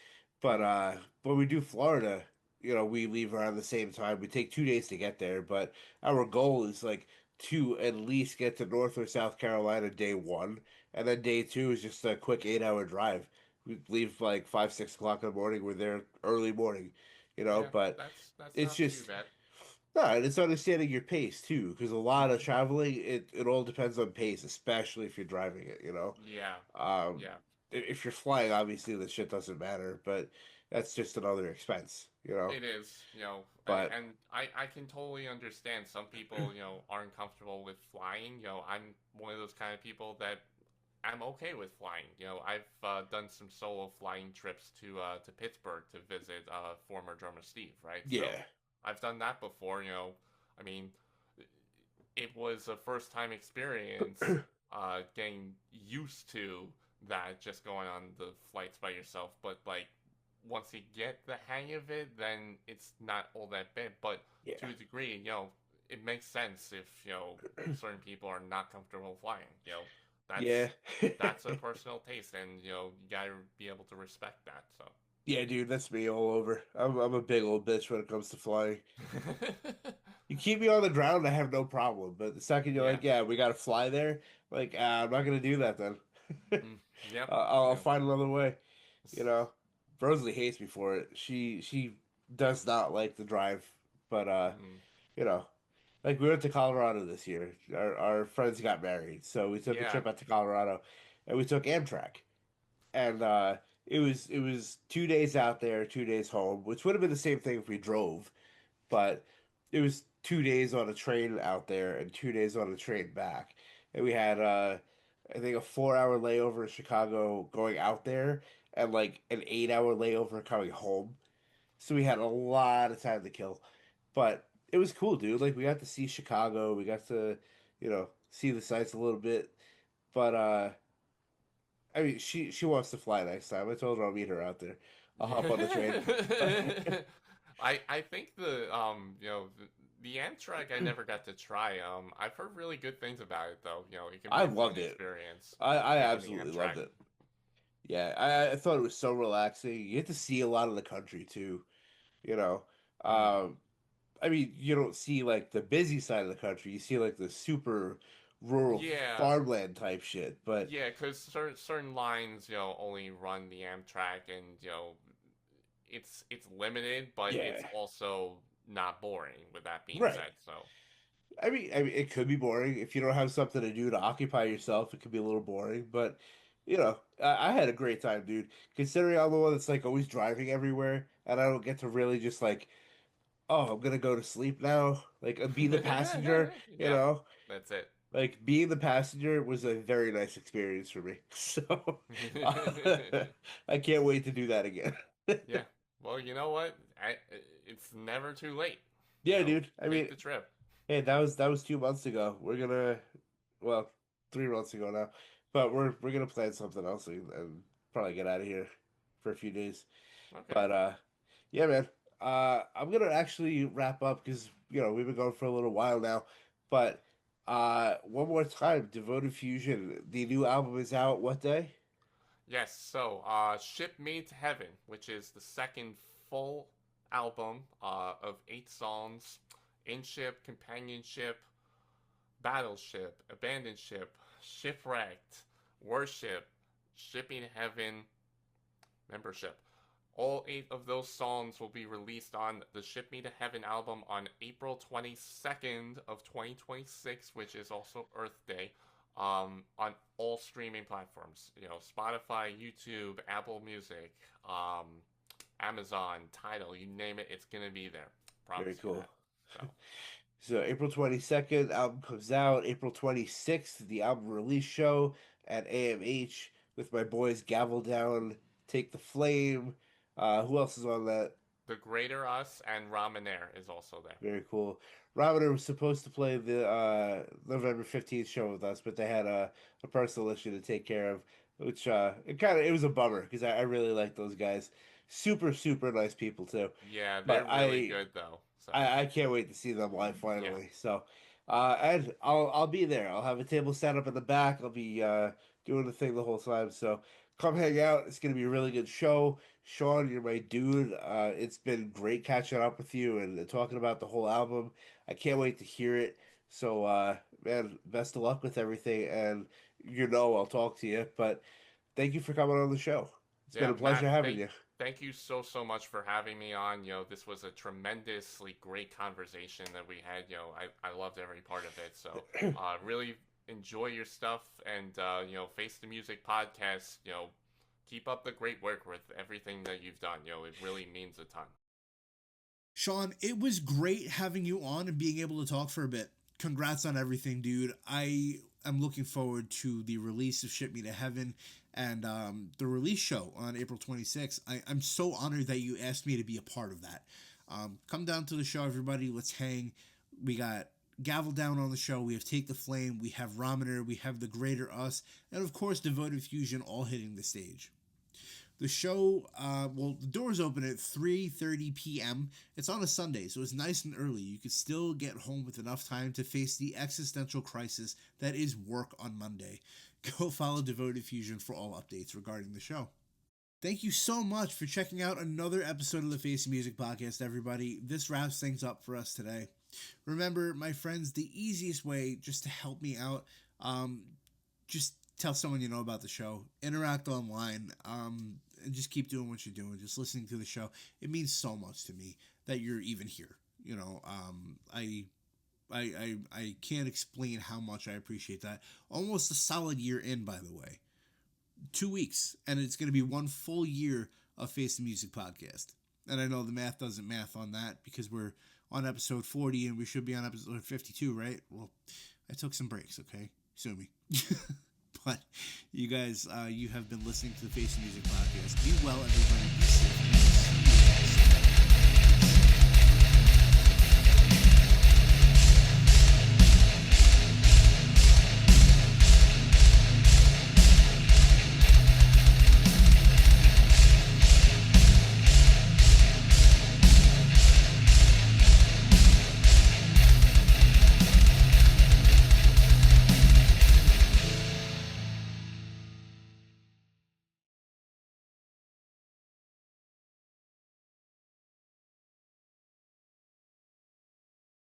But mm, when we do Florida, we leave around the same time. We take 2 days to get there, but our goal is like to at least get to North or South Carolina day one, and then day two is just a quick 8 hour drive. We leave like 5, 6 o'clock in the morning. We're there early morning, yeah, but that's it's not too just bad. no, and it's understanding your pace too, because a lot of hmm traveling, it all depends on pace, especially if you're driving it. Yeah, Um, yeah. if you're flying, obviously the shit doesn't matter, but that's just another expense, you know. It is, But and I can totally understand some people, aren't comfortable with flying. I'm one of those kind of people that I'm okay with flying. I've done some solo flying trips to Pittsburgh to visit former drummer Steve, right? So yeah, I've done that before. I mean, it was a first time experience getting used to that, just going on the flights by yourself. But like once you get the hang of it, then it's not all that bad. But to yeah, a degree, it makes sense if certain people are not comfortable flying. yeah. That's that's a personal taste, and you gotta be able to respect that. So. Yeah, dude, that's me all over. I'm a big old bitch when it comes to flying. You keep me on the ground, I have no problem. But the second you're Yeah. like, yeah, we gotta fly there, like, I'm not gonna do that then. Mm, yep. I'll find another way. You know, Rosalie hates me for it. She does not like the drive, but Mm, you know, like we went to Colorado this year. Our friends got married, so we took a yeah. trip out to Colorado, and we took Amtrak, and it was 2 days out there, 2 days home, which would have been the same thing if we drove, but it was 2 days on a train out there and 2 days on a train back, and we had I think a 4 hour layover in Chicago going out there, and like an 8 hour layover coming home. So we had a lot of time to kill, but it was cool, dude. Like we got to see Chicago, we got to, see the sights a little bit, but I mean, she wants to fly next time. I told her I'll meet her out there. I'll hop on the train. I think the Amtrak I never got to try. I've heard really good things about it though. It can be I a fun loved it. experience I taking the absolutely Amtrak. loved it. Yeah, I thought it was so relaxing. You get to see a lot of the country too, you know. Mm. Um, I mean, you don't see like the busy side of the country. You see like the super rural Yeah, farmland type shit. But yeah, because certain lines only run the Amtrak, and it's limited, but it's yeah, also not boring. With that being right. said, so. I mean, it could be boring if you don't have something to do to occupy yourself. It could be a little boring, but I had a great time, dude. Considering I'm the one that's like always driving everywhere, and I don't get to really just like, oh, I'm gonna go to sleep now, like be the passenger, Yeah, that's it. like being the passenger was a very nice experience for me. So I can't wait to do that again. Yeah. Well, you know what? It's never too late. Yeah, dude. I Take mean, the trip. hey, that was 2 months ago. We're gonna, well, 3 months ago now, but we're gonna plan something else and probably get out of here for a few days. Okay. But yeah, man. I'm gonna actually wrap up because we've been going for a little while now. But one more time, Devoted Fusion. The new album is out. What day? Yes. So, Ship Me to Heaven, which is the second full album of 8 songs. In Ship, Companionship, Battleship, Abandoned Ship, Shipwrecked, Worship, Shipping to Heaven, Membership. All 8 of those songs will be released on the Ship Me to Heaven album on April 22nd of 2026, which is also Earth Day, on all streaming platforms. Spotify, YouTube, Apple Music, um, Amazon, Tidal, you name it, it's gonna be there. Very Promise you cool. that. So, So April 22nd, album comes out. April 26th, the album release show at AMH with my boys Gavel Down, Take the Flame. Who else is on that? The Greater Us and Ramener is also there. Very cool. Robert was supposed to play the November 15th show with us, but they had a personal issue to take care of, which it was a bummer because I really like those guys. Super, super nice people too. Yeah, they're But really good though. So, I can't wait to see them live yeah. finally. So, and I'll be there. I'll have a table set up in the back. I'll be doing the thing the whole time. So come hang out. It's gonna be a really good show. Sean, you're my dude. It's been great catching up with you and talking about the whole album. I can't wait to hear it. So, man, best of luck with everything. And I'll talk to you. But thank you for coming on the show. It's been Yeah, a Matt, pleasure having you. thank you so much for having me on. This was a tremendously great conversation that we had. I loved every part of it. So, really enjoy your stuff, and Face the Music podcast. keep up the great work with everything that you've done. It really means a ton. Sean, it was great having you on and being able to talk for a bit. Congrats on everything, dude. I am looking forward to the release of Ship Me to Heaven and the release show on April 26th. I'm so honored that you asked me to be a part of that. Come down to the show, everybody. Let's hang. We got Gavel Down on the show. We have Take the Flame. We have Rominer. We have The Greater Us. And, of course, Devoted Fusion all hitting the stage. The show, the doors open at 3:30 p.m. It's on a Sunday, so it's nice and early. You could still get home with enough time to face the existential crisis that is work on Monday. Go follow Devoted Fusion for all updates regarding the show. Thank you so much for checking out another episode of the Face of Music podcast, everybody. This wraps things up for us today. Remember, my friends, the easiest way just to help me out, just tell someone you know about the show, interact online, and just keep doing what you're doing, just listening to the show. It means so much to me that you're even here. I can't explain how much I appreciate that. Almost a solid year in, by the way. 2 weeks, and it's going to be one full year of Face the Music podcast. And I know the math doesn't math on that because we're on episode 40 and we should be on episode 52, right? Well, I took some breaks, okay? Sue me. But you guys, you have been listening to the Face of Music podcast. Be well, everybody. Be safe.